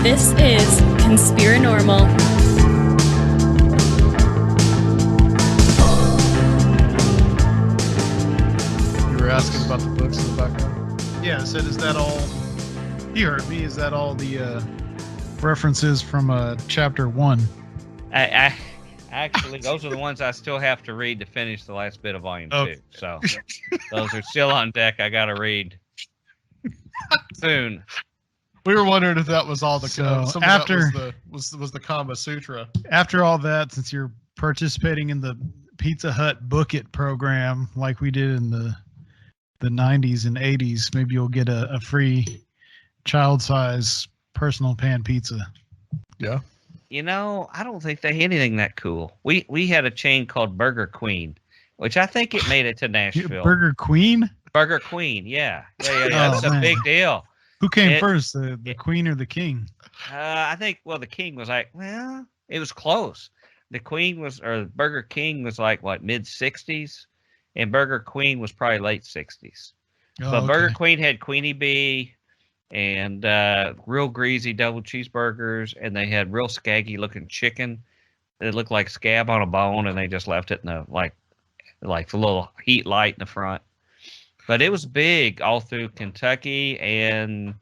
This is Conspirinormal. You were asking about the books in the background? Yeah, I said, is that all? You heard me. Is that all the references from chapter 1? I actually, those are the ones I still have to read to finish the last bit of volume 2. So those are still on deck. I got to read soon. We were wondering if that was all the So after that was the Kama Sutra. After all that, since you're participating in the Pizza Hut Book It program like we did in the 90s and 80s, maybe you'll get a free child-size personal pan pizza. Yeah. You know, I don't think they had anything that cool. We had a chain called Burger Queen, which I think it made it to Nashville. Burger Queen? Burger Queen, yeah. That's a big deal. Who came first, the queen or the king? I think, the king was like, it was close. The queen Burger King was like, mid-60s? And Burger Queen was probably late 60s. But Burger Queen had Queenie Bee and real greasy double cheeseburgers, and they had real scaggy-looking chicken. It looked like scab on a bone, and they just left it in the, like the little heat light in the front. But it was big all through Kentucky and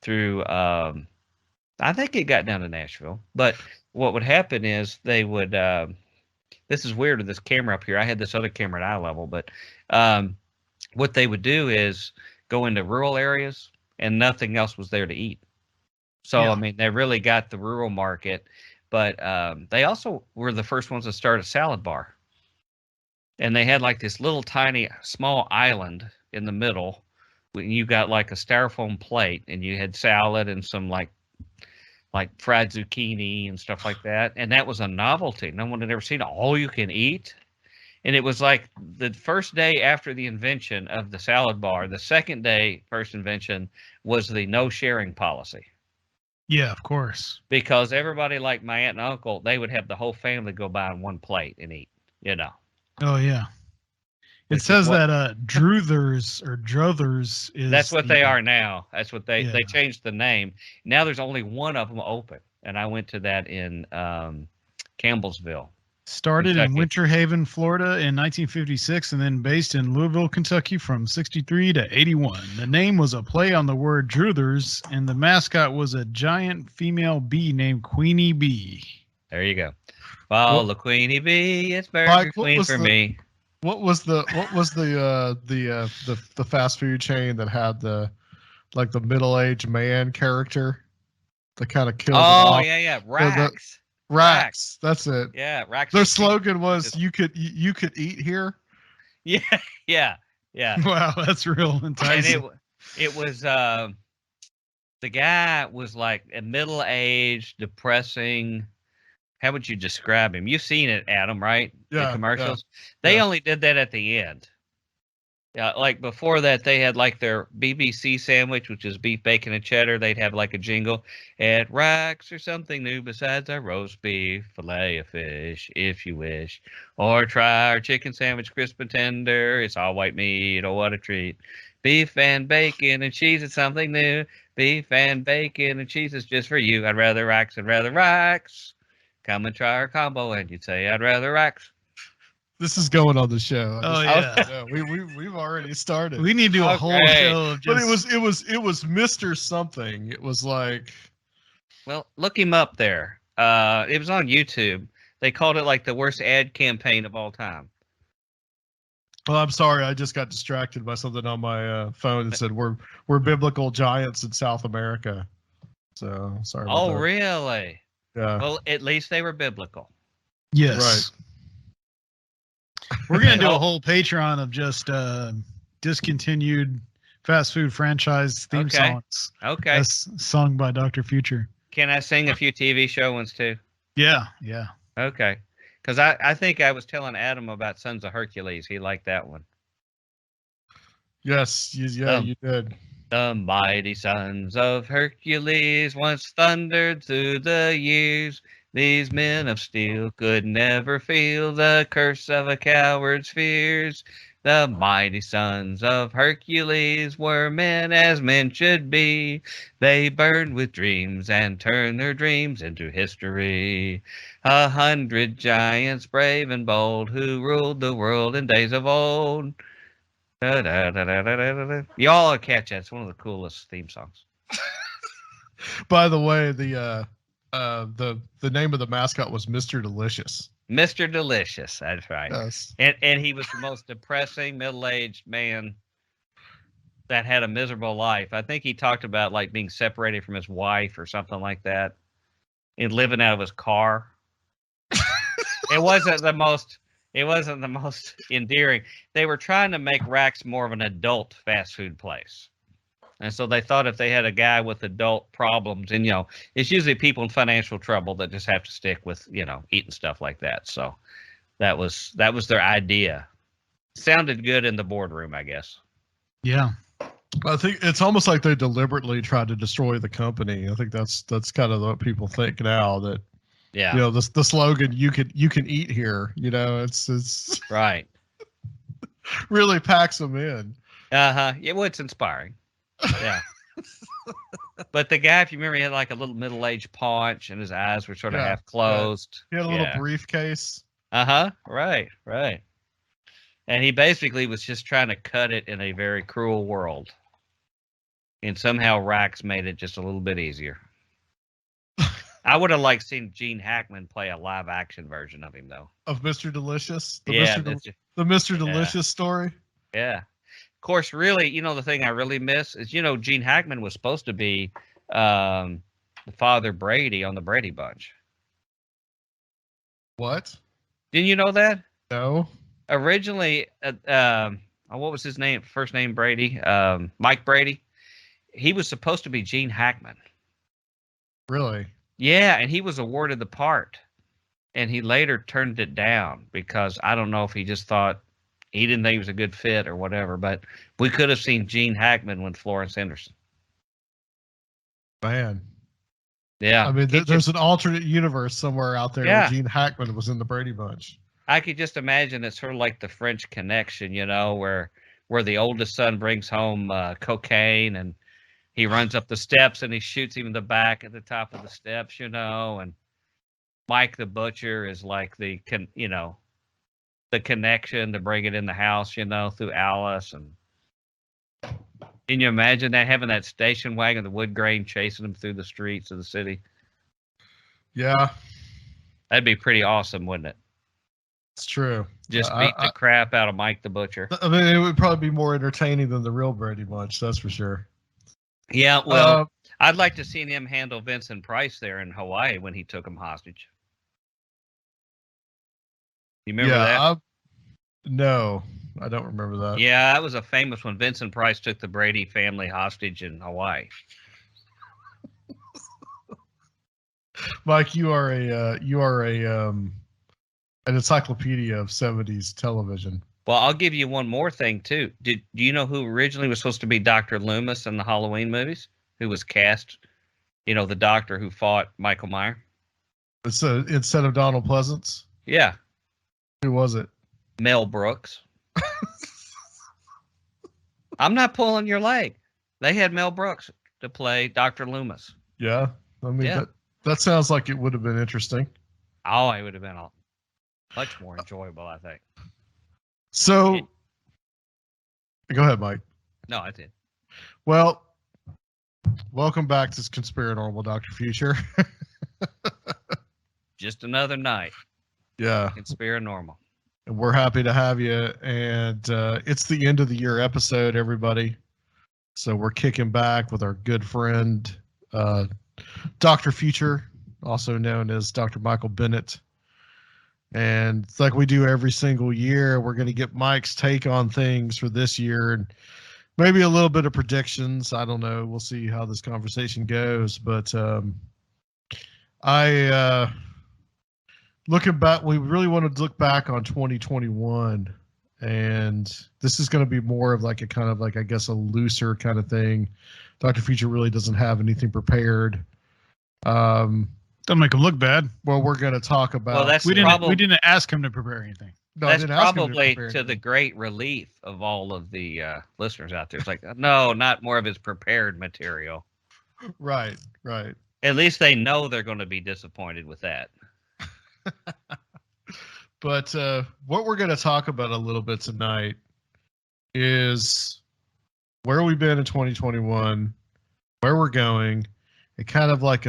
through, I think it got down to Nashville. But what would happen is they would, this is weird with this camera up here. I had this other camera at eye level, but what they would do is go into rural areas and nothing else was there to eat. So, I mean, they really got the rural market, but they also were the first ones to start a salad bar. And they had like this little tiny small island in the middle. You got like a styrofoam plate and you had salad and some like fried zucchini and stuff like that. And that was a novelty. No one had ever seen it. All you can eat. And it was like the first day after the invention of the salad bar, the second day, first invention, was the no sharing policy. Yeah, of course. Because everybody, like my aunt and uncle, they would have the whole family go by on one plate and eat, you know. Oh, yeah. It says that Druthers or Druthers is... That's what they are now. That's what they changed the name. Now there's only one of them open. And I went to that in Campbellsville. Started Kentucky. in Winter Haven, Florida in 1956 and then based in Louisville, Kentucky from 63 to 81. The name was a play on the word Druthers and the mascot was a giant female bee named Queenie Bee. There you go. Follow the Queenie Bee. It's Burger Queen for me. What was the fast food chain that had the middle-aged man character that kind of killed them off? Yeah, Racks. Racks, that's it. Yeah, Racks. Their slogan was you could eat here. Yeah. Wow, that's real enticing. And it was the guy was like a middle-aged, depressing. How would you describe him? You've seen it, Adam, right? Yeah. The commercials. They only did that at the end. Yeah, like before that, they had like their BBC sandwich, which is beef, bacon, and cheddar. They'd have like a jingle at Racks or something new besides our roast beef, fillet of fish, if you wish, or try our chicken sandwich, crisp and tender. It's all white meat. Oh, what a treat! Beef and bacon and cheese is something new. Beef and bacon and cheese is just for you. I'd rather Racks. I'd rather Racks. Come and try our combo, and you'd say, I'd rather Racks. This is going on the show. Yeah, we've already started. We need to do a whole show of just... But it was Mr. Something. It was like... Well, look him up there. It was on YouTube. They called it like the worst ad campaign of all time. Well, I'm sorry. I just got distracted by something on my phone that said we're biblical giants in South America. So sorry about that. Oh, really? Yeah. Well, at least they were biblical. Yes. Right. We're going to do a whole Patreon of just discontinued fast food franchise theme songs. Okay. That's sung by Dr. Future. Can I sing a few TV show ones too? Yeah. Okay. Because I think I was telling Adam about Sons of Hercules. He liked that one. Yes. You did. The mighty sons of Hercules once thundered through the years. These men of steel could never feel the curse of a coward's fears. The mighty sons of Hercules were men as men should be. They burned with dreams and turned their dreams into history. 100 giants brave and bold who ruled the world in days of old. Da, da, da, da, da, da, da. Y'all will catch that. It's one of the coolest theme songs. By the way, the name of the mascot was Mr. Delicious. Mr. Delicious, that's right. Yes. And he was the most depressing middle-aged man that had a miserable life. I think he talked about like being separated from his wife or something like that, and living out of his car. It wasn't the most endearing. They were trying to make Rax more of an adult fast food place. And so they thought if they had a guy with adult problems, and it's usually people in financial trouble that just have to stick with, eating stuff like that. So that was their idea. Sounded good in the boardroom, I guess. Yeah. I think it's almost like they deliberately tried to destroy the company. I think that's kind of what people think now, that the slogan "you can eat here," it's right. really packs them in. Yeah, well, it's inspiring. Yeah. But the guy, if you remember, he had like a little middle-aged paunch and his eyes were sort of half closed. He had a little briefcase. Right. And he basically was just trying to cut it in a very cruel world. And somehow Rax made it just a little bit easier. I would have liked seen Gene Hackman play a live-action version of him, though. Of Mr. Delicious? The Mr. Delicious story? Yeah. Of course, really, the thing I really miss is, Gene Hackman was supposed to be Father Brady on the Brady Bunch. What? Didn't you know that? No. Originally, what was his name? First name Brady? Mike Brady. He was supposed to be Gene Hackman. Really? Yeah, and he was awarded the part. And he later turned it down because I don't know if he just thought he didn't think he was a good fit or whatever, but we could have seen Gene Hackman with Florence Henderson. Man. Yeah. I mean, there's an alternate universe somewhere out there where Gene Hackman was in the Brady Bunch. I could just imagine it's sort of like the French Connection, where the oldest son brings home cocaine and he runs up the steps and he shoots him in the back at the top of the steps, and Mike the Butcher is like the connection to bring it in the house, through Alice. And can you imagine that, having that station wagon, the wood grain, chasing them through the streets of the city? Yeah. That'd be pretty awesome, wouldn't it? It's true. Just beat the crap out of Mike the Butcher. I mean, it would probably be more entertaining than the real Brady Bunch, that's for sure. Yeah, well, I'd like to see him handle Vincent Price there in Hawaii when he took him hostage. You remember that? No, I don't remember that. Yeah, that was a famous one. Vincent Price took the Brady family hostage in Hawaii. Mike, you are an encyclopedia of 70s television. Well, I'll give you one more thing too. Do you know who originally was supposed to be Dr. Loomis in the Halloween movies? Who was cast? The doctor who fought Michael Myers. Instead of Donald Pleasance? Yeah. Who was it? Mel Brooks. I'm not pulling your leg. They had Mel Brooks to play Dr. Loomis. Yeah. I mean, that sounds like it would have been interesting. Oh, it would have been much more enjoyable, I think. So, go ahead, Mike. No, I did. Well, welcome back to Conspirinormal, Dr. Future. Just another night. Yeah. Conspirinormal. And we're happy to have you. And it's the end of the year episode, everybody. So we're kicking back with our good friend, Dr. Future, also known as Dr. Michael Bennett. And like we do every single year, we're going to get Mike's take on things for this year and maybe a little bit of predictions. I don't know. We'll see how this conversation goes. But looking back, we really wanted to look back on 2021. And this is going to be more of like a kind of like, I guess, a looser kind of thing. Dr. Future really doesn't have anything prepared. Don't make him look bad. Well, we're going to talk about. Well, that's We probably didn't ask him to prepare anything. No, I that's didn't ask him probably prepare to the anything. great relief of all of the listeners out there. It's like, no, not more of his prepared material. Right, right. At least they know they're going to be disappointed with that. But what we're going to talk about a little bit tonight is where we've been in 2021, where we're going, and kind of like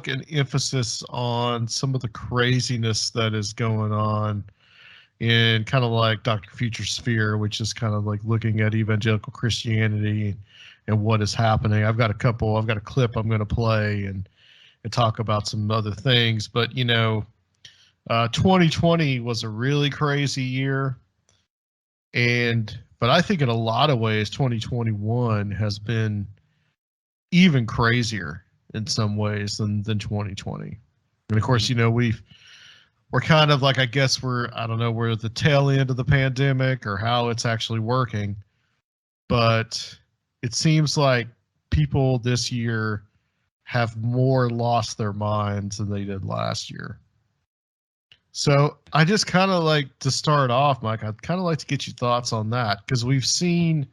an emphasis on some of the craziness that is going on in kind of like Dr. Future Sphere, which is kind of like looking at evangelical Christianity and what is happening. I've got a clip I'm going to play and talk about some other things. But, 2020 was a really crazy year. But I think in a lot of ways, 2021 has been even crazier in some ways than 2020. And of course, we're kind of like, I guess we're at the tail end of the pandemic or how it's actually working. But it seems like people this year have more lost their minds than they did last year. So I just kind of like to start off, Mike, I'd kind of like to get your thoughts on that, because we've seen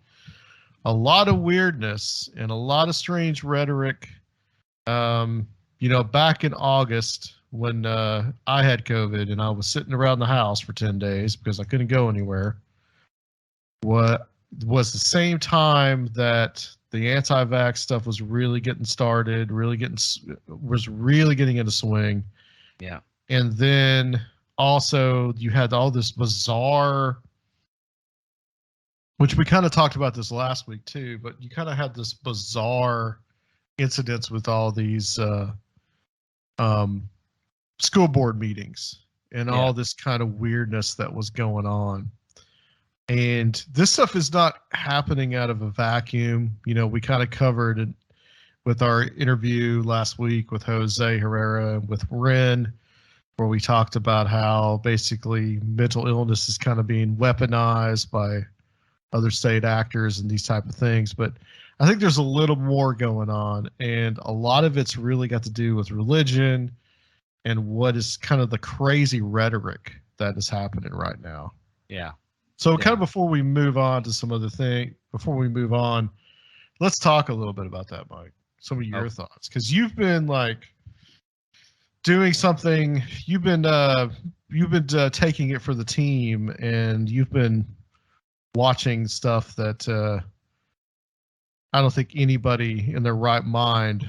a lot of weirdness and a lot of strange rhetoric. Back in August when I had COVID and I was sitting around the house for 10 days because I couldn't go anywhere, what was the same time that the anti-vax stuff was really getting started, was really getting into swing. Yeah. And then also you had all this bizarre, which we kind of talked about this last week too, but you kind of had this bizarre incidents with all these school board meetings and all this kind of weirdness that was going on. And this stuff is not happening out of a vacuum. We kind of covered it with our interview last week with Jose Herrera, with Ren, where we talked about how basically mental illness is kind of being weaponized by other state actors and these type of things. But I think there's a little more going on, and a lot of it's really got to do with religion and what is kind of the crazy rhetoric that is happening right now. Yeah. So kind of before we move on to some other thing, let's talk a little bit about that, Mike. Some of your thoughts, because you've been like doing something. You've been taking it for the team, and you've been watching stuff that I don't think anybody in their right mind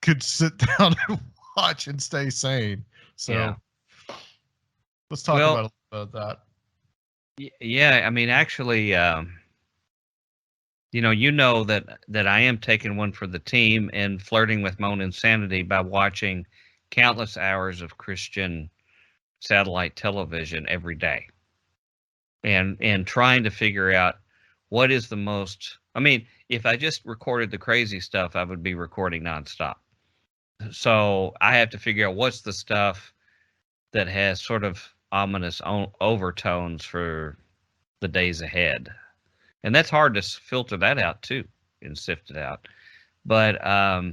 could sit down and watch and stay sane. So let's talk about that. Yeah, I mean, actually, that I am taking one for the team and flirting with my own insanity by watching countless hours of Christian satellite television every day, and trying to figure out what is the most. I mean, if I just recorded the crazy stuff, I would be recording nonstop. So I have to figure out what's the stuff that has sort of ominous overtones for the days ahead. And that's hard to filter that out too and sift it out. But I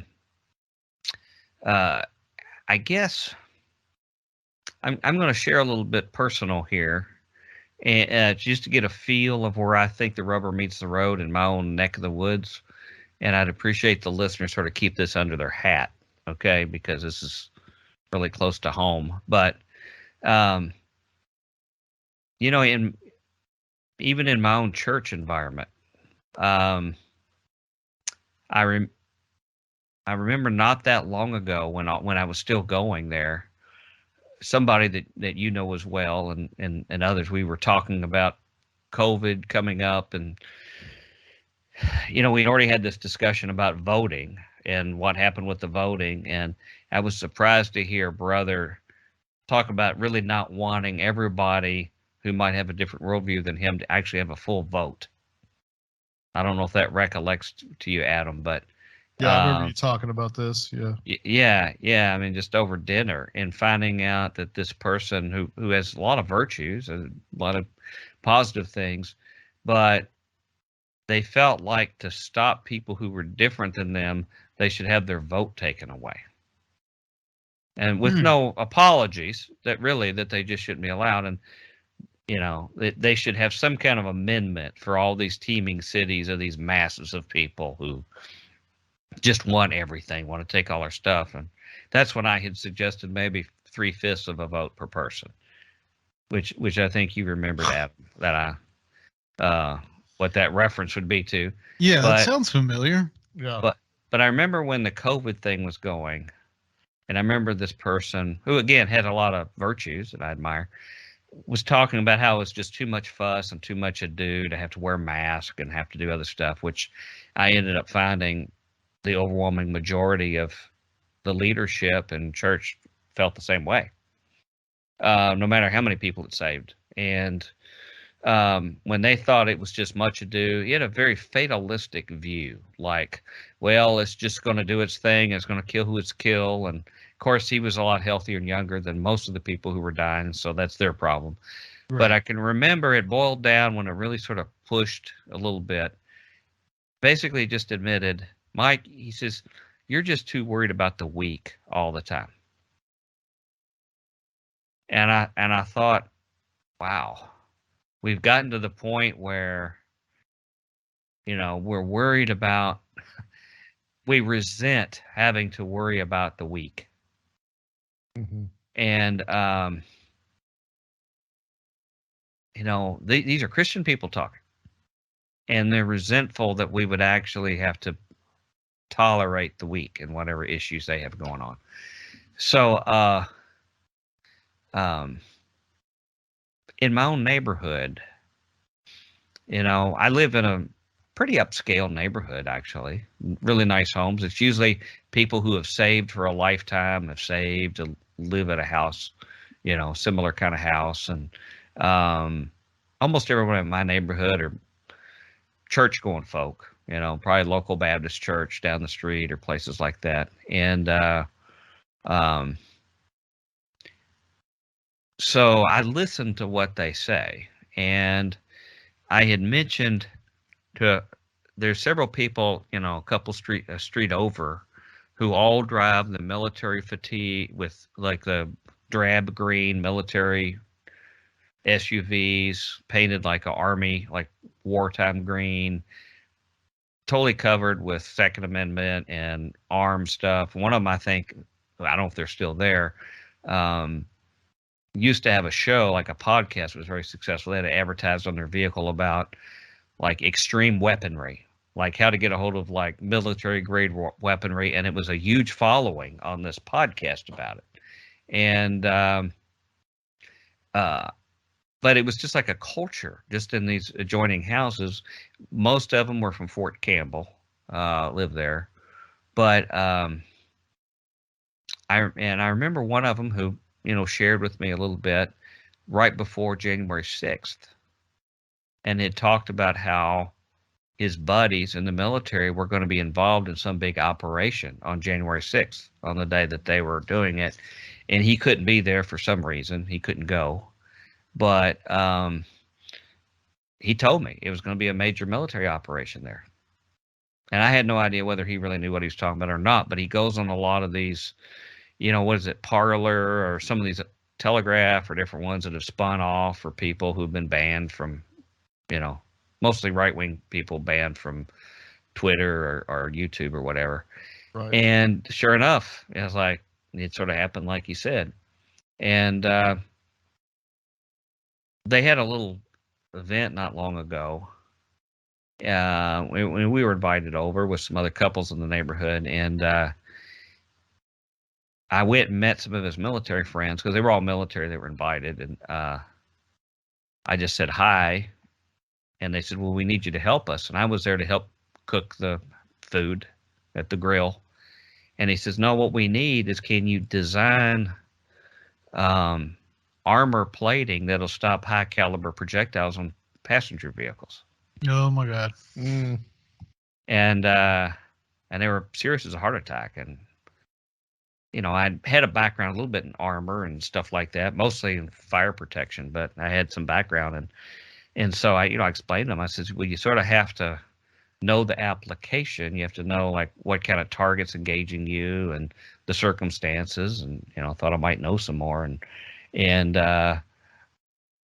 guess I'm going to share a little bit personal here, and just to get a feel of where I think the rubber meets the road in my own neck of the woods. And I'd appreciate the listeners sort of keep this under their hat, okay? Because this is really close to home. But even in my own church environment, I remember not that long ago when I was still going there, somebody that as well, and others, we were talking about COVID coming up, and we already had this discussion about voting and what happened with the voting, and I was surprised to hear brother talk about really not wanting everybody who might have a different worldview than him to actually have a full vote. I don't know if that recollects to you, Adam, but yeah, I remember you talking about this. Yeah. I mean, just over dinner and finding out that this person who has a lot of virtues and a lot of positive things, but they felt like to stop people who were different than them, they should have their vote taken away. and with no apologies that they just shouldn't be allowed. And they should have some kind of amendment for all these teeming cities of these masses of people who just want everything, want to take all our stuff. And that's when I had suggested maybe 3/5 of a vote per person, which I think you remember that what that reference would be to. Yeah, that sounds familiar. Yeah. But I remember when the COVID thing was going, and I remember this person who, again, had a lot of virtues that I admire, was talking about how it's just too much fuss and too much ado to have to wear masks and have to do other stuff, which I ended up finding the overwhelming majority of the leadership in church felt the same way, no matter how many people it saved. And when they thought it was just much ado, he had a very fatalistic view, like, well, it's just going to do its thing. It's going to kill who it's kill. And of course, he was a lot healthier and younger than most of the people who were dying, so that's their problem. Right. But I can remember it boiled down when it really sort of pushed a little bit. Basically, just admitted, Mike, he says, you're just too worried about the weak all the time. And I thought, wow, we've gotten to the point where, we're worried about, we resent having to worry about the weak. Mm-hmm. And, these are Christian people talking, and they're resentful that we would actually have to tolerate the weak and whatever issues they have going on. So, in my own neighborhood, I live in a pretty upscale neighborhood, actually. Really nice homes. It's usually people who have saved for a lifetime, have saved to live at a house, similar kind of house. And almost everyone in my neighborhood are church-going folk, probably local Baptist church down the street or places like that. And so I listen to what they say, and I had mentioned there's several people, a street over, who all drive the military fatigue with like the drab green military SUVs painted like an army, like wartime green, totally covered with Second Amendment and arms stuff. One of them, I don't know if they're still there, used to have a show, like a podcast, was very successful. They had advertised on their vehicle about like extreme weaponry, like how to get a hold of like military grade weaponry. And it was a huge following on this podcast about it. And, but it was just like a culture just in these adjoining houses. Most of them were from Fort Campbell, lived there. But, I remember one of them who, shared with me a little bit right before January 6th. And had talked about how his buddies in the military were going to be involved in some big operation on January 6th, on the day that they were doing it. And he couldn't be there for some reason. He couldn't go. But he told me it was going to be a major military operation there. And I had no idea whether he really knew what he was talking about or not. But he goes on a lot of these, what is it, Parler, or some of these Telegraph or different ones that have spun off for people who've been banned from, mostly right-wing people banned from Twitter or YouTube or whatever. Right. And sure enough, it was like, it sort of happened like he said. And they had a little event not long ago. We were invited over with some other couples in the neighborhood, and I went and met some of his military friends because they were all military. They were invited, and I just said hi. And they said, well, we need you to help us. And I was there to help cook the food at the grill. And he says, no, what we need is, can you design armor plating that'll stop high caliber projectiles on passenger vehicles? Oh my God. And they were serious as a heart attack. And, I had a background a little bit in armor and stuff like that, mostly in fire protection, but I had some background. And so I explained to them, I said, well, you sort of have to know the application. You have to know like what kind of targets engaging you and the circumstances. And I thought I might know some more. And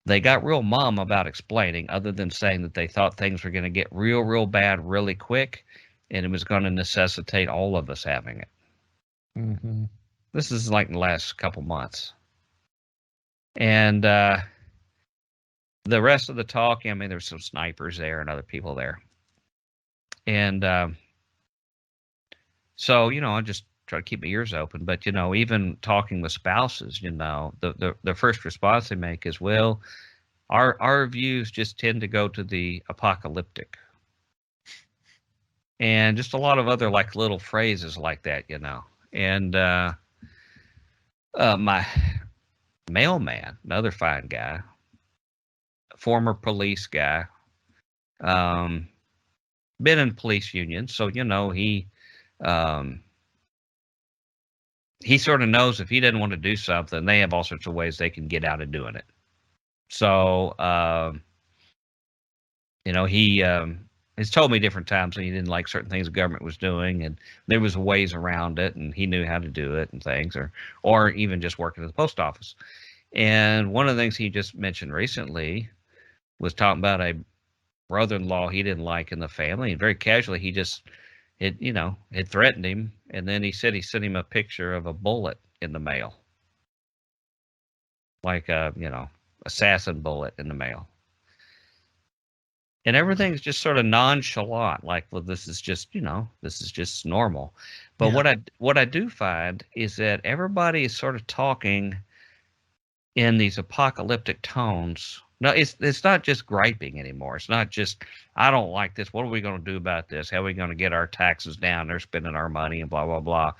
they got real mum about explaining, other than saying that they thought things were going to get real bad really quick, and it was going to necessitate all of us having it. Mm-hmm. This is like the last couple months. And the rest of the talk, I mean, there's some snipers there and other people there. And so, I just try to keep my ears open. But, even talking with spouses, the first response they make is, well, our views just tend to go to the apocalyptic. And just a lot of other like little phrases like that, And my mailman, another fine guy, former police guy, been in police unions, so he sort of knows if he doesn't want to do something, they have all sorts of ways they can get out of doing it. So he has told me different times that he didn't like certain things the government was doing, and there was ways around it, and he knew how to do it and things, or even just working at the post office. And one of the things he just mentioned recently was talking about a brother-in-law he didn't like in the family, and very casually he just had threatened him, and then he said he sent him a picture of a bullet in the mail, like a assassin bullet in the mail. And everything's just sort of nonchalant, like, well, this is just normal. But what I do find is that everybody is sort of talking in these apocalyptic tones. No, it's not just griping anymore. It's not just, I don't like this. What are we going to do about this? How are we going to get our taxes down? They're spending our money and blah, blah, blah.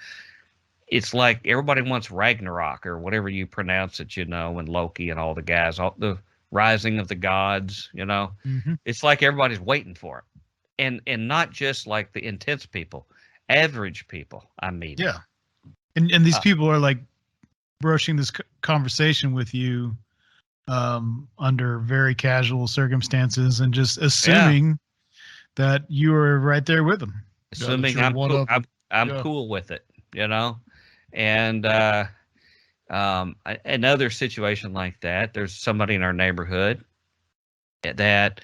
It's like everybody wants Ragnarok or whatever you pronounce it, and Loki and all the guys, all the rising of the gods, Mm-hmm. It's like everybody's waiting for it. And not just like the intense people, average people I meet. Yeah. And these people are like brushing this conversation with you under very casual circumstances and just assuming that you are right there with them. Assuming I'm cool with it, And another situation like that, there's somebody in our neighborhood that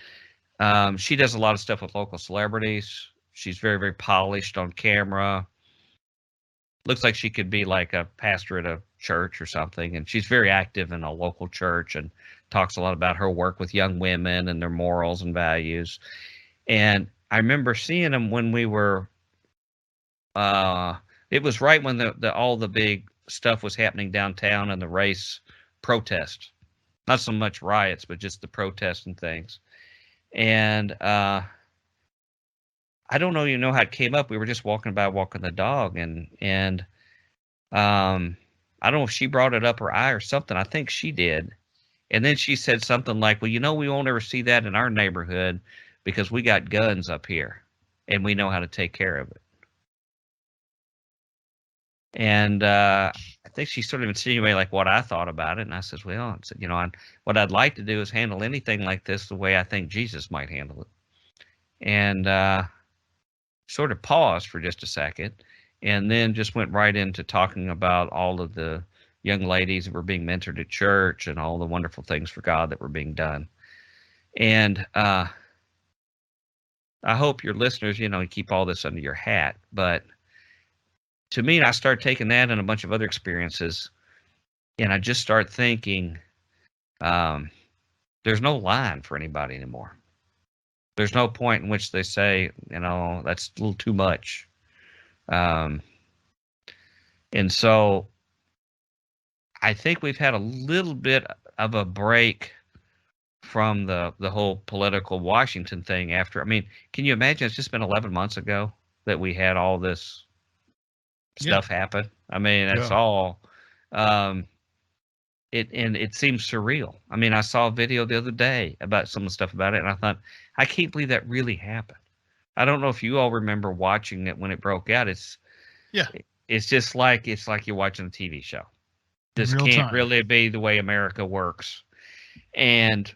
she does a lot of stuff with local celebrities. She's very, very polished on camera. Looks like she could be like a pastor at a church or something. And she's very active in a local church and talks a lot about her work with young women and their morals and values. And I remember seeing them when we were, it was right when all the big stuff was happening downtown and the race protest. Not so much riots, but just the protests and things. And I don't know, how it came up. We were just walking the dog, and I don't know if she brought it up or I or something. I think she did. And then she said something like, well, we won't ever see that in our neighborhood because we got guns up here and we know how to take care of it. And I think she sort of insinuated like what I thought about it. And I says, well, what I'd like to do is handle anything like this the way I think Jesus might handle it. And sort of paused for just a second and then just went right into talking about all of the young ladies that were being mentored at church and all the wonderful things for God that were being done. And I hope your listeners, keep all this under your hat. But to me, I start taking that and a bunch of other experiences, and I just start thinking, there's no line for anybody anymore. There's no point in which they say, that's a little too much. And so I think we've had a little bit of a break from the whole political Washington thing after. I mean, can you imagine? It's just been 11 months ago that we had all this stuff happen. I mean, it's all, it seems surreal. I mean, I saw a video the other day about some of the stuff about it, and I thought, I can't believe that really happened. I don't know if you all remember watching it when it broke out. It's just like you're watching a TV show. This can't really be the way America works. And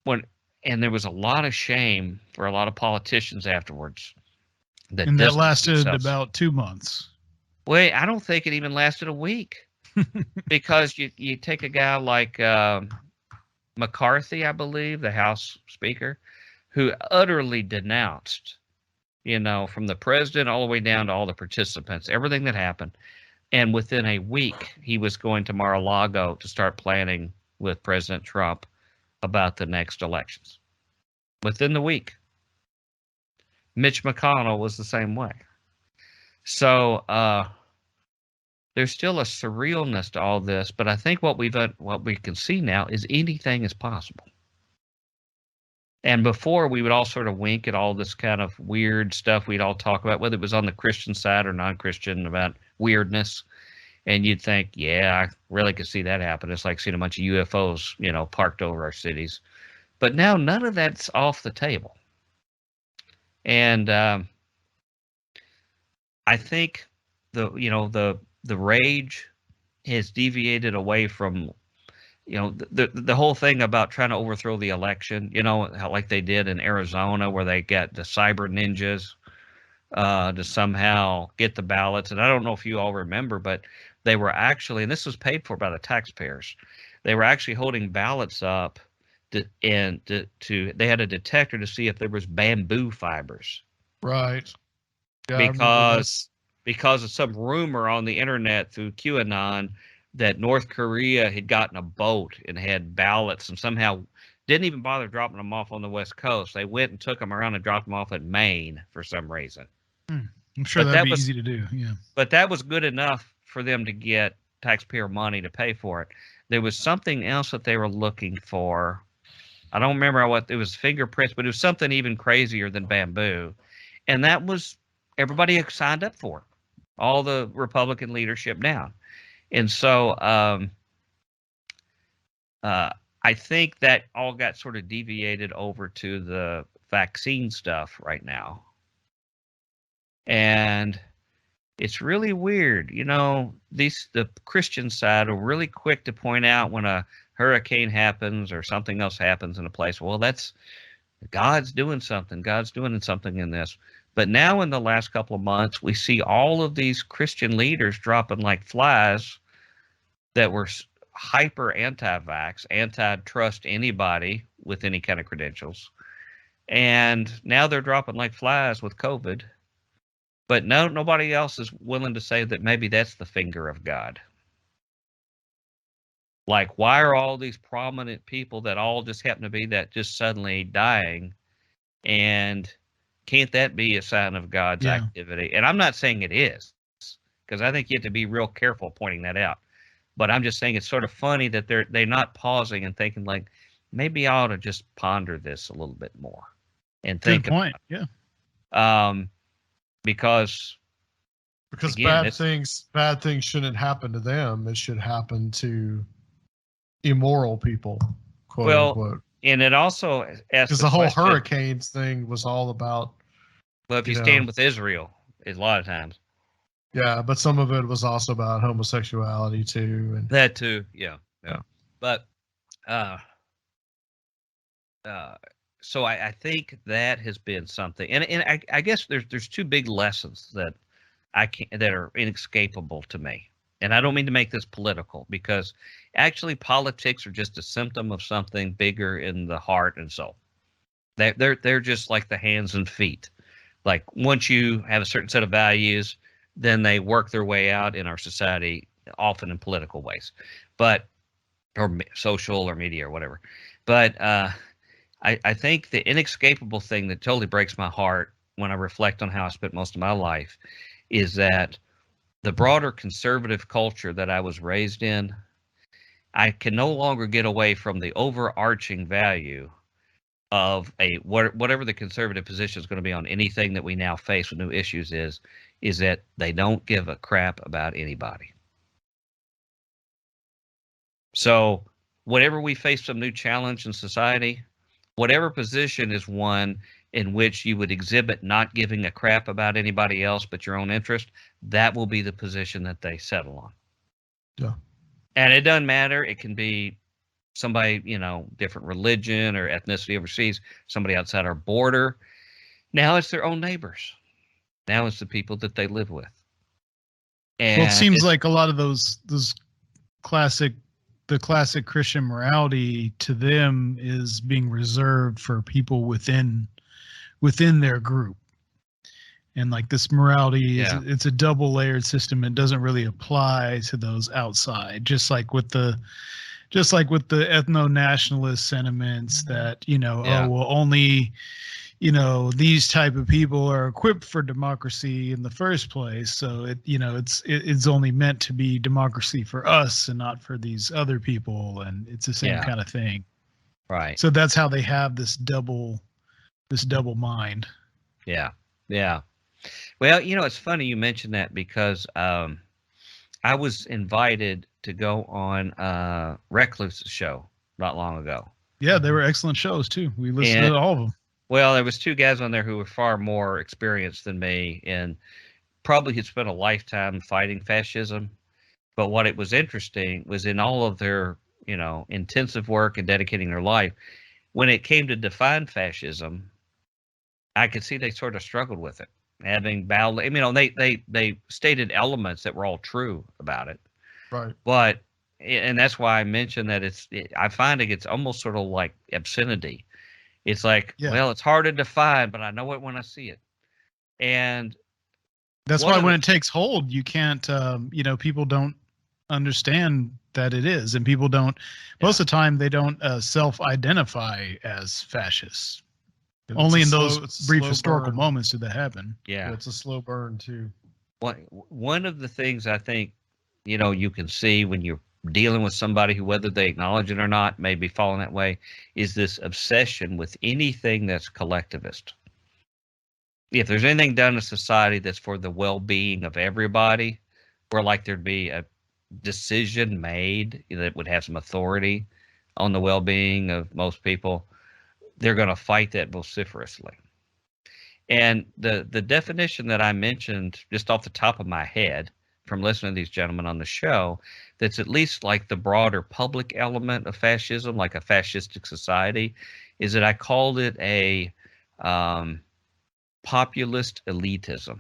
when And there was a lot of shame for a lot of politicians afterwards. And that lasted about 2 months. Wait, I don't think it even lasted a week. Because you take a guy like McCarthy, I believe, the House Speaker, who utterly denounced, from the president all the way down to all the participants, everything that happened. And within a week, he was going to Mar-a-Lago to start planning with President Trump about the next elections. Within the week. Mitch McConnell was the same way. So there's still a surrealness to all this, but I think what we can see now is anything is possible. And before, we would all sort of wink at all this kind of weird stuff we'd all talk about, whether it was on the Christian side or non-Christian, about weirdness. And you'd think, yeah, I really could see that happen. It's like seeing a bunch of UFOs, parked over our cities. But now none of that's off the table. And I think the rage has deviated away from, the whole thing about trying to overthrow the election, how like they did in Arizona, where they got the cyber ninjas to somehow get the ballots. And I don't know if you all remember, but they were actually, and this was paid for by the taxpayers, they were actually holding ballots up they had a detector to see if there was bamboo fibers. Right. Yeah, because of some rumor on the internet through QAnon that North Korea had gotten a boat and had ballots and somehow didn't even bother dropping them off on the West Coast. They went and took them around and dropped them off at Maine for some reason. I'm sure that'd be easy to do. Yeah. But that was good enough for them to get taxpayer money to pay for it. There was something else that they were looking for. I don't remember what it was, fingerprints, but it was something even crazier than bamboo. And that was, everybody signed up for it. All the Republican leadership now. And so I think that all got sort of deviated over to the vaccine stuff right now. And it's really weird. The Christian side are really quick to point out when a hurricane happens or something else happens in a place. Well, that's God's doing something. God's doing something in this. But now in the last couple of months, we see all of these Christian leaders dropping like flies that were hyper anti-vax, anti-trust anybody with any kind of credentials. And now they're dropping like flies with COVID. But nobody else is willing to say that maybe that's the finger of God. Like, why are all these prominent people that all just happen to be that just suddenly dying? And can't that be a sign of God's activity? And I'm not saying it is, because I think you have to be real careful pointing that out. But I'm just saying it's sort of funny that they're not pausing and thinking like, maybe I ought to just ponder this a little bit more and think. Good point. Yeah. Because again, bad things shouldn't happen to them. It should happen to immoral people, quote unquote. And it also, because the whole hurricanes thing was all about. Well, if you stand with Israel, a lot of times. Yeah, but some of it was also about homosexuality too, and that too. Yeah. But so I think that has been something, and I guess there's two big lessons that that are inescapable to me. And I don't mean to make this political, because actually politics are just a symptom of something bigger in the heart and soul. They're just like the hands and feet. Like, once you have a certain set of values, then they work their way out in our society, often in political ways, or social or media or whatever. But I think the inescapable thing that totally breaks my heart when I reflect on how I spent most of my life is that the broader conservative culture that I was raised in, I can no longer get away from the overarching value of whatever the conservative position is going to be on anything that we now face with new issues is that they don't give a crap about anybody. So whenever we face some new challenge in society, whatever position is one in which you would exhibit not giving a crap about anybody else but your own interest, that will be the position that they settle on. Yeah. And it doesn't matter. It can be somebody, different religion or ethnicity overseas, somebody outside our border. Now it's their own neighbors. Now it's the people that they live with. And well, it seems like a lot of those classic Christian morality to them is being reserved for people within their group. And like this morality is, it's a double layered system. It doesn't really apply to those outside, just like with the ethno-nationalist sentiments that, oh, well, only, these type of people are equipped for democracy in the first place. So it's only meant to be democracy for us and not for these other people. And it's the same kind of thing. Right. So that's how they have this double mind. Yeah. Yeah. Well, it's funny you mentioned that because I was invited to go on Recluse's show not long ago. Yeah, they were excellent shows too. We listened to all of them. Well, there was two guys on there who were far more experienced than me and probably had spent a lifetime fighting fascism. But what it was interesting was in all of their, intensive work and dedicating their life, when it came to define fascism, I could see they sort of struggled with it. Having battled, they stated elements that were all true about it. Right. But, and that's why I mentioned that I find it's almost sort of like obscenity. It's like, well, it's hard to define, but I know it when I see it. And that's why when it takes hold, you can't, people don't understand that it is. And people don't, most of the time, they don't self-identify as fascists. Only in those brief historical moments did that happen. Yeah. It's a slow burn, too. One of the things I think, you can see when you're dealing with somebody who, whether they acknowledge it or not, may be falling that way, is this obsession with anything that's collectivist. If there's anything done in society that's for the well-being of everybody, where like there'd be a decision made that would have some authority on the well-being of most people, they're going to fight that vociferously. And the definition that I mentioned just off the top of my head from listening to these gentlemen on the show, that's at least like the broader public element of fascism, like a fascistic society, is that I called it a populist elitism.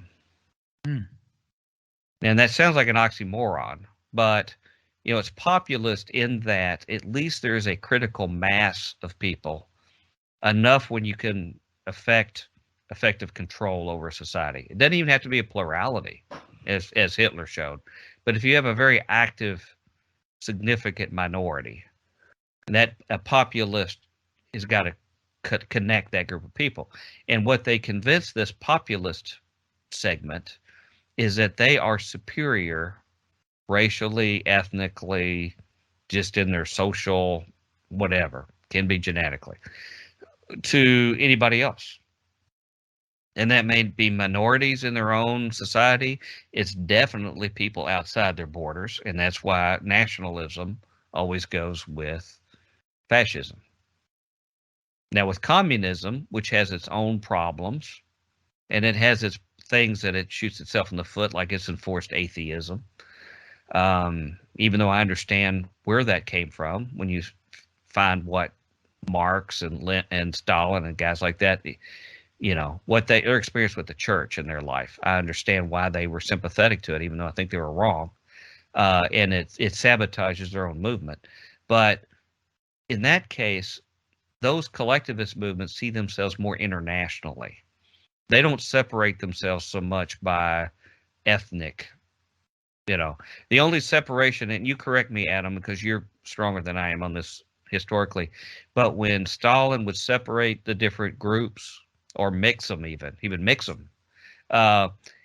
And that sounds like an oxymoron, but it's populist in that at least there is a critical mass of people, enough when you can effective control over society. It doesn't even have to be a plurality, as Hitler showed. But if you have a very active, significant minority, and that a populist has got to connect that group of people. And what they convince this populist segment is that they are superior racially, ethnically, just in their social whatever, can be genetically, to anybody else. And that may be minorities in their own society. It's definitely people outside their borders. And that's why nationalism always goes with fascism. Now, with communism, which has its own problems, and it has its things that it shoots itself in the foot, like it's enforced atheism, even though I understand where that came from, when you find what Marx and Stalin and guys like that, what their experience with the church in their life. I understand why they were sympathetic to it, even though I think they were wrong. And it sabotages their own movement. But in that case, those collectivist movements see themselves more internationally. They don't separate themselves so much by ethnic. The only separation, and you correct me, Adam, because you're stronger than I am on this historically, but when Stalin would separate the different groups, or mix them even. He would mix them.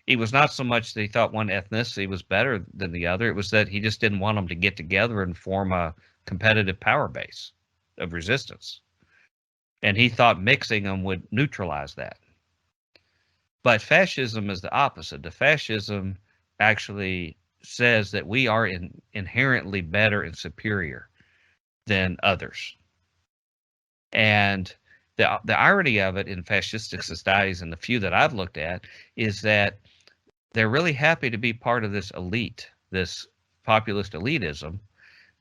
It was not so much that he thought one ethnicity was better than the other. It was that he just didn't want them to get together and form a competitive power base of resistance. And he thought mixing them would neutralize that. But fascism is the opposite. The fascism actually says that we are inherently better and superior than others. And the irony of it in fascistic societies, and the few that I've looked at, is that they're really happy to be part of this elite, this populist elitism,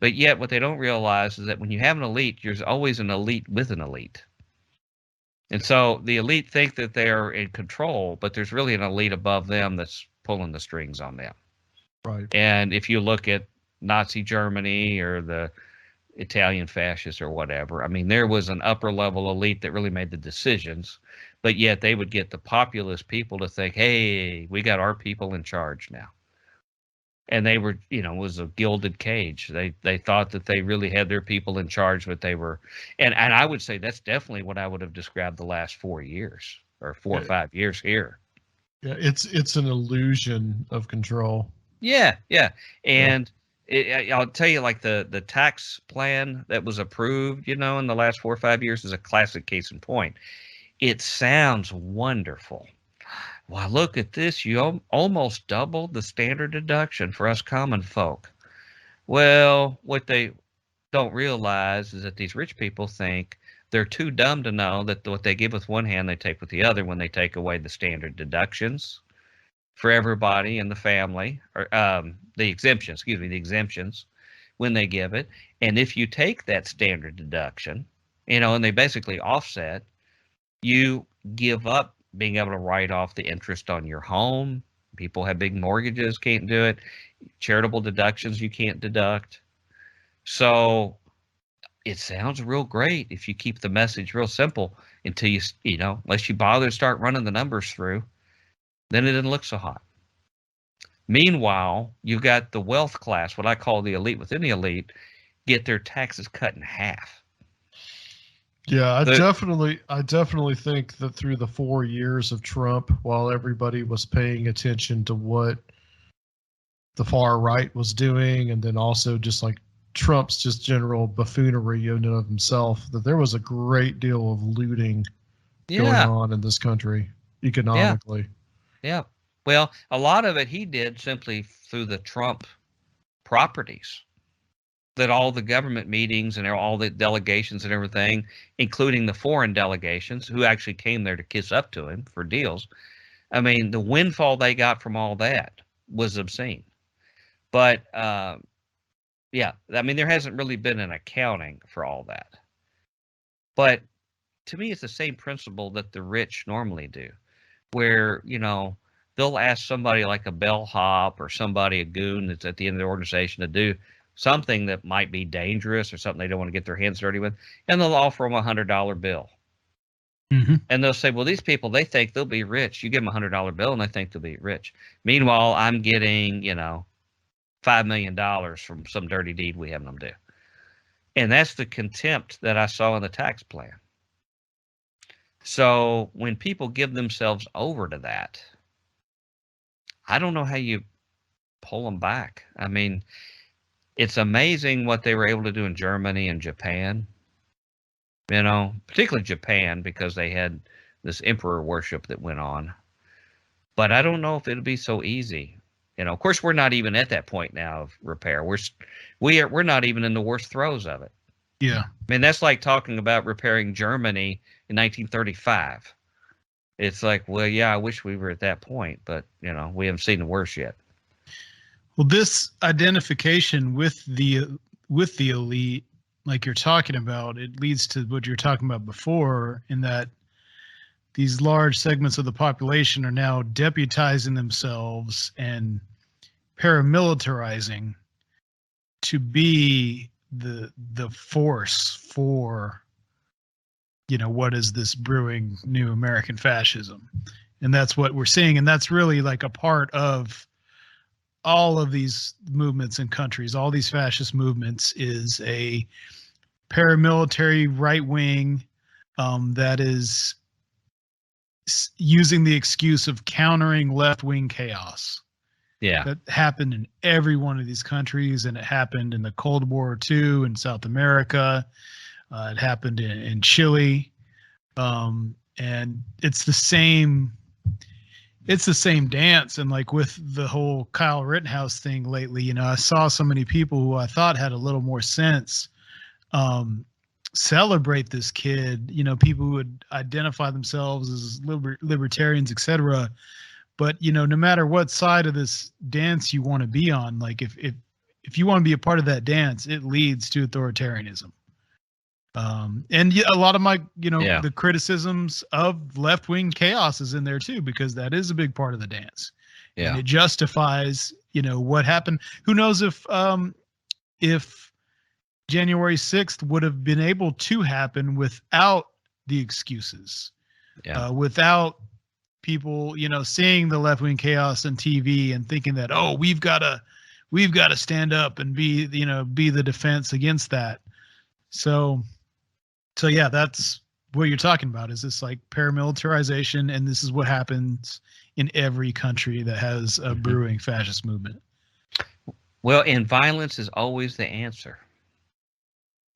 But yet what they don't realize is that when you have an elite, there's always an elite with an elite. And so the elite think that they're in control, but there's really an elite above them that's pulling the strings on them. Right. And if you look at Nazi Germany or the Italian fascists or whatever, I mean, there was an upper level elite that really made the decisions, but yet they would get the populist people to think, hey, we got our people in charge now. And they were, you know, it was a gilded cage. They thought that they really had their people in charge, but they were, and I would say that's definitely what I would have described the last 4 years or 4 or 5 years here. Yeah, it's an illusion of control. Yeah, and I'll tell you, like the tax plan that was approved, you know, in the last 4 or 5 years is a classic case in point. It sounds wonderful. Well, look at this. You almost doubled the standard deduction for us common folk. Well, what they don't realize is that these rich people think they're too dumb to know that what they give with one hand, they take with the other when they take away the standard deductions for everybody in the family, or the exemptions when they give it. And if you take that standard deduction, you know, and they basically offset, you give up being able to write off the interest on your home. People have big mortgages, can't do it. Charitable deductions you can't deduct. So it sounds real great if you keep the message real simple until you know, unless you bother to start running the numbers through, then it doesn't look so hot. Meanwhile, you've got the wealth class, what I call the elite within the elite, get their taxes cut in half. Yeah, I definitely think that through the 4 years of Trump, while everybody was paying attention to what the far right was doing, and then also just like Trump's just general buffoonery in and of himself, that there was a great deal of looting going on in this country economically. Yeah. Well, a lot of it he did simply through the Trump properties. That all the government meetings and all the delegations and everything, including the foreign delegations who actually came there to kiss up to him for deals. I mean, the windfall they got from all that was obscene. But yeah, I mean, there hasn't really been an accounting for all that. But to me, it's the same principle that the rich normally do, where, you know, they'll ask somebody like a bellhop or somebody, a goon that's at the end of the organization, to do something that might be dangerous or something they don't want to get their hands dirty with, and they'll offer them $100 bill. Mm-hmm. And they'll say, well, these people, they think they'll be rich. You give them $100 bill and they think they'll be rich. Meanwhile, I'm getting, you know, $5 million from some dirty deed we have them do. And that's the contempt that I saw in the tax plan. So when people give themselves over to that, I don't know how you pull them back. I mean, it's amazing what they were able to do in Germany and Japan, you know, particularly Japan, because they had this emperor worship that went on. But I don't know if it'll be so easy. You know, of course, we're not even at that point now of repair. We're not even in the worst throes of it. Yeah. I mean, that's like talking about repairing Germany in 1935. It's like, well, yeah, I wish we were at that point, but, you know, we haven't seen the worst yet. Well, this identification with the elite, like you're talking about, it leads to what you're talking about before, in that these large segments of the population are now deputizing themselves and paramilitarizing to be the force for, you know, what is this brewing new American fascism. And that's what we're seeing, and that's really like a part of all of these movements and countries, all these fascist movements, is a paramilitary right wing that is using the excuse of countering left wing chaos. Yeah. That happened in every one of these countries, and it happened in the Cold War too, in South America. It happened in Chile. And it's the same. It's the same dance. And like with the whole Kyle Rittenhouse thing lately, you know, I saw so many people who I thought had a little more sense celebrate this kid, you know, people who would identify themselves as libertarians, etc. But, you know, no matter what side of this dance you want to be on, like if if you want to be a part of that dance, it leads to authoritarianism. And a lot of my, the criticisms of left-wing chaos is in there too, because that is a big part of the dance. Yeah. And it justifies, what happened. Who knows if January 6th would have been able to happen without the excuses, without people, seeing the left-wing chaos on TV and thinking that, oh, we've got to stand up and be the defense against that. So yeah, that's what you're talking about, is this like paramilitarization, and this is what happens in every country that has a brewing fascist movement. Well, and violence is always the answer.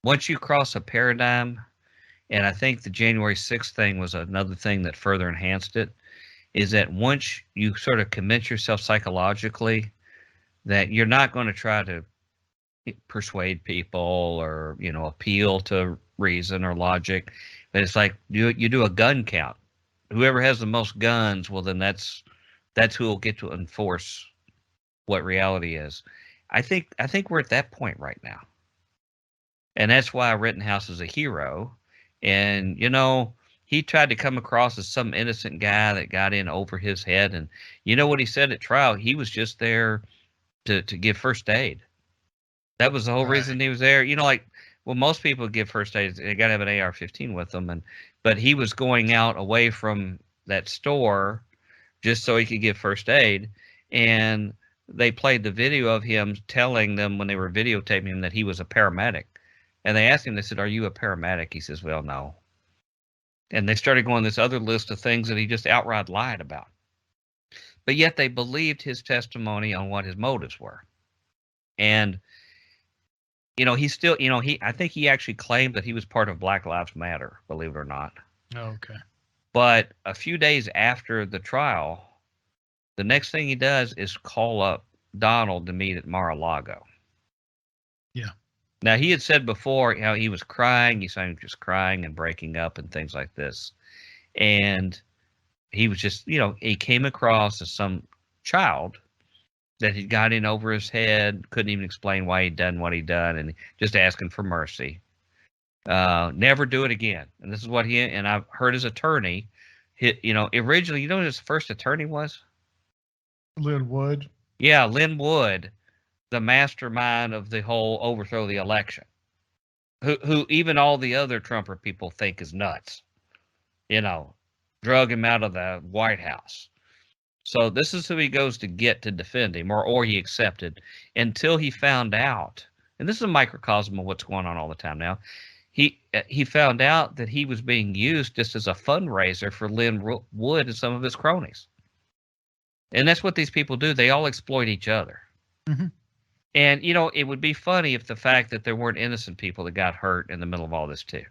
Once you cross a paradigm, and I think the January 6th thing was another thing that further enhanced it, is that once you sort of convince yourself psychologically that you're not going to try to persuade people or, appeal to reason or logic, but it's like you do a gun count. Whoever has the most guns, well, then that's who will get to enforce what reality is. I think we're at that point right now. And that's why Rittenhouse is a hero. And, he tried to come across as some innocent guy that got in over his head. And you know what he said at trial? He was just there to give first aid. That was the whole reason he was there. Most people give first aid. They got to have an AR-15 with them. But he was going out away from that store just so he could give first aid. And they played the video of him telling them when they were videotaping him that he was a paramedic. And they asked him, they said, "Are you a paramedic?" He says, "Well, no." And they started going this other list of things that he just outright lied about. But yet they believed his testimony on what his motives were. And, he still, I think he actually claimed that he was part of Black Lives Matter, believe it or not. Oh, okay. But a few days after the trial, the next thing he does is call up Donald to meet at Mar-a-Lago. Yeah. Now, he had said before how he was crying. He said he was just crying and breaking up and things like this. And he was just, he came across as some child that had got in over his head, couldn't even explain why he'd done what he'd done, and just asking for mercy. Never do it again. And this is what and I've heard his attorney, originally, who his first attorney was? Lynn Wood. Yeah, Lynn Wood, the mastermind of the whole overthrow of the election, who even all the other Trumper people think is nuts, drug him out of the White House. So this is who he goes to get to defend him, or he accepted, until he found out, and this is a microcosm of what's going on all the time now, he found out that he was being used just as a fundraiser for Lynn Wood and some of his cronies. And that's what these people do. They all exploit each other. Mm-hmm. And, it would be funny if the fact that there weren't innocent people that got hurt in the middle of all this, too.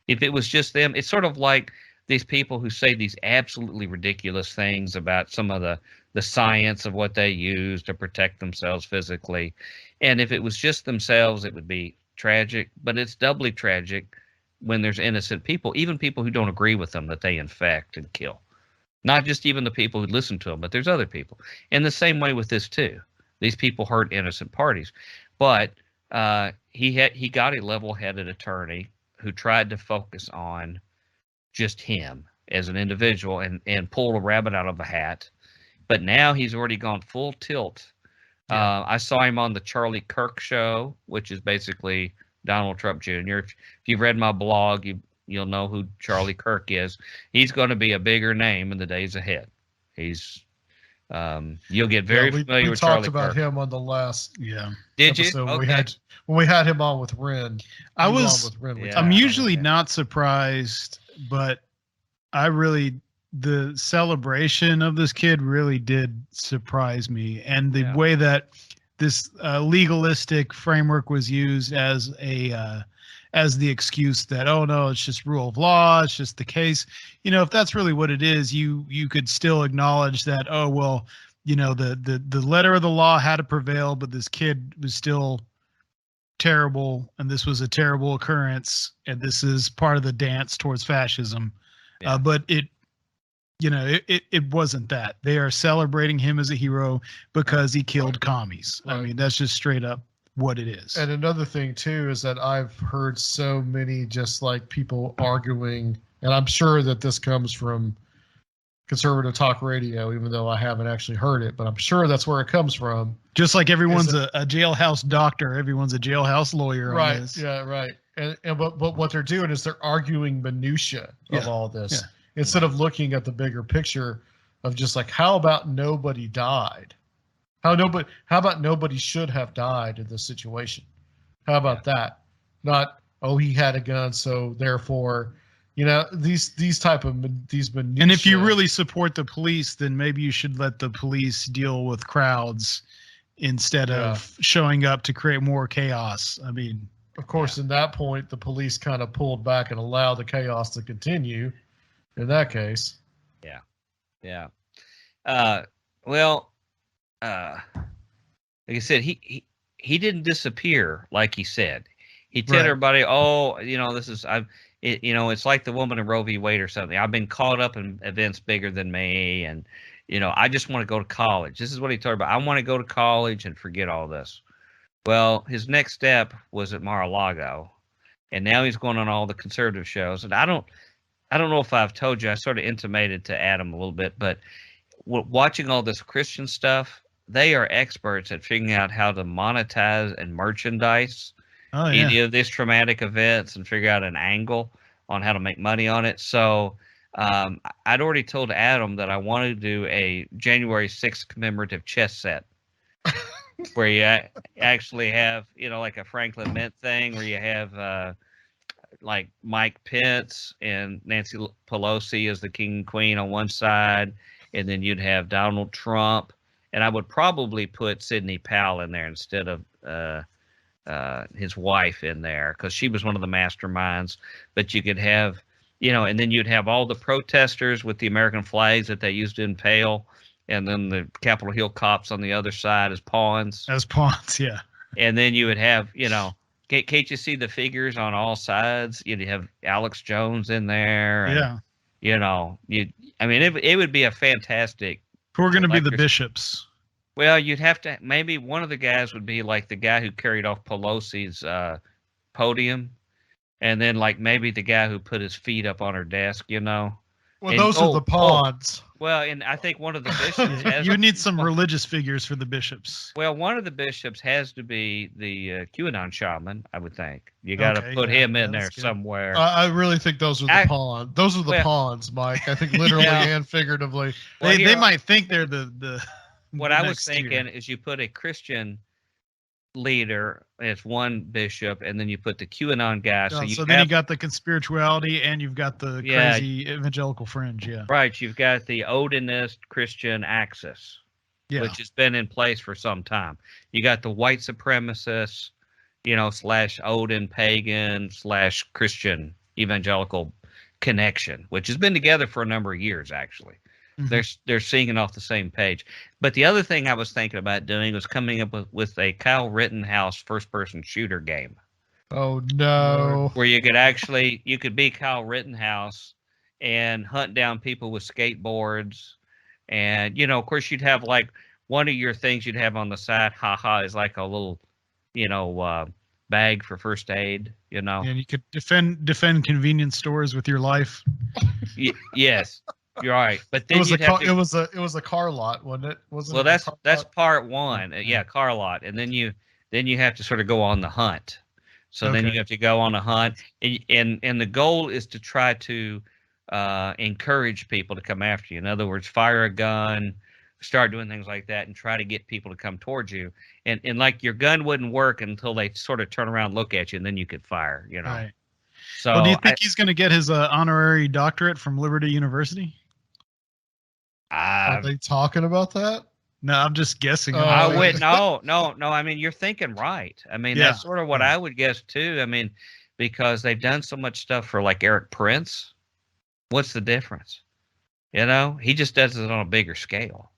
If it was just them, it's sort of like these people who say these absolutely ridiculous things about some of the science of what they use to protect themselves physically. And if it was just themselves, it would be tragic. But it's doubly tragic when there's innocent people, even people who don't agree with them, that they infect and kill. Not just even the people who listen to them, but there's other people. In the same way with this, too. These people hurt innocent parties. But he got a level-headed attorney who tried to focus on just him as an individual and pull a rabbit out of a hat. But now he's already gone full tilt. Yeah. I saw him on the Charlie Kirk show, which is basically Donald Trump Jr. If you've read my blog, you'll know who Charlie Kirk is. He's going to be a bigger name in the days ahead. He's you'll get very familiar with Charlie Kirk. We talked about him on the last Did episode you? Okay. When we had him on with Ren. I'm usually not surprised, but the celebration of this kid really did surprise me, and the way that this legalistic framework was used as the excuse that, oh no, it's just rule of law, it's just the case. If that's really what it is, you could still acknowledge that, oh well, the letter of the law had to prevail, but this kid was still terrible, and this was a terrible occurrence, and this is part of the dance towards fascism. But it wasn't that. They are celebrating him as a hero because he killed commies. I mean, that's just straight up what it is. And another thing too is that I've heard so many just like people arguing, and I'm sure that this comes from conservative talk radio, even though I haven't actually heard it, but I'm sure that's where it comes from. Just like everyone's a jailhouse doctor, everyone's a jailhouse lawyer. Right. On this. Yeah. Right. And but what they're doing is they're arguing minutia of all this instead of looking at the bigger picture of just like, how about nobody died? How about nobody should have died in this situation? How about that? Not, oh, he had a gun, so therefore, these type of these minutiae. And if you really support the police, then maybe you should let the police deal with crowds instead of showing up to create more chaos. I mean, of course, in that point, the police kind of pulled back and allowed the chaos to continue. In that case, yeah. Like I said, he didn't disappear like he said. He told everybody, "Oh, this is it's like the woman in Roe v. Wade or something. I've been caught up in events bigger than me, and I just want to go to college." This is what he told about. I want to go to college and forget all this. Well, his next step was at Mar-a-Lago, and now he's going on all the conservative shows. And I don't know if I've told you. I sort of intimated to Adam a little bit, but watching all this Christian stuff, they are experts at figuring out how to monetize and merchandise any of these traumatic events and figure out an angle on how to make money on it. So I'd already told Adam that I wanted to do a January 6th commemorative chess set where you actually have, like a Franklin Mint thing where you have like Mike Pence and Nancy Pelosi as the king and queen on one side, and then you'd have Donald Trump, and I would probably put Sidney Powell in there instead of his wife in there, because she was one of the masterminds. But you could have, and then you'd have all the protesters with the American flags that they used to impale, and then the Capitol Hill cops on the other side as pawns. Yeah. And then you would have, can't you see the figures on all sides? You'd have Alex Jones in there. And, it would be a fantastic. Who are going to be the bishops? Well, you'd have to, maybe one of the guys would be like the guy who carried off Pelosi's podium, and then like maybe the guy who put his feet up on her desk, Well, those are the pawns. Well, and I think one of the bishops has... You need some religious figures for the bishops. Well, one of the bishops has to be the QAnon shaman, I would think. You got to put him in there somewhere. I really think those are the pawns. Those are the pawns, Mike. I think literally and figuratively. Well, they might think they're the What I was thinking is you put a Christian leader as one bishop, and then you put the QAnon guy. So then you got the conspirituality, and you've got the crazy evangelical fringe. Yeah, right. You've got the Odinist Christian axis, which has been in place for some time. You got the white supremacists, / Odin pagan / Christian evangelical connection, which has been together for a number of years, actually. They're singing off the same page. But the other thing I was thinking about doing was coming up with a Kyle Rittenhouse first-person shooter game. Oh, no. Where you could be Kyle Rittenhouse and hunt down people with skateboards. And, of course, you'd have like one of your things you'd have on the side, is like a little, bag for first aid, And you could defend convenience stores with your life. Yes. You're right, but then it was a car lot, wasn't it? Well, that's part one. Car lot, and then you have to sort of go on the hunt. So then you have to go on a hunt, and the goal is to try to encourage people to come after you. In other words, fire a gun, start doing things like that, and try to get people to come towards you. And like your gun wouldn't work until they sort of turn around, and look at you, and then you could fire. Right. So, well, do you think he's going to get his honorary doctorate from Liberty University? Are they talking about that? No, I'm just guessing. No. I mean, you're thinking right. I mean, that's sort of what I would guess too. I mean, because they've done so much stuff for like Eric Prince. What's the difference? He just does it on a bigger scale.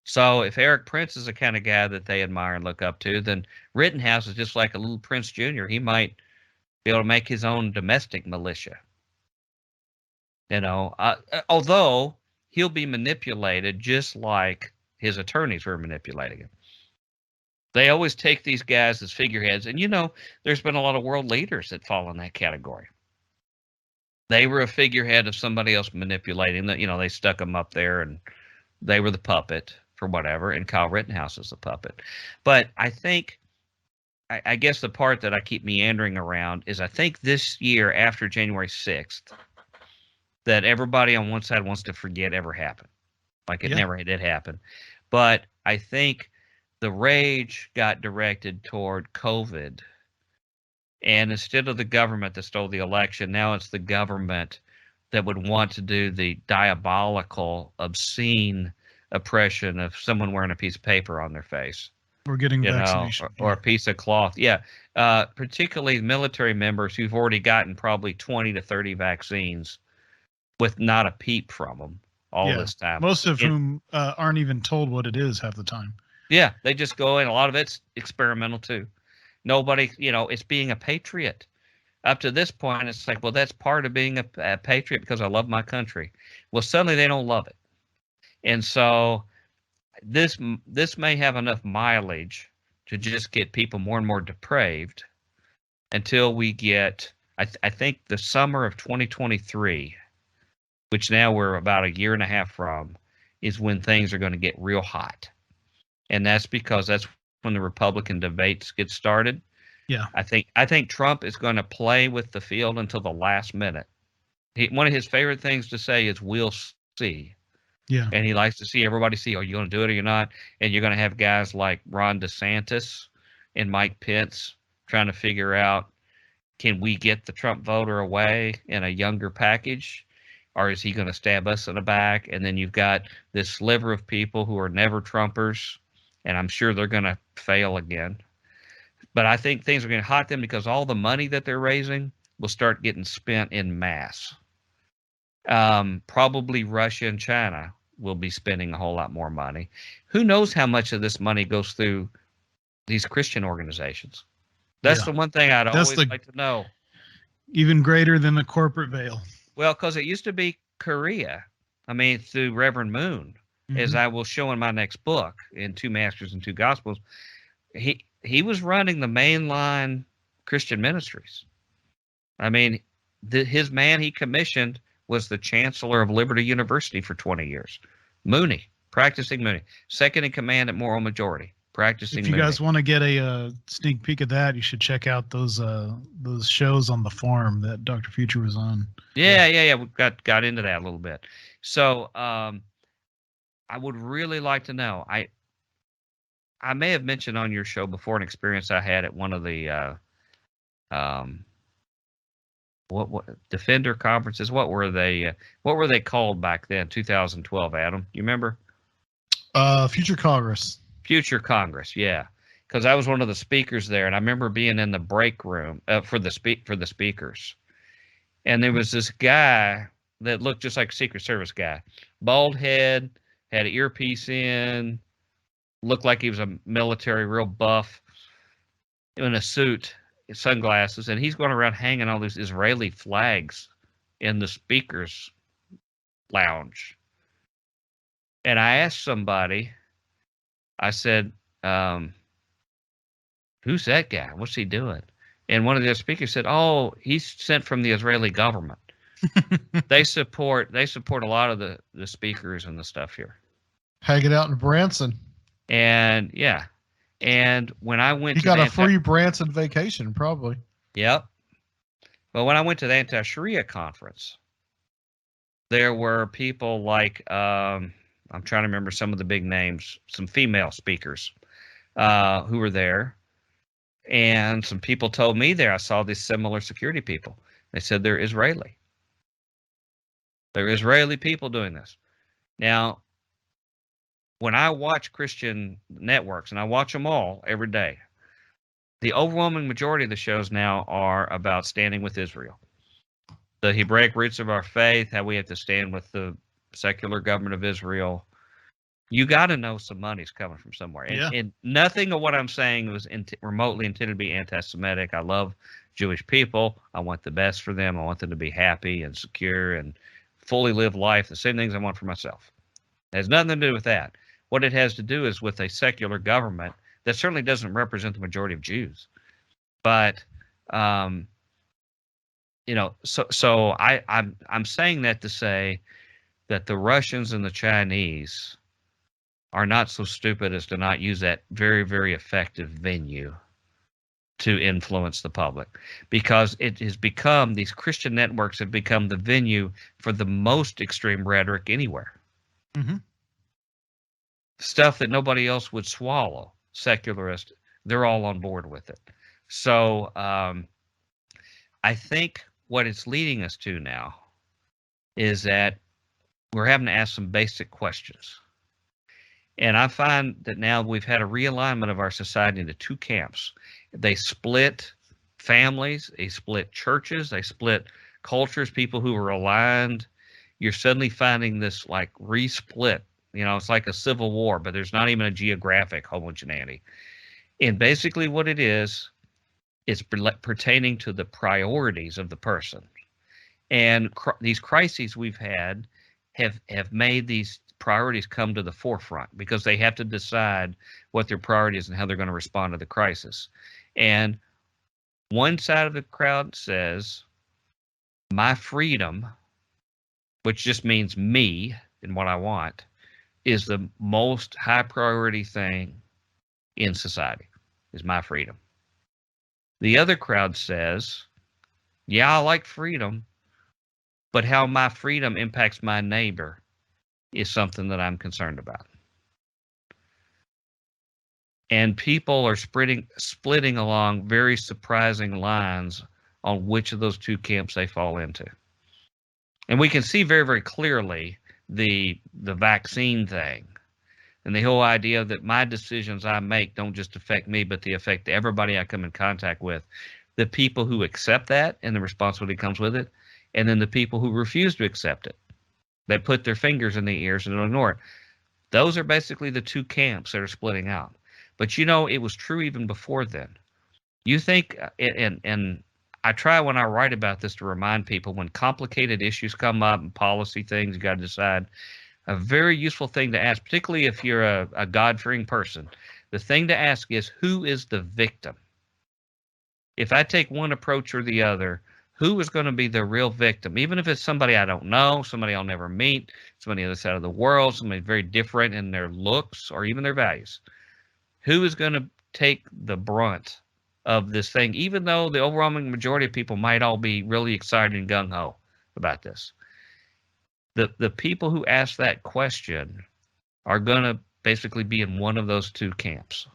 So if Eric Prince is the kind of guy that they admire and look up to, then Rittenhouse is just like a little Prince Jr. He might be able to make his own domestic militia. Although he'll be manipulated just like his attorneys were manipulating him. They always take these guys as figureheads. And, there's been a lot of world leaders that fall in that category. They were a figurehead of somebody else manipulating that. They stuck them up there and they were the puppet for whatever. And Kyle Rittenhouse is the puppet. But I think, I guess the part that I keep meandering around is I think this year after January 6th, that everybody on one side wants to forget ever happened. Like it never did happen. But I think the rage got directed toward COVID. And instead of the government that stole the election, now it's the government that would want to do the diabolical, obscene oppression of someone wearing a piece of paper on their face. Or getting vaccination. Or a piece of cloth. Yeah. Particularly military members who've already gotten probably 20 to 30 vaccines with not a peep from them all this time. Most of whom aren't even told what it is half the time. Yeah, they just go in. A lot of it's experimental too. Nobody, it's being a patriot. Up to this point, it's like, well, that's part of being a patriot because I love my country. Well, suddenly they don't love it. And so this may have enough mileage to just get people more and more depraved until we get, I think the summer of 2023, which now we're about a year and a half from, is when things are going to get real hot. And that's because that's when the Republican debates get started. Yeah. I think Trump is going to play with the field until the last minute. One of his favorite things to say is "we'll see." Yeah. And he likes to see everybody see, are you going to do it or you're not? And you're going to have guys like Ron DeSantis and Mike Pence trying to figure out, can we get the Trump voter away in a younger package? Or is he going to stab us in the back? And then you've got this sliver of people who are never Trumpers, and I'm sure they're going to fail again. But I think things are going to hot them because all the money that they're raising will start getting spent in mass. Probably Russia and China will be spending a whole lot more money. Who knows how much of this money goes through these Christian organizations? That's the one thing I'd always like to know. Even greater than the corporate veil. Well, because it used to be Korea. I mean, through Reverend Moon, as I will show in my next book, in Two Masters and Two Gospels, he was running the mainline Christian ministries. I mean, his man he commissioned was the chancellor of Liberty University for 20 years. Mooney, practicing Mooney. Second in command at Moral Majority, practicing Mooney. If you guys want to get a sneak peek of that, you should check out those shows on the farm that Dr. Future was on. Yeah. We got into that a little bit. So I would really like to know. I may have mentioned on your show before an experience I had at one of the what Defender conferences. What were they called back then? 2012, Adam. You remember? Future Congress. Future Congress, yeah. Because I was one of the speakers there, and I remember being in the break room for the speakers, and there was this guy that looked just like a Secret Service guy, bald head, had an earpiece in, looked like he was a military, real buff, in a suit, sunglasses, and he's going around hanging all these Israeli flags in the speakers lounge. And I asked somebody, I said, who's that guy? What's he doing? And one of the speakers said, oh, he's sent from the Israeli government. They support a lot of the speakers and the stuff here. Hanging out in Branson. And yeah. And when I went he got a free Branson vacation, probably. Yep. But when I went to the anti-Sharia conference, there were people like, I'm trying to remember some of the big names, some female speakers who were there. And some people told me there, I saw these similar security people. They said they're Israeli. They're Israeli people doing this. Now, when I watch Christian networks, and I watch them all every day, the overwhelming majority of the shows now are about standing with Israel. The Hebraic roots of our faith, how we have to stand with the secular government of Israel. You got to know some money's coming from somewhere. And nothing of what I'm saying was remotely intended to be anti-Semitic. I love Jewish people. I want the best for them. I want them to be happy and secure and fully live life, the same things I want for myself. It has nothing to do with that. What it has to do is with a secular government That certainly doesn't represent the majority of Jews. But I'm saying that to say that the Russians and the Chinese are not so stupid as to not use that very, very effective venue to influence the public, because it has become, these Christian networks have become the venue for the most extreme rhetoric anywhere. Mm-hmm. Stuff that nobody else would swallow, secularist, they're all on board with it. So I think what it's leading us to now is that we're having to ask some basic questions. And I find that now we've had a realignment of our society into two camps. They split families, they split churches, they split cultures, people who were aligned. You're suddenly finding this like resplit. It's like a civil war, but there's not even a geographic homogeneity. And basically what it is pertaining to the priorities of the person. And these crises we've had have made these priorities come to the forefront, because they have to decide what their priority is and how they're going to respond to the crisis. And one side of the crowd says, my freedom, which just means me and what I want, is the most high priority thing in society, is my freedom. The other crowd says, yeah, I like freedom, but how my freedom impacts my neighbor is something that I'm concerned about. And people are splitting along very surprising lines on which of those two camps they fall into. And we can see very, very clearly the vaccine thing, and the whole idea that my decisions I make don't just affect me, but they affect everybody I come in contact with. The people who accept that and the responsibility comes with it, and then the people who refuse to accept it. They put their fingers in their ears and ignore it. Those are basically the two camps that are splitting out. But it was true even before then. You think, and I try when I write about this to remind people, when complicated issues come up and policy things, you got to decide. A very useful thing to ask, particularly if you're a God-fearing person, the thing to ask is, who is the victim? If I take one approach or the other, who is going to be the real victim? Even if it's somebody I don't know, somebody I'll never meet, somebody on the other side of the world, somebody very different in their looks or even their values. Who is going to take the brunt of this thing, even though the overwhelming majority of people might all be really excited and gung-ho about this? The people who ask that question are going to basically be in one of those two camps.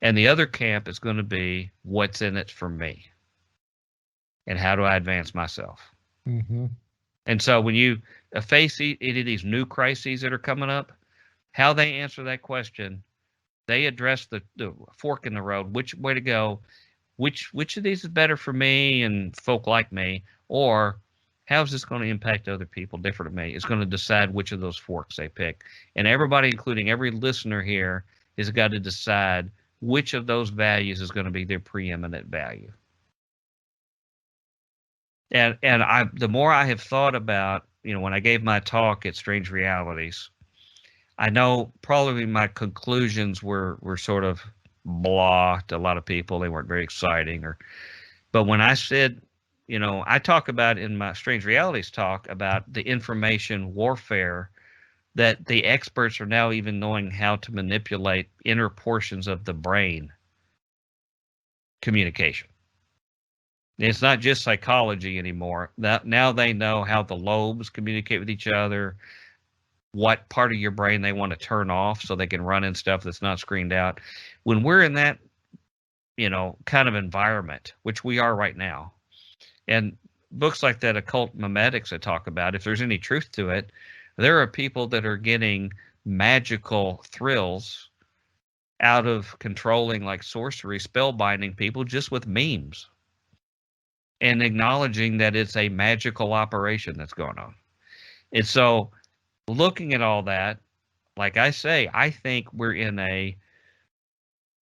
And the other camp is going to be, what's in it for me? And how do I advance myself? Mm-hmm. And so when you face any of these new crises that are coming up, how they answer that question, they address the fork in the road, which way to go, which of these is better for me and folk like me, or how's this going to impact other people different than me, is going to decide which of those forks they pick. And everybody, including every listener here, has got to decide which of those values is going to be their preeminent value. And the more I have thought about, when I gave my talk at Strange Realities, I know probably my conclusions were sort of blah to a lot of people. They weren't very exciting. But when I said, I talk about in my Strange Realities talk about the information warfare, that the experts are now even knowing how to manipulate inner portions of the brain communication. It's not just psychology anymore. Now they know how the lobes communicate with each other, what part of your brain they want to turn off so they can run in stuff that's not screened out. When we're in that, kind of environment, which we are right now, and books like that Occult Memetics that talk about, if there's any truth to it, there are people that are getting magical thrills out of controlling, like sorcery, spellbinding people just with memes, and acknowledging that it's a magical operation that's going on. And so looking at all that, like I say, I think we're in a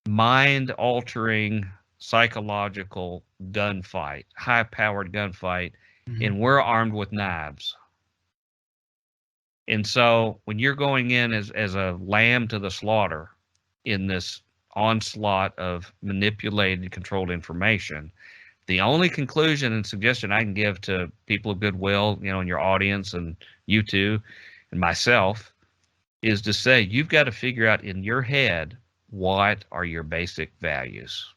mind-altering psychological gunfight, high-powered gunfight, and we're armed with knives. And so when you're going in as a lamb to the slaughter in this onslaught of manipulated, controlled information. The only conclusion and suggestion I can give to people of goodwill, you know, in your audience and you two and myself, is to say you've got to figure out in your head what are your basic values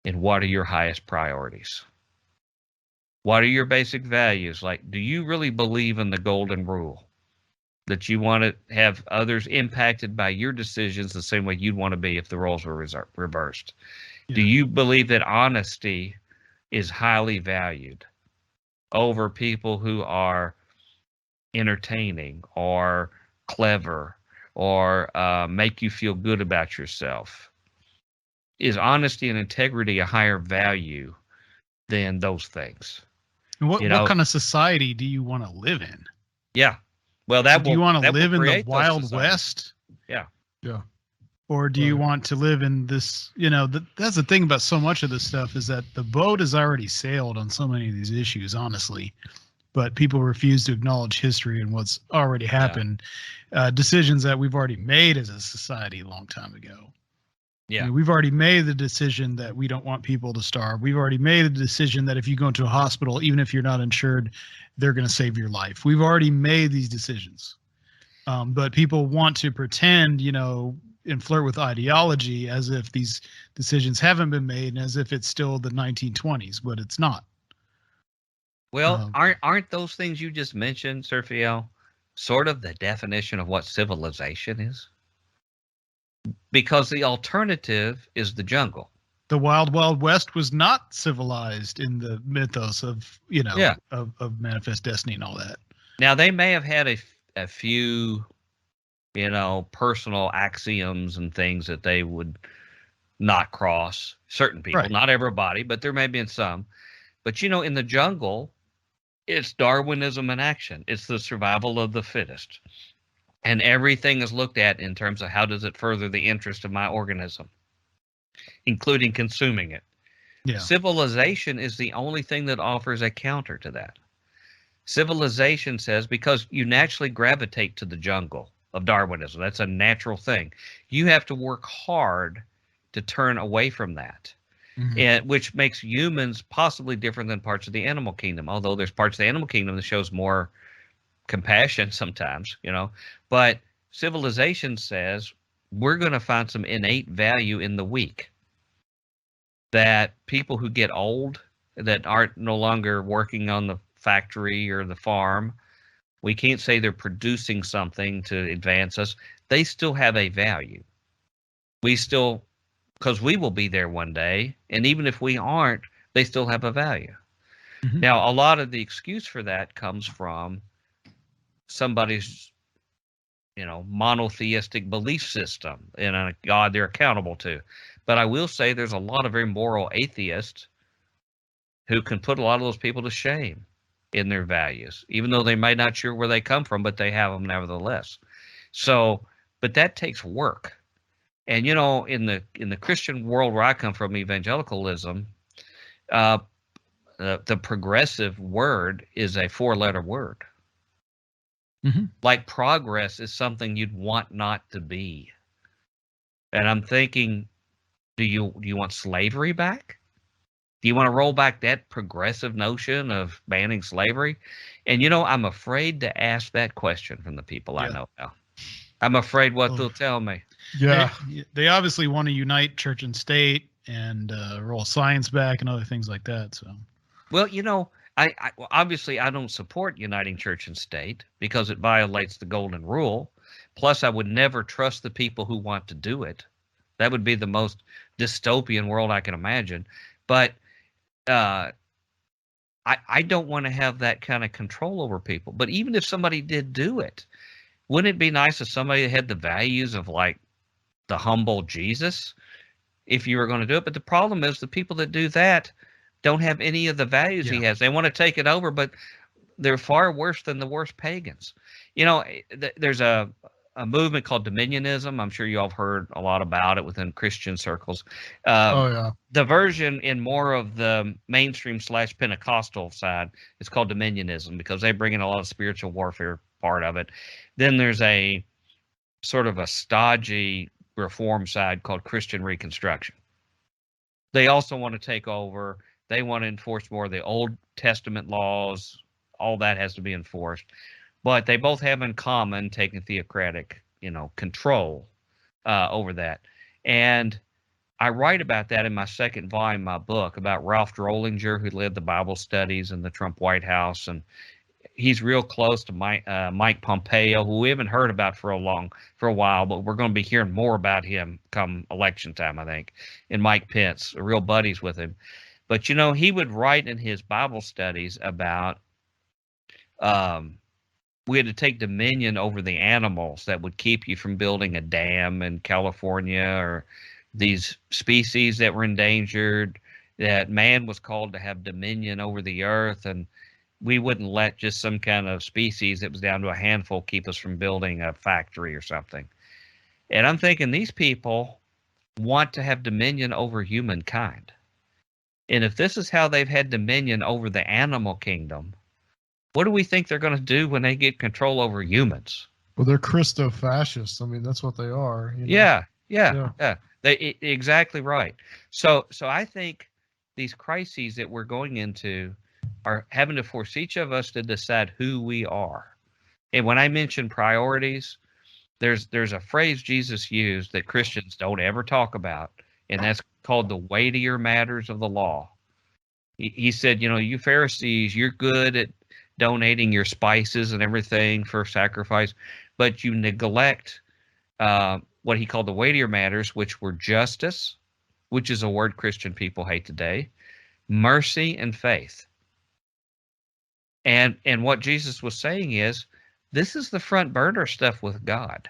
and what are your highest priorities. What are your basic values? Like, do you really believe in the golden rule? That you want to have others impacted by your decisions the same way you'd want to be if the roles were reversed? Yeah. Do you believe that honesty is highly valued over people who are entertaining or clever or make you feel good about yourself? Is honesty and integrity a higher value than those things? What kind of society do you want to live in? Yeah. Well, that do you want to live in the Wild West? Yeah. Yeah. Or do you want to live in this, you know, that's the thing about so much of this stuff is that the boat has already sailed on so many of these issues, honestly, but people refuse to acknowledge history and what's already happened, decisions that we've already made as a society a long time ago. Yeah. I mean, we've already made the decision that we don't want people to starve. We've already made the decision that if you go into a hospital, even if you're not insured, they're going to save your life. We've already made these decisions. But people want to pretend, you know, and flirt with ideology as if these decisions haven't been made and as if it's still the 1920s, but it's not. Well, aren't those things you just mentioned, Sir Fiel, sort of the definition of what civilization is? Because the alternative is the jungle. The Wild Wild West was not civilized in the mythos of, you know, of Manifest Destiny and all that. Now, they may have had a few, you know, personal axioms and things that they would not cross. Certain people, not everybody, but there may have been some. But, you know, in the jungle, it's Darwinism in action. It's the survival of the fittest. And everything is looked at in terms of how does it further the interest of my organism, including consuming it. Yeah. Civilization is the only thing that offers a counter to that. Civilization says, because you naturally gravitate to the jungle of Darwinism, that's a natural thing. You have to work hard to turn away from that, and which makes humans possibly different than parts of the animal kingdom, although there's parts of the animal kingdom that shows more compassion sometimes, you know. But civilization says we're going to find some innate value in the weak, that people who get old, that aren't no longer working on the factory or the farm, we can't say they're producing something to advance us. They still have a value. We still, because we will be there one day, and even if we aren't, they still have a value. Now, a lot of the excuse for that comes from somebody's, you know, monotheistic belief system in a God they're accountable to. But I will say there's a lot of very moral atheists who can put a lot of those people to shame in their values, even though they might not sure where they come from, but they have them nevertheless. So, but that takes work. And, you know, in the Christian world where I come from, evangelicalism, the progressive word is a 4-letter word. Like progress is something you'd want not to be. And I'm thinking, do you want slavery back? Do you want to roll back that progressive notion of banning slavery? And, you know, I'm afraid to ask that question from the people I know now. I'm afraid what they'll tell me. Yeah. They obviously want to unite church and state and roll science back and other things like that. So, well, you know, I obviously I don't support uniting church and state because it violates the golden rule. Plus, I would never trust the people who want to do it. That would be the most dystopian world I can imagine. But I don't want to have that kind of control over people. But even if somebody did do it, wouldn't it be nice if somebody had the values of like the humble Jesus if you were going to do it? But the problem is the people that do that don't have any of the values he has. They want to take it over, but they're far worse than the worst pagans. You know, there's a movement called Dominionism. I'm sure you all have heard a lot about it within Christian circles. The version in more of the mainstream / Pentecostal side is called Dominionism because they bring in a lot of spiritual warfare part of it. Then there's a sort of a stodgy reform side called Christian Reconstruction. They also want to take over. They want to enforce more of the Old Testament laws. All that has to be enforced. But they both have in common taking theocratic, control over that. And I write about that in my second volume of my book about Ralph Drollinger, who led the Bible studies in the Trump White House. And he's real close to Mike Pompeo, who we haven't heard about for a while, but we're going to be hearing more about him come election time, I think. And Mike Pence, real buddies with him. But, he would write in his Bible studies about we had to take dominion over the animals that would keep you from building a dam in California, or these species that were endangered, that man was called to have dominion over the earth, and we wouldn't let just some kind of species that was down to a handful keep us from building a factory or something. And I'm thinking these people want to have dominion over humankind. And if this is how they've had dominion over the animal kingdom, what do we think they're going to do when they get control over humans? Well, they're Christo-fascists. I mean, that's what they are. Yeah. Exactly right. So I think these crises that we're going into are having to force each of us to decide who we are. And when I mention priorities, there's a phrase Jesus used that Christians don't ever talk about, and that's called the weightier matters of the law. He said, you Pharisees, you're good at donating your spices and everything for sacrifice, but you neglect what he called the weightier matters, which were justice, which is a word Christian people hate today, mercy, and faith. And what Jesus was saying is, this is the front burner stuff with God.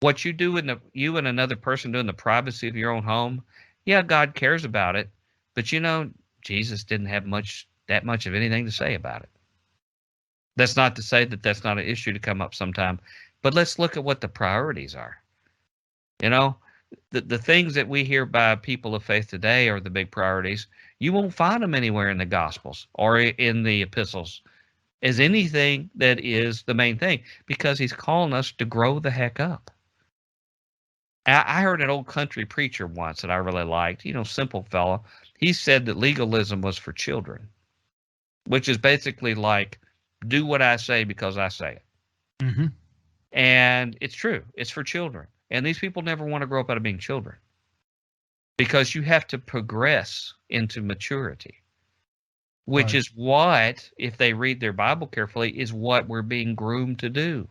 What you do you and another person do in the privacy of your own home, yeah, God cares about it, but Jesus didn't have that much of anything to say about it. That's not to say that that's not an issue to come up sometime, but let's look at what the priorities are. The things that we hear by people of faith today are the big priorities. You won't find them anywhere in the Gospels or in the epistles as anything that is the main thing, because he's calling us to grow the heck up. I heard an old country preacher once that I really liked, simple fella. He said that legalism was for children, which is basically like, do what I say because I say it. Mm-hmm. And it's true. It's for children. And these people never want to grow up out of being children, because you have to progress into maturity, which is what, if they read their Bible carefully, is what we're being groomed to do.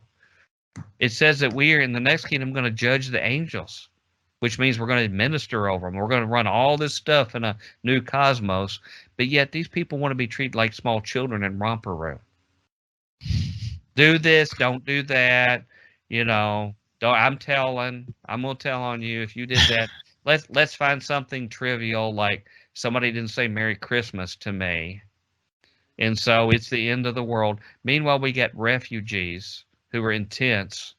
It says that we are in the next kingdom going to judge the angels, which means we're going to administer over them. We're going to run all this stuff in a new cosmos, but yet these people want to be treated like small children in romper room. Do this, don't do that, don't. I'm going to tell on you if you did that. Let's find something trivial, like somebody didn't say Merry Christmas to me, and so it's the end of the world. Meanwhile, we get refugees who are in tents,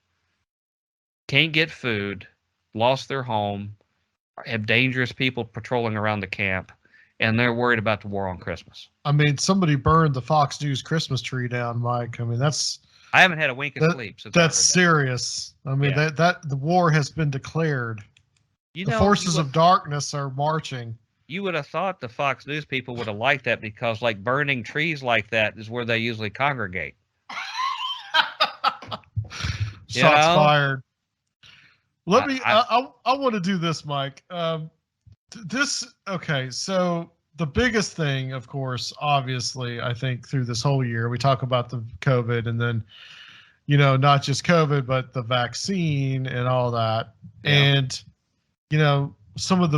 can't get food, lost their home, have dangerous people patrolling around the camp, and they're worried about the war on Christmas. I mean, somebody burned the Fox News Christmas tree down, Mike. I mean, I haven't had a wink of sleep since that's serious. I mean, that the war has been declared. The forces of darkness are marching. You would have thought the Fox News people would have liked that, because like burning trees like that is where they usually congregate. Shots fired. I want to do this, Mike. Okay, so the biggest thing, of course, obviously, I think through this whole year, we talk about the COVID, and then, not just COVID, but the vaccine and all that. Yeah. And, some of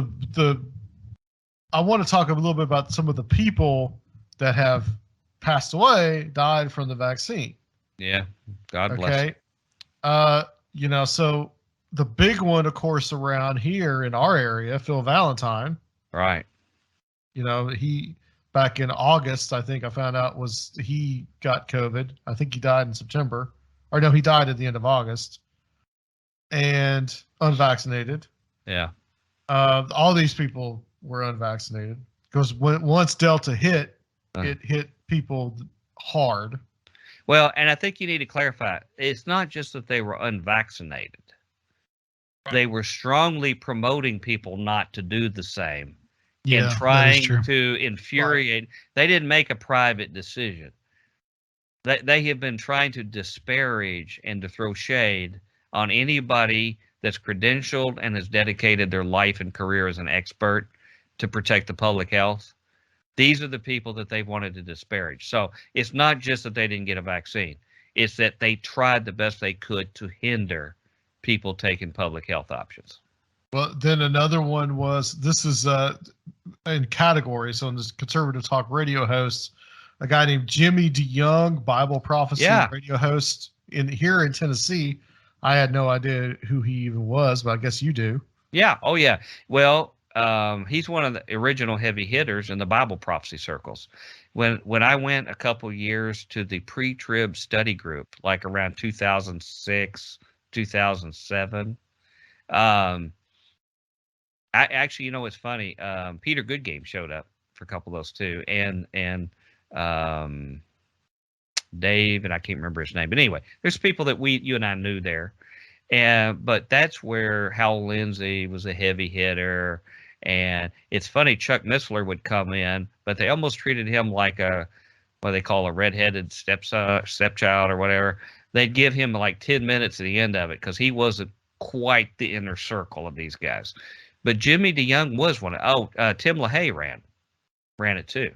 I want to talk a little bit about some of the people that have passed away, died from the vaccine. Yeah. God bless. Okay. So the big one, of course, around here in our area, Phil Valentine. Right. He, back in August, I think I found out, he got COVID. I think he died in September. Or no, he died at the end of August. And unvaccinated. Yeah. All these people were unvaccinated, because once Delta hit, it hit people hard. Well, and I think you need to clarify. It's not just that they were unvaccinated. Right. They were strongly promoting people not to do the same Yeah, and that is trying true. to infuriate. Right. They didn't make a private decision. They have been trying to disparage and to throw shade on anybody that's credentialed and has dedicated their life and career as an expert to protect the public health. These are the people that they wanted to disparage. So it's not just that they didn't get a vaccine. It's that they tried the best they could to hinder people taking public health options. Well, then another one was, this is in categories on this conservative talk radio host, a guy named Jimmy DeYoung, Bible prophecy radio host here in Tennessee. I had no idea who he even was, but I guess you do. Yeah. Oh, yeah. Well, he's one of the original heavy hitters in the Bible prophecy circles. When I went a couple years to the pre-trib study group, like around 2006, 2007, I actually, you know, it's funny. Peter Goodgame showed up for a couple of those too, and Dave, and I can't remember his name, but anyway, there's people that you and I knew there, but that's where Hal Lindsey was a heavy hitter. And it's funny, Chuck Missler would come in, but they almost treated him like what they call a redheaded stepchild or whatever. They'd give him like 10 minutes at the end of it because he wasn't quite the inner circle of these guys. But Jimmy DeYoung was one. Tim LaHaye ran it too.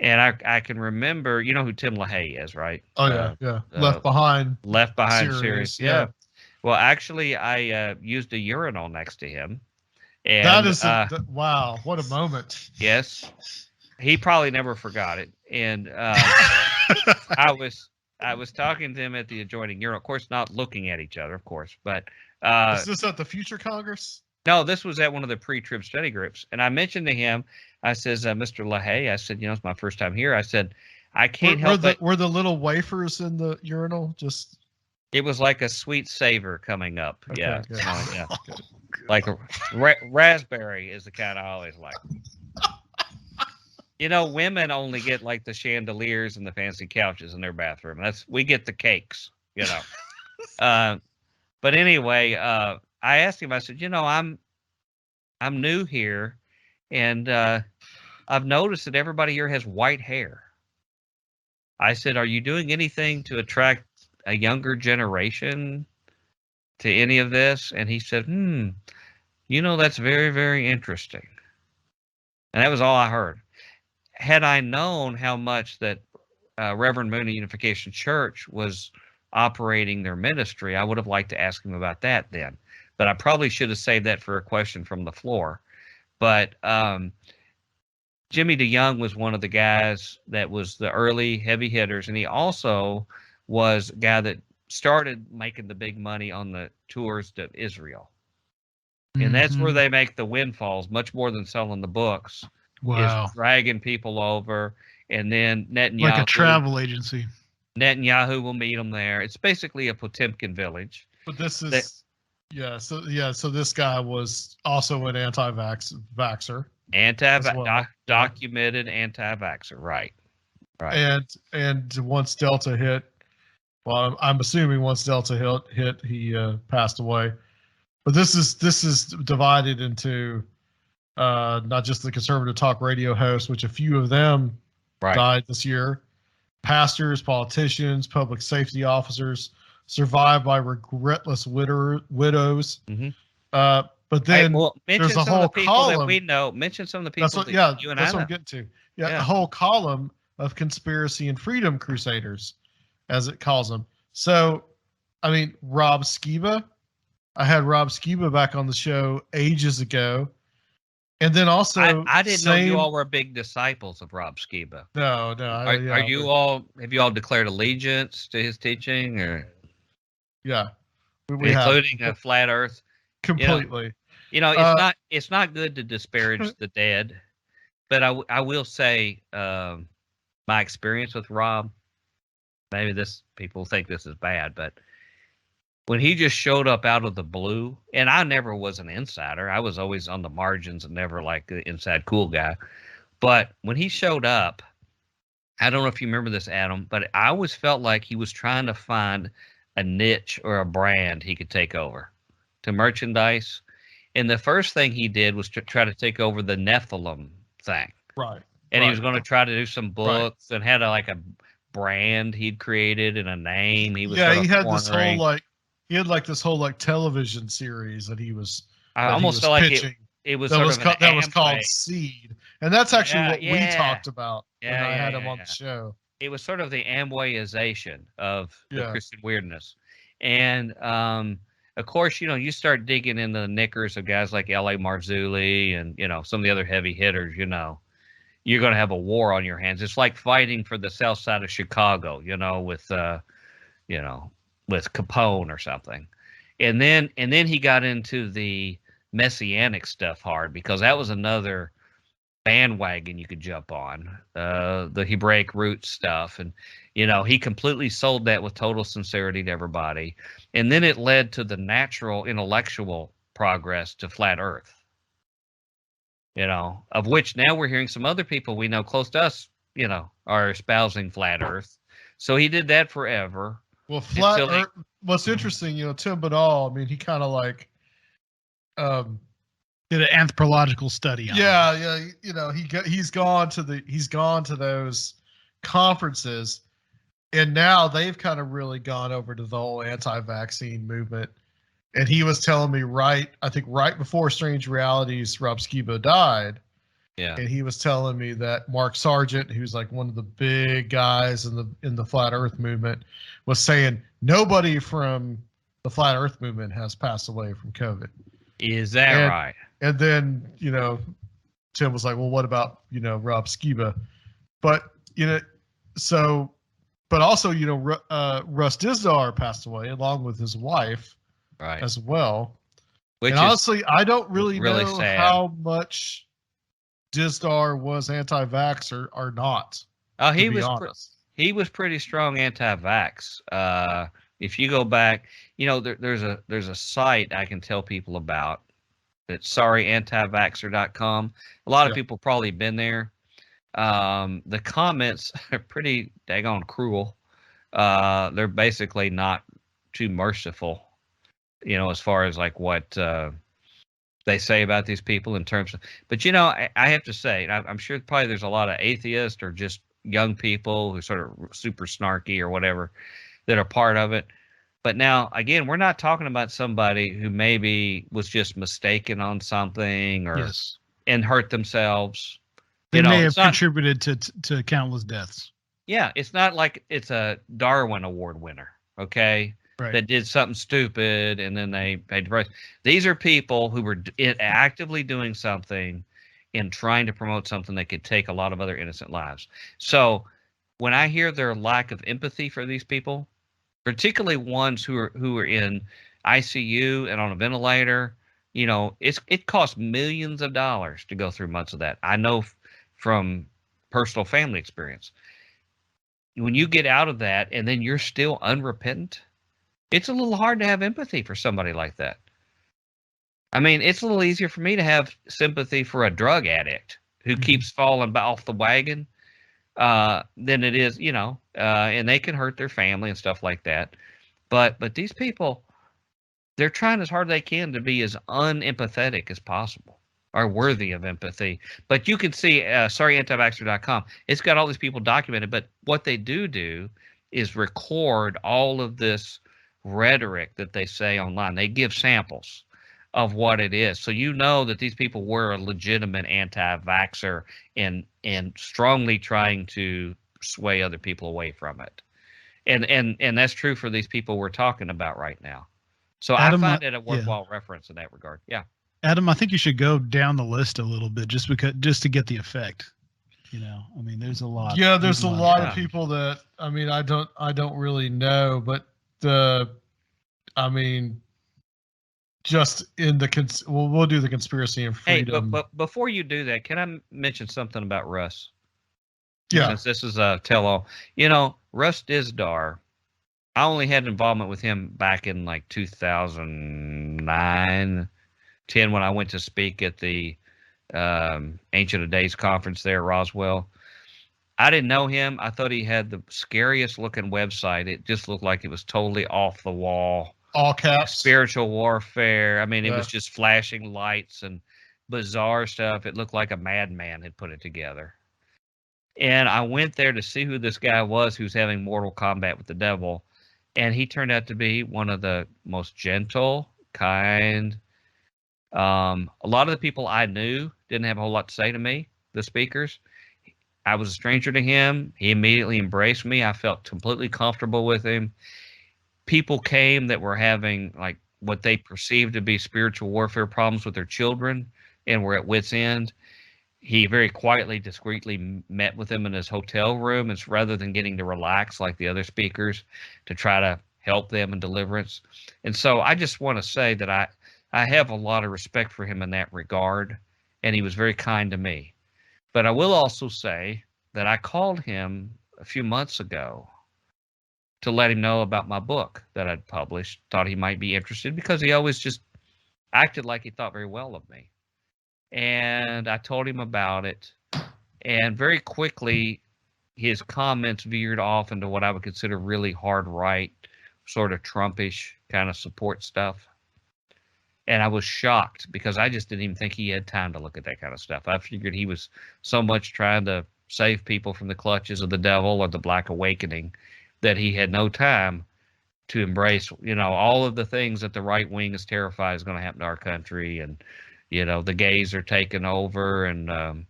And I can remember, you know who Tim LaHaye is, right? Oh, yeah. Left Behind series. Yeah. Well, actually, I used a urinal next to him. And that is wow, what a moment. Yes. He probably never forgot it. And I was talking to him at the adjoining urinal, of course, not looking at each other, of course, but is this at the Future Congress? No, this was at one of the pre-trib study groups. And I mentioned to him, I says, Mr. LaHaye, I said, you know, it's my first time here. I said, I can't help it. Were the little wafers in the urinal just? It was like a sweet savor coming up. Okay, yeah. Good. Yeah. Like a raspberry is the kind I always like. You know, women only get like the chandeliers and the fancy couches in their bathroom. We get the cakes, you know. But anyway, I asked him, I said, you know, I'm new here, and I've noticed that everybody here has white hair. I said, are you doing anything to attract a younger generation to any of this? And he said, you know, that's very, very interesting. And that was all I heard. Had I known how much that Reverend Mooney Unification Church was operating their ministry, I would have liked to ask him about that then. But I probably should have saved that for a question from the floor. But Jimmy DeYoung was one of the guys that was the early heavy hitters, and he also was a guy that started making the big money on the tours to Israel. And that's where they make the windfalls, much more than selling the books. Wow. Is dragging people over, and then Netanyahu, like a travel agency. Netanyahu will meet them there. It's basically a Potemkin village. But this is So this guy was also an anti-vaxxer. Documented anti-vaxxer, right? And once Delta hit, well, I'm assuming once Delta hit, he passed away. But this is divided into not just the conservative talk radio hosts, which a few of them died this year, pastors, politicians, public safety officers, survived by regretless widows. Mm-hmm. But then there's a whole column that we know. Mention some of the people you and I know. That's what I'm getting to. Yeah, a whole column of conspiracy and freedom crusaders, as it calls them. So, I mean, Rob Skiba. I had Rob Skiba back on the show ages ago. And then also, I didn't know you all were big disciples of Rob Skiba. No. Are you all? Have you all declared allegiance to his teaching, or? Yeah, we including a flat Earth. Completely. It's not good to disparage the dead, but I will say my experience with Rob. Maybe people think this is bad, but when he just showed up out of the blue, and I never was an insider. I was always on the margins and never like the inside cool guy. But when he showed up, I don't know if you remember this, Adam, but I always felt like he was trying to find a niche or a brand he could take over to merchandise. And the first thing he did was to try to take over the Nephilim thing. Right. And he right. was going to try to do some books and had like a brand he'd created and a name. He was Yeah, sort he of had this whole cornering. this whole television series that he was I almost felt like pitching. it was That sort was of an that was called Amway. Seed, and that's actually Yeah, what we yeah, talked about when yeah, I yeah, had him yeah, on the yeah. show. It was sort of the Amwayization of the Yeah. Christian weirdness. And of course, you start digging into the knickers of guys like L.A. Marzulli and, some of the other heavy hitters, you're going to have a war on your hands. It's like fighting for the south side of Chicago, you know, with Capone or something. And then he got into the messianic stuff hard because that was another bandwagon you could jump on, the Hebraic root stuff. And, he completely sold that with total sincerity to everybody. And then it led to the natural intellectual progress to flat earth, of which now we're hearing some other people we know close to us, are espousing flat earth. So he did that forever. Well, flat earth. What's interesting, Tim Badal, I mean, he kind of did an anthropological study on it. Yeah, he's gone to those conferences, and now they've kind of really gone over to the whole anti-vaccine movement. And he was telling me right before Strange Realities, Rob Skiba died. Yeah. And he was telling me that Mark Sargent, who's like one of the big guys in the flat earth movement, was saying nobody from the flat earth movement has passed away from COVID. Is that right? And then, Tim was like, well, what about, Rob Skiba? But, but also, Russ Dizdar passed away along with his wife as well. Which and honestly, I don't really know sad. how much Dizdar was anti-vax or not. He was pretty strong anti-vax. If you go back, there's a site I can tell people about. It's sorryantivaxxer.com. A lot of people probably been there. The comments are pretty daggone cruel. They're basically not too merciful, as far as like what they say about these people in terms of. But I have to say, I'm sure probably there's a lot of atheists or just young people who sort of super snarky or whatever that are part of it. But now, again, we're not talking about somebody who maybe was just mistaken on something or and hurt themselves. They may have contributed to countless deaths. Yeah, it's not like it's a Darwin Award winner, okay, that did something stupid and then they paid the price. These are people who were actively doing something and trying to promote something that could take a lot of other innocent lives. So when I hear their lack of empathy for these people, particularly ones who are in ICU and on a ventilator, it costs millions of dollars to go through months of that. I know from personal family experience. When you get out of that and then you're still unrepentant, it's a little hard to have empathy for somebody like that. I mean, it's a little easier for me to have sympathy for a drug addict who keeps falling off the wagon than it is, and they can hurt their family and stuff like that. But these people, they're trying as hard as they can to be as unempathetic as possible, are worthy of empathy. But you can see, sorryantivaxxer.com, it's got all these people documented, but what they do is record all of this rhetoric that they say online. They give samples of what it is. So that these people were a legitimate anti-vaxxer and strongly trying to sway other people away from it. And that's true for these people we're talking about right now. So Adam, I find it a worthwhile reference in that regard. Yeah. Adam, I think you should go down the list a little bit just to get the effect. I mean, there's a lot. Yeah, there's a lot of people that I don't really know, but just in the we'll do the conspiracy and freedom. Hey, but before you do that, can I mention something about Russ? Yeah. Since this is a tell-all, Russ Dizdar, I only had involvement with him back in like 2009, 10 when I went to speak at the Ancient of Days conference there, Roswell. I didn't know him. I thought he had the scariest looking website. It just looked like it was totally off the wall. All caps. Spiritual warfare. I mean, it Yeah. was just flashing lights and bizarre stuff. It looked like a madman had put it together. And I went there to see who this guy was who's having mortal combat with the devil. And he turned out to be one of the most gentle, kind. A lot of the people I knew didn't have a whole lot to say to me, the speakers. I was a stranger to him. He immediately embraced me. I felt completely comfortable with him. People came that were having like what they perceived to be spiritual warfare problems with their children and were at wit's end. He very quietly, discreetly met with them in his hotel room, and rather than getting to relax like the other speakers, to try to help them in deliverance. And so I just want to say that I have a lot of respect for him in that regard, and he was very kind to me. But I will also say that I called him a few months ago to let him know about my book that I'd published. Thought he might be interested because he always just acted like he thought very well of me. And I told him about it. And very quickly, his comments veered off into what I would consider really hard right, sort of Trumpish kind of support stuff. And I was shocked because I just didn't even think he had time to look at that kind of stuff. I figured he was so much trying to save people from the clutches of the devil or the Black Awakening that he had no time to embrace, all of the things that the right wing is terrified is going to happen to our country. And, the gays are taking over, and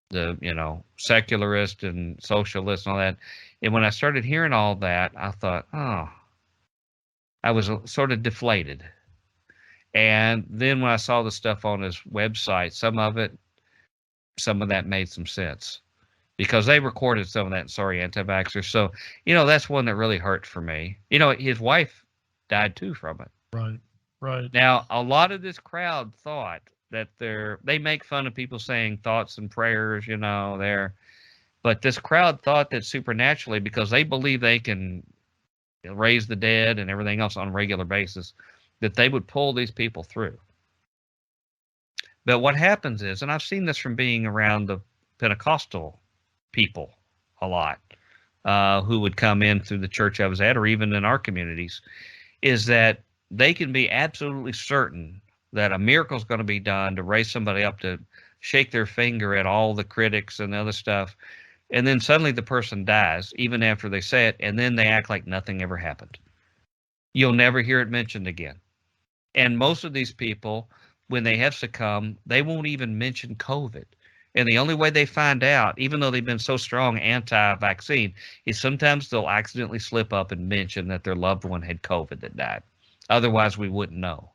the, secularist and socialist and all that. And when I started hearing all that, I thought, I was sort of deflated. And then when I saw the stuff on his website, some of that made some sense because they recorded some of that in Sorry Anti-Vaxxers. So, that's one that really hurt for me. His wife died too from it. Right. Now, a lot of this crowd thought that they make fun of people saying thoughts and prayers, but this crowd thought that supernaturally, because they believe they can raise the dead and everything else on a regular basis, that they would pull these people through. But what happens is, and I've seen this from being around the Pentecostal people a lot, who would come in through the church I was at, or even in our communities, is that they can be absolutely certain that a miracle is going to be done to raise somebody up, to shake their finger at all the critics and the other stuff. And then suddenly the person dies, even after they say it, and then they act like nothing ever happened. You'll never hear it mentioned again. And most of these people, when they have succumbed, they won't even mention COVID. And the only way they find out, even though they've been so strong anti-vaccine, is sometimes they'll accidentally slip up and mention that their loved one had COVID that died. Otherwise, we wouldn't know.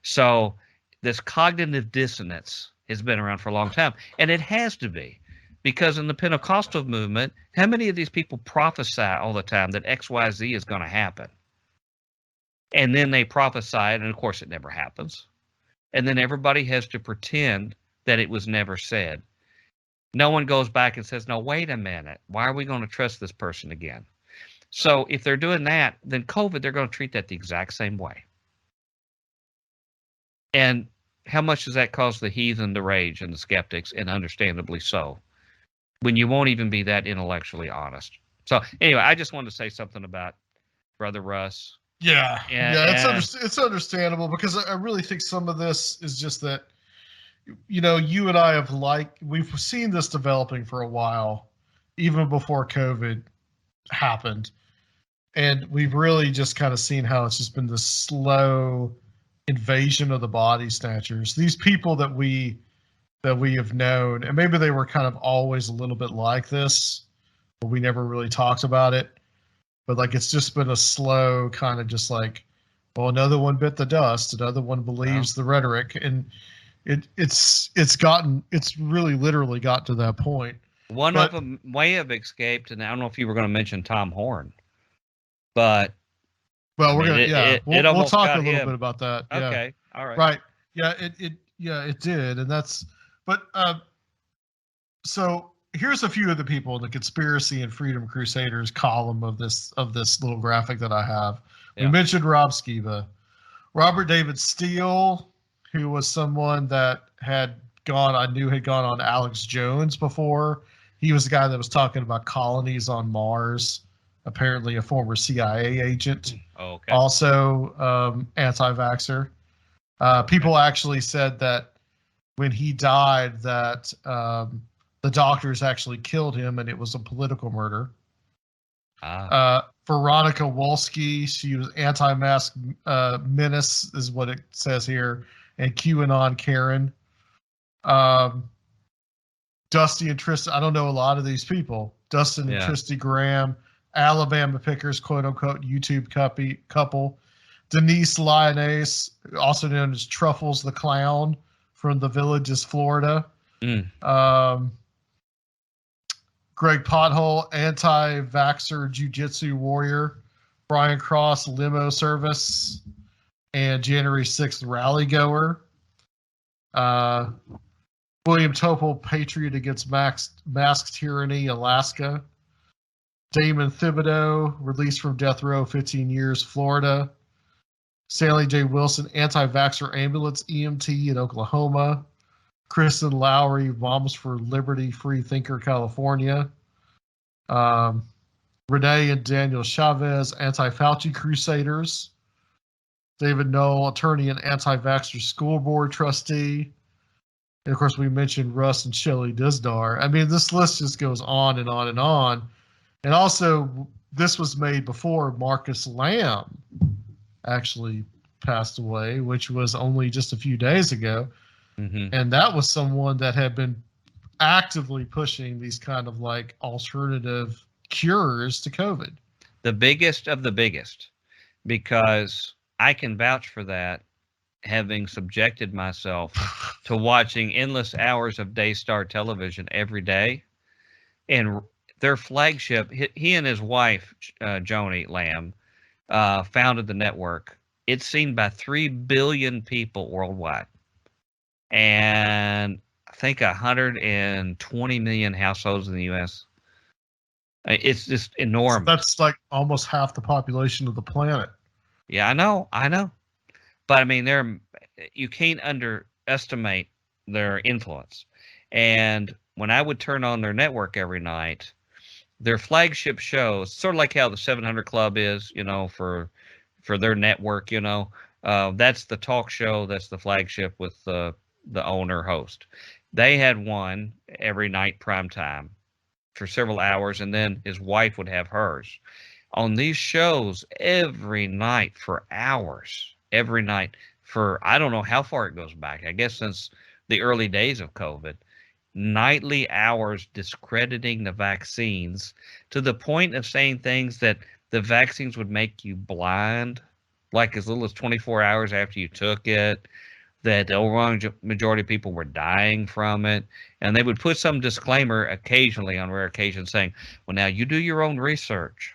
So this cognitive dissonance has been around for a long time. And it has to be. Because in the Pentecostal movement, how many of these people prophesy all the time that XYZ is going to happen? And then they prophesy it, and of course it never happens. And then everybody has to pretend that it was never said. No one goes back and says, no, wait a minute. Why are we going to trust this person again? So if they're doing that, then COVID, they're going to treat that the exact same way. And how much does that cause the heathen to rage and the skeptics, and understandably so, when you won't even be that intellectually honest? So anyway, I just wanted to say something about Brother Russ. Yeah, it's understandable, because I really think some of this is just that, you and I we've seen this developing for a while, even before COVID happened, and we've really just kind of seen how it's just been this slow invasion of the body snatchers. These people that we have known, and maybe they were kind of always a little bit like this, but we never really talked about it. But like, it's just been a slow kind of just like, well, another one bit the dust, another one believes the rhetoric, and it's really literally got to that point. One of them may have escaped, and I don't know if you were going to mention Tom Horn, but we'll talk a little bit about that. Okay, all right, right, it did, and that's, but so. Here's a few of the people in the Conspiracy and Freedom Crusaders column of this little graphic that I have. We mentioned Rob Skiba, Robert David Steele, who was someone that had gone on Alex Jones before He was the guy that was talking about colonies on Mars, apparently a former CIA agent, Oh, okay. also anti-vaxxer. People actually said that when he died that the doctors actually killed him and it was a political murder. Veronica Wolski, she was anti-mask menace, is what it says here, and QAnon Karen. Dusty and Tristan, I don't know a lot of these people. Dustin and Tristy Graham, Alabama Pickers, quote unquote, YouTube couple. Denise Lyonnaise, also known as Truffles the Clown from the Villages, Florida. Greg Pothole, anti-vaxxer jiu-jitsu warrior. Brian Cross, limo service. And January 6th rally goer. William Topol, patriot against masked tyranny, Alaska. Damon Thibodeau, released from death row, 15 years, Florida. Stanley J. Wilson, anti-vaxxer ambulance EMT in Oklahoma. Kristen Lowry, Moms for Liberty, free thinker, California. Renee and Daniel Chavez, anti-Fauci crusaders. David Knoll, attorney and anti-vaxxer school board trustee. And of course, we mentioned Russ and Shelley Daystar. I mean, this list just goes on and on and on. And also, this was made before Marcus Lamb actually passed away, which was only just a few days ago. And that was someone that had been actively pushing these kind of like alternative cures to COVID. The biggest of the biggest, because I can vouch for that, having subjected myself to watching endless hours of Daystar television every day. And their flagship, he and his wife, Joni Lamb, founded the network. It's seen by 3 billion people worldwide. And I think 120 million households in the U.S. It's just enormous. So that's like almost half the population of the planet. Yeah, I know. But I mean, you can't underestimate their influence. And when I would turn on their network every night, their flagship shows, sort of like how the 700 Club is, for their network, that's the talk show, that's the flagship with the owner host. They had one every night, prime time, for several hours, and then his wife would have hers. On these shows every night for hours, every night for, I don't know how far it goes back, I guess since the early days of COVID, nightly hours discrediting the vaccines to the point of saying things that the vaccines would make you blind, like as little as 24 hours after you took it, that the overwhelming majority of people were dying from it. And they would put some disclaimer occasionally, on rare occasions, saying, well, now you do your own research.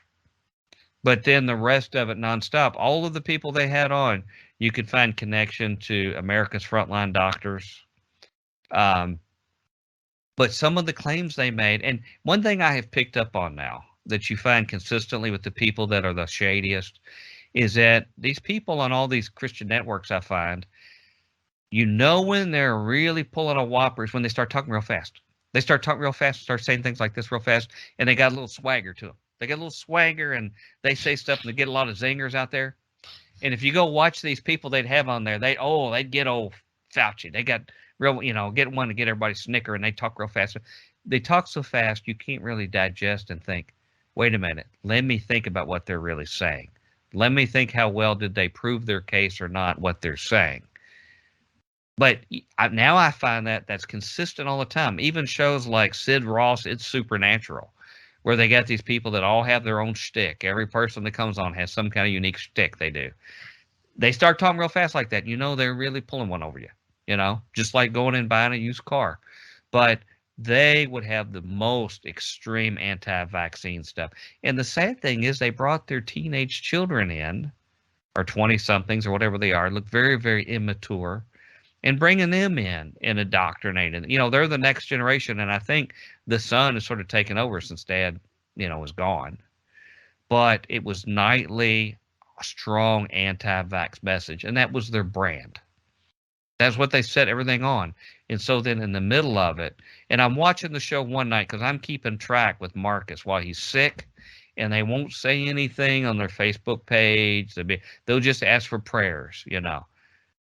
But then the rest of it nonstop, all of the people they had on, you could find connection to America's frontline doctors. But some of the claims they made, and one thing I have picked up on now that you find consistently with the people that are the shadiest, is that these people on all these Christian networks, I find, when they're really pulling a whopper is when they start talking real fast. They start talking real fast, start saying things like this real fast, and they got a little swagger to them. They get a little swagger, and they say stuff, and they get a lot of zingers out there. And if you go watch these people they'd have on there, they'd get old Fauci. They got real, get one to get everybody snicker, and they talk real fast. They talk so fast you can't really digest and think, wait a minute, let me think about what they're really saying. Let me think, how well did they prove their case or not, what they're saying. But now I find that that's consistent all the time. Even shows like Sid Ross, It's Supernatural, where they got these people that all have their own shtick. Every person that comes on has some kind of unique shtick they do. They start talking real fast like that. They're really pulling one over you, just like going and buying a used car. But they would have the most extreme anti-vaccine stuff. And the sad thing is they brought their teenage children in, or 20-somethings or whatever they are, look very, very immature, and bringing them in and indoctrinating. They're the next generation, and I think the son is sort of taken over since dad, is gone. But it was nightly, strong anti-vax message, and that was their brand. That's what they set everything on. And so then in the middle of it, and I'm watching the show one night because I'm keeping track with Marcus while he's sick, and they won't say anything on their Facebook page. They'll just ask for prayers, you know.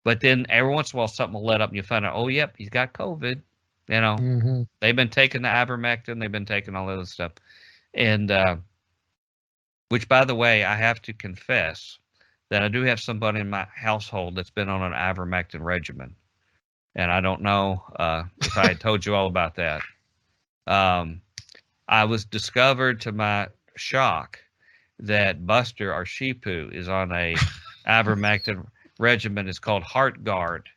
But then every once in a while something will let up and you find out, oh, yep, he's got COVID. You know, Mm-hmm. they've been taking the ivermectin, they've been taking all this stuff. And which, by the way, I have to confess that I do have somebody in my household that's been on an ivermectin regimen. And I don't know if I had told you all about that. I was discovered to my shock that Buster, our sheepoo, is on a ivermectin regimen. It's called Heart Guard.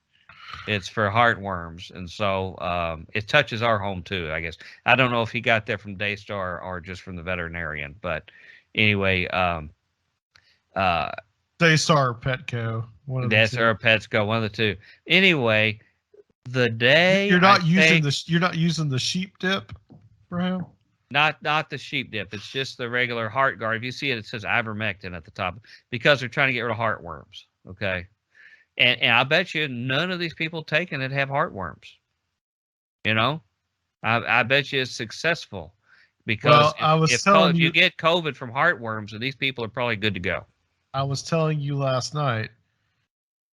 It's for heartworms, and so it touches our home too, I guess. I don't know if he got that from Daystar or just from the veterinarian, but anyway, Daystar or Petco, one of the that's two. our pets go, one of the two. Anyway, the day You're not using the sheep dip for him. not the sheep dip. It's just the regular Heart Guard. If you see it, it says ivermectin at the top because they're trying to get rid of heartworms. Okay. And I bet you none of these people taking it have heartworms. You know, I bet you it's successful because if you get COVID from heartworms, then these people are probably good to go. I was telling you last night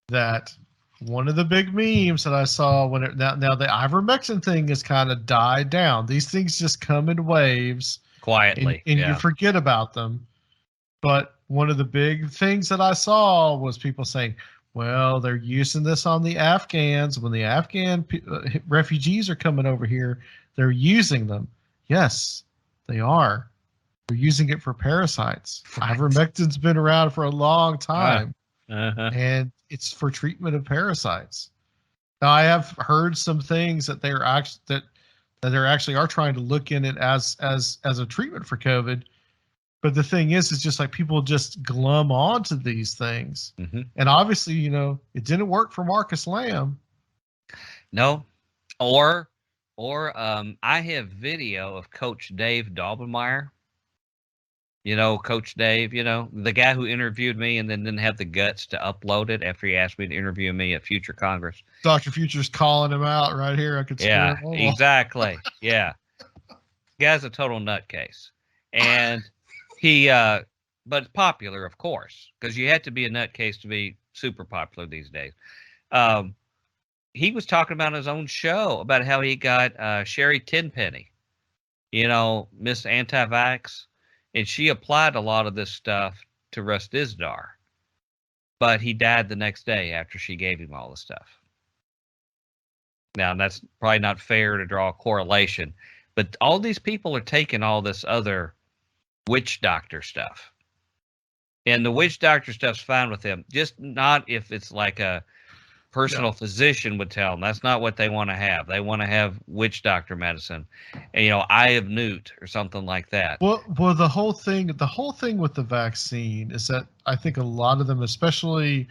that one of the big memes that I saw now the ivermectin thing has kind of died down. These things just come in waves Quietly, and you forget about them. But one of the big things that I saw was people saying, well, they're using this on the Afghans. When the Afghan refugees are coming over here, they're using them. Yes, they are. They're using it for parasites. Ivermectin's been around for a long time, and it's for treatment of parasites. Now, I have heard some things that they're actually are trying to look in it as a treatment for COVID. But the thing is just like people just glum onto these things. Mm-hmm. And obviously, you know, it didn't work for Marcus Lamb. No. Or I have video of Coach Dave Daubenmire. You know, Coach Dave, you know, the guy who interviewed me and then didn't have the guts to upload it after he asked me to interview me at Future Congress. Dr. Future's calling him out right here. I could Yeah, exactly. Yeah. Guy's a total nutcase. And he, but popular, of course, because you had to be a nutcase to be super popular these days. He was talking about his own show about how he got Sherry Tenpenny, you know, Miss Anti-Vax, and she applied a lot of this stuff to Russ Dizdar, but he died the next day after she gave him all the stuff. Now, that's probably not fair to draw a correlation, but all these people are taking all this other witch doctor stuff. And the witch doctor stuff's fine with them, just not if it's like a personal physician would tell them. That's not what they want to have. They want to have witch doctor medicine, and, you know, Eye of Newt or something like that. Well, the whole thing with the vaccine is that I think a lot of them, especially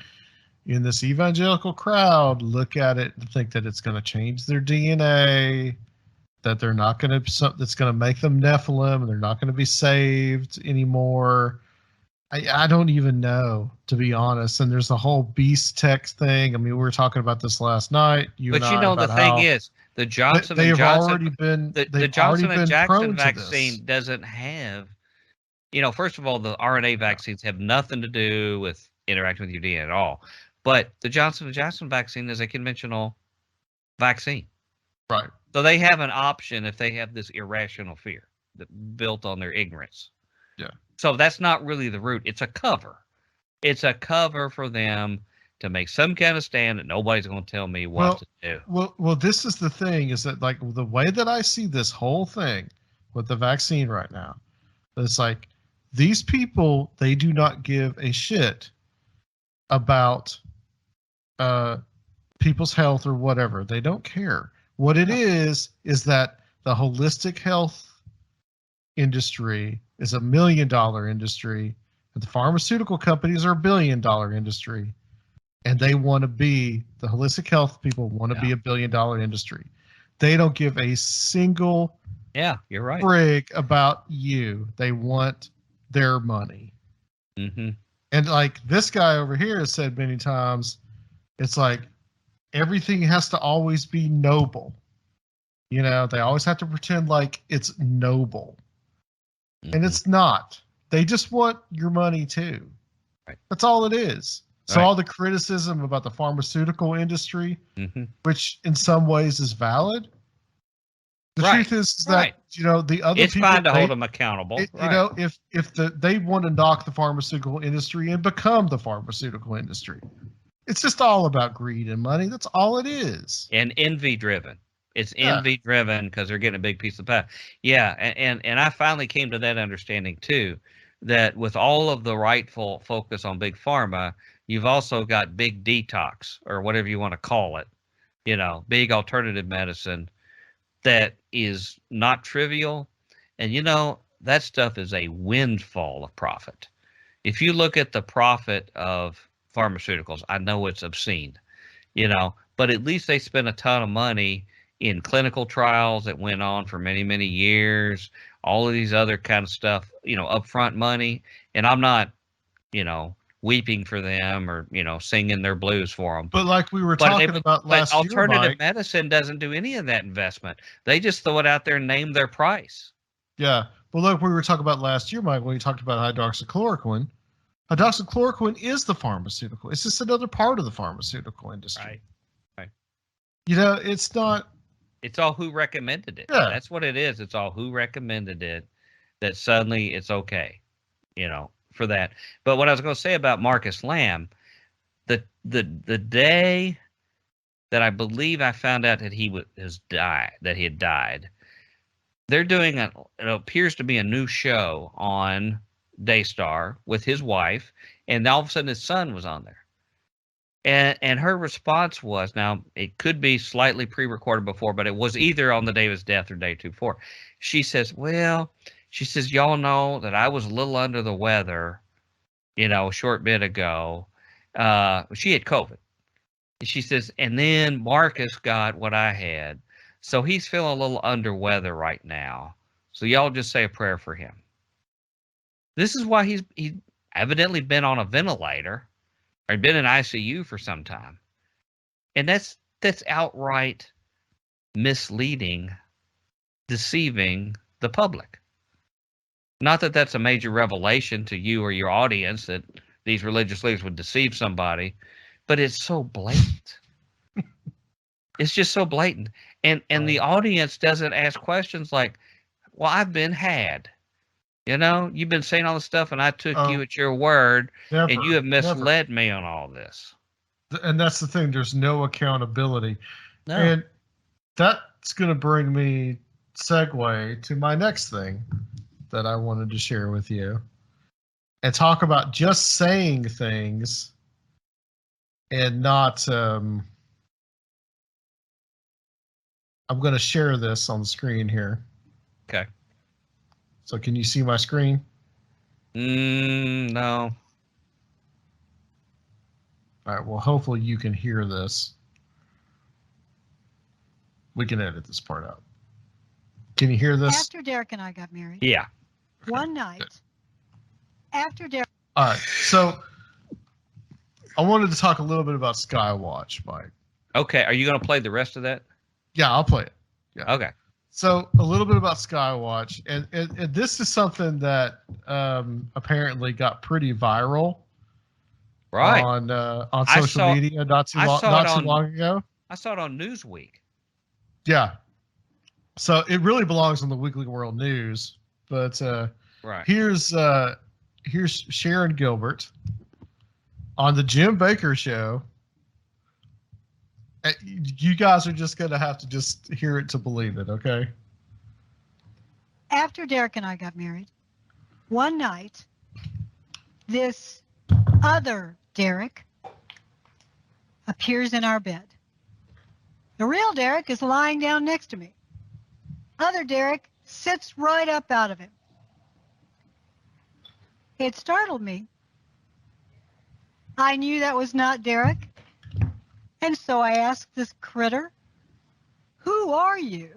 in this evangelical crowd, look at it and think that it's going to change their DNA, that they're not going to, that's going to make them Nephilim, and they're not going to be saved anymore. I don't even know, to be honest. And there's the whole beast text thing. I mean, we were talking about this last night. But you know, the thing is, the Johnson and Johnson, the Johnson and Johnson vaccine doesn't have, you know, first of all, the RNA vaccines have nothing to do with interacting with your DNA at all. But the Johnson and Johnson vaccine is a conventional vaccine. Right. So they have an option if they have this irrational fear that built on their ignorance. Yeah. So that's not really the root. It's a cover. It's a cover for them to make some kind of stand that nobody's going to tell me what to do. Well, this is the thing, is that like the way that I see this whole thing with the vaccine right now, it's like these people, they do not give a shit about people's health or whatever. They don't care. What it is that the holistic health industry is $1 million industry, and the pharmaceutical companies are $1 billion industry, and they want to be, the holistic health people want to be $1 billion industry. They don't give a single you're right, frig about you. They want their money. Mm-hmm. And like this guy over here has said many times, it's like, everything has to always be noble. You know, they always have to pretend like it's noble. And it's not. They just want your money too. Right. That's all it is. So Right. all the criticism about the pharmaceutical industry, which in some ways is valid, the truth is that you know the other it's people. fine to hold them accountable. You know, if they want to knock the pharmaceutical industry and become the pharmaceutical industry, it's just all about greed and money. That's all it is. And envy driven. It's envy driven because they're getting a big piece of pie. Yeah, and I finally came to that understanding too, that with all of the rightful focus on big pharma, you've also got big detox or whatever you want to call it. You know, big alternative medicine that is not trivial. And, you know, that stuff is a windfall of profit. If you look at the profit of pharmaceuticals, I know it's obscene, you know, but at least they spend a ton of money in clinical trials that went on for many, many years, all of these other kind of stuff, you know, upfront money. And I'm not, you know, weeping for them or, you know, singing their blues for them. But like we were talking about last year, alternative medicine doesn't do any of that investment. They just throw it out there and name their price. Yeah. But look, we were talking about last year, Mike, when we talked about hydroxychloroquine. Hydroxychloroquine is the pharmaceutical. It's just another part of the pharmaceutical industry. Right. You know, it's not. It's all who recommended it. Yeah. That's what it is. It's all who recommended it that suddenly it's okay, you know, for that. But what I was going to say about Marcus Lamb, the day that I believe I found out that he had died, they're doing it appears to be a new show on Daystar with his wife, and all of a sudden his son was on there. And her response was, now it could be slightly pre-recorded before, but it was either on the day of his death or day 2 before. She says, y'all know that I was a little under the weather, you know, a short bit ago. She had COVID. And she says, and then Marcus got what I had. So he's feeling a little under weather right now. So y'all just say a prayer for him. This is why he's evidently been on a ventilator or been in ICU for some time. And that's outright misleading, deceiving the public. Not that that's a major revelation to you or your audience that these religious leaders would deceive somebody, but it's so blatant. It's just so blatant. And the audience doesn't ask questions like, well, I've been had. You know, you've been saying all this stuff and I took you at your word and you have misled me on all this. And that's the thing. There's no accountability. No. And that's going to bring me segue to my next thing that I wanted to share with you and talk about just saying things and not, I'm going to share this on the screen here. Okay. So can you see my screen? No. All right. Well, hopefully you can hear this. We can edit this part out. Can you hear this? After Derek and I got married. Yeah. One night. After Derek. All right. So I wanted to talk a little bit about Skywatch, Mike. Okay. Are you going to play the rest of that? Yeah, I'll play it. Yeah. Okay. So a little bit about Skywatch, and this is something that apparently got pretty viral, right, on social media not too long ago. I saw it on Newsweek. Yeah. So it really belongs on the Weekly World News, but right. Here's Sharon Gilbert on the Jim Baker Show. You guys are just going to have to just hear it to believe it, okay? After Derek and I got married, one night, this other Derek appears in our bed. The real Derek is lying down next to me. Other Derek sits right up out of him. It startled me. I knew that was not Derek. And so I asked this critter, who are you?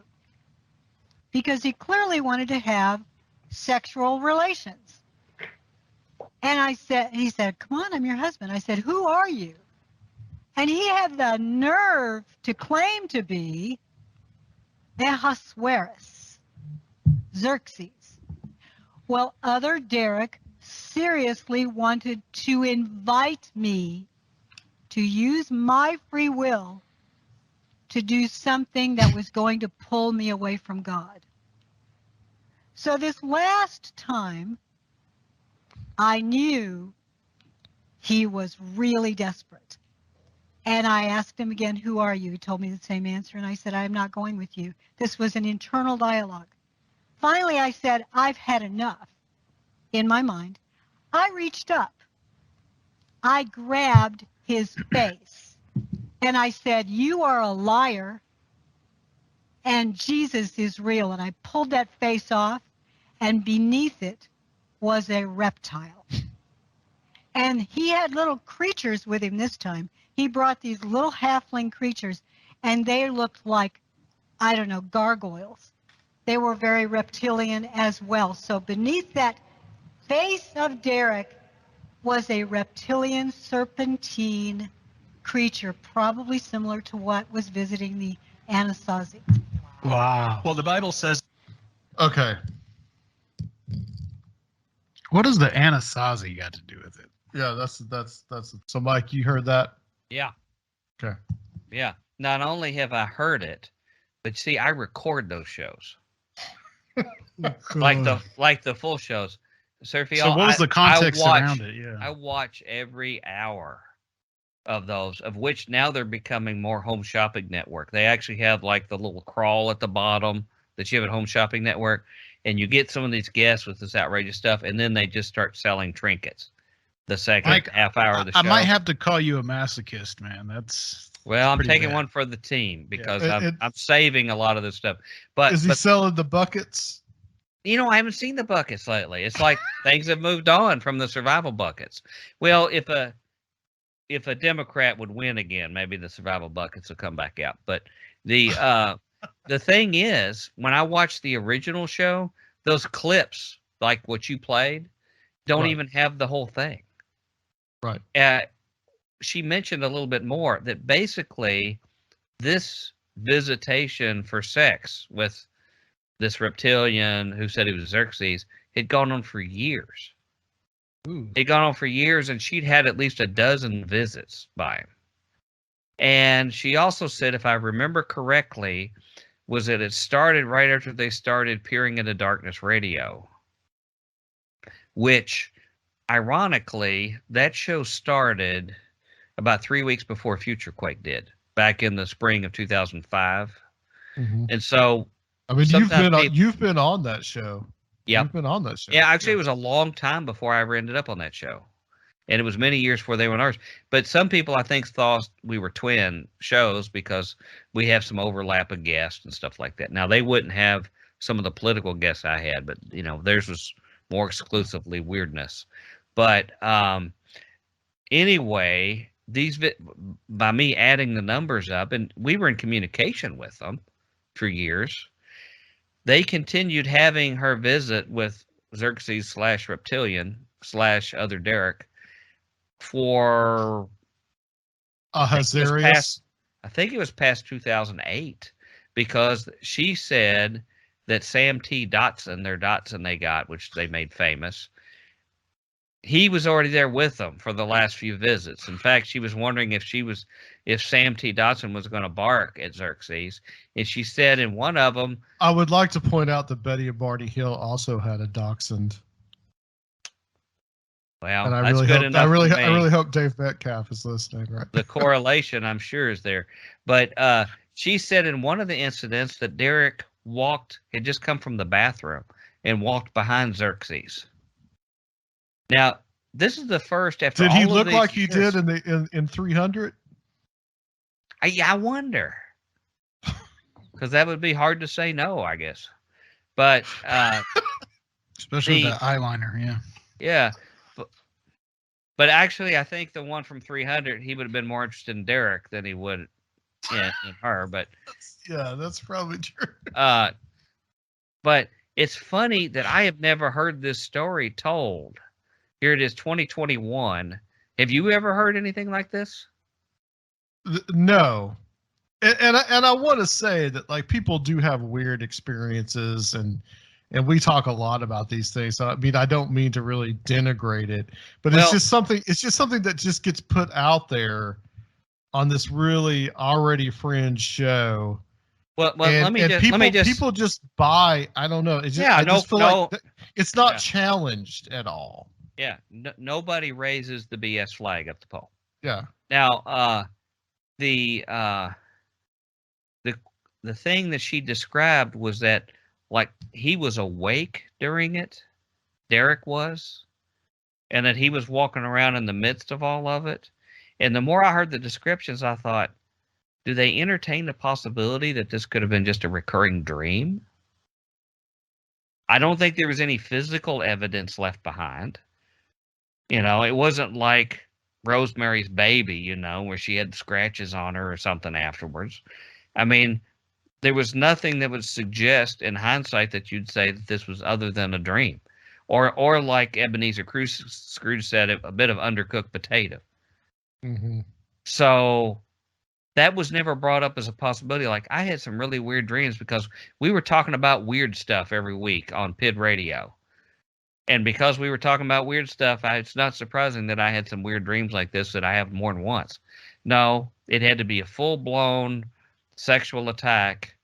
Because he clearly wanted to have sexual relations. And he said, come on, I'm your husband. I said, who are you? And he had the nerve to claim to be Ahasuerus, Xerxes. Well, other Derek seriously wanted to invite me to use my free will to do something that was going to pull me away from God. So this last time, I knew he was really desperate. And I asked him again, who are you? He told me the same answer. And I said, I'm not going with you. This was an internal dialogue. Finally, I said, I've had enough in my mind. I reached up. I grabbed his face. And I said, you are a liar. And Jesus is real. And I pulled that face off. And beneath it was a reptile. And he had little creatures with him this time. He brought these little halfling creatures, and they looked like, I don't know, gargoyles. They were very reptilian as well. So beneath that face of Derek was a reptilian serpentine creature, probably similar to what was visiting the Anasazi. Wow. Well, the Bible says. Okay. What does the Anasazi got to do with it? Yeah, that's so Mike, you heard that? Yeah. Okay. Yeah. Not only have I heard it, but see, I record those shows. like the full shows. So what was the context around it? Yeah. I watch every hour of those, of which now they're becoming more Home Shopping Network. They actually have like the little crawl at the bottom that you have at Home Shopping Network, and you get some of these guests with this outrageous stuff, and then they just start selling trinkets. The second half hour of the show. I might have to call you a masochist, man. Well, I'm taking bad. one for the team because Yeah. I'm saving a lot of this stuff. But is he selling the buckets? You know, I haven't seen the buckets lately. It's like things have moved on from the survival buckets. Well, if a Democrat would win again, maybe the survival buckets will come back out. But the thing is, when I watch the original show, those clips like what you played don't even have the whole thing. Right. She mentioned a little bit more that basically this visitation for sex with this reptilian who said he was Xerxes had gone on for years. Ooh. It had gone on for years, and she'd had at least a dozen visits by him. And she also said, if I remember correctly, was that it started right after they started Peering into Darkness Radio, which ironically, that show started about 3 weeks before Futurequake did, back in the spring of 2005. Mm-hmm. And so, I mean, you've been on that show. Yeah, you've been on that show. Yeah, actually, it was a long time before I ever ended up on that show, and it was many years before they were on ours. But some people, I think, thought we were twin shows because we have some overlap of guests and stuff like that. Now, they wouldn't have some of the political guests I had, but theirs was more exclusively weirdness. But anyway, by me adding the numbers up, and we were in communication with them for years, they continued having her visit with Xerxes / reptilian / other Derek for Ahasuerus. I think it was past 2008, because she said that Sam T. Dotson, their Dotson they got, which they made famous, he was already there with them for the last few visits. In fact, she was wondering if Sam T. Dotson was going to bark at Xerxes. And she said in one of them, I would like to point out that Betty and Barney Hill also had a dachshund. Well, and I that's really good hope, enough. I really hope Dave Metcalf is listening, right? The correlation, I'm sure, is there. But she said in one of the incidents that Derek had just come from the bathroom and walked behind Xerxes. Now, this is the first after. Did all he of look these like he years, did in 300? I wonder, because that would be hard to say no, I guess. But especially with that eyeliner, yeah. Yeah, but actually, I think the one from 300, he would have been more interested in Derek than he would in her. But yeah, that's probably true. But it's funny that I have never heard this story told. Here it is, 2021. Have you ever heard anything like this? No. And I want to say that like people do have weird experiences and we talk a lot about these things. So, I mean, I don't mean to really denigrate it, but Well, it's just something that just gets put out there on this really already fringe show. well, And let me just people just buy, I don't know. It's just, yeah, I just feel like no, it's not yeah, challenged at all. yeah. Nobody raises the BS flag at the pole. Yeah. Now, the uh, the the thing that she described was that like he was awake during it, Derek was, and that he was walking around in the midst of all of it. And the more I heard the descriptions, I thought, do they entertain the possibility that this could have been just a recurring dream? I don't think there was any physical evidence left behind. You know, it wasn't like Rosemary's Baby, you know, where she had scratches on her or something afterwards. I mean, there was nothing that would suggest in hindsight that you'd say that this was other than a dream. Or like Ebenezer Scrooge said, a bit of undercooked potato. Mm-hmm. So that was never brought up as a possibility. Like I had some really weird dreams because we were talking about weird stuff every week on PID Radio. And because we were talking about weird stuff, it's not surprising that I had some weird dreams like this that I have more than once. No, it had to be a full-blown sexual attack.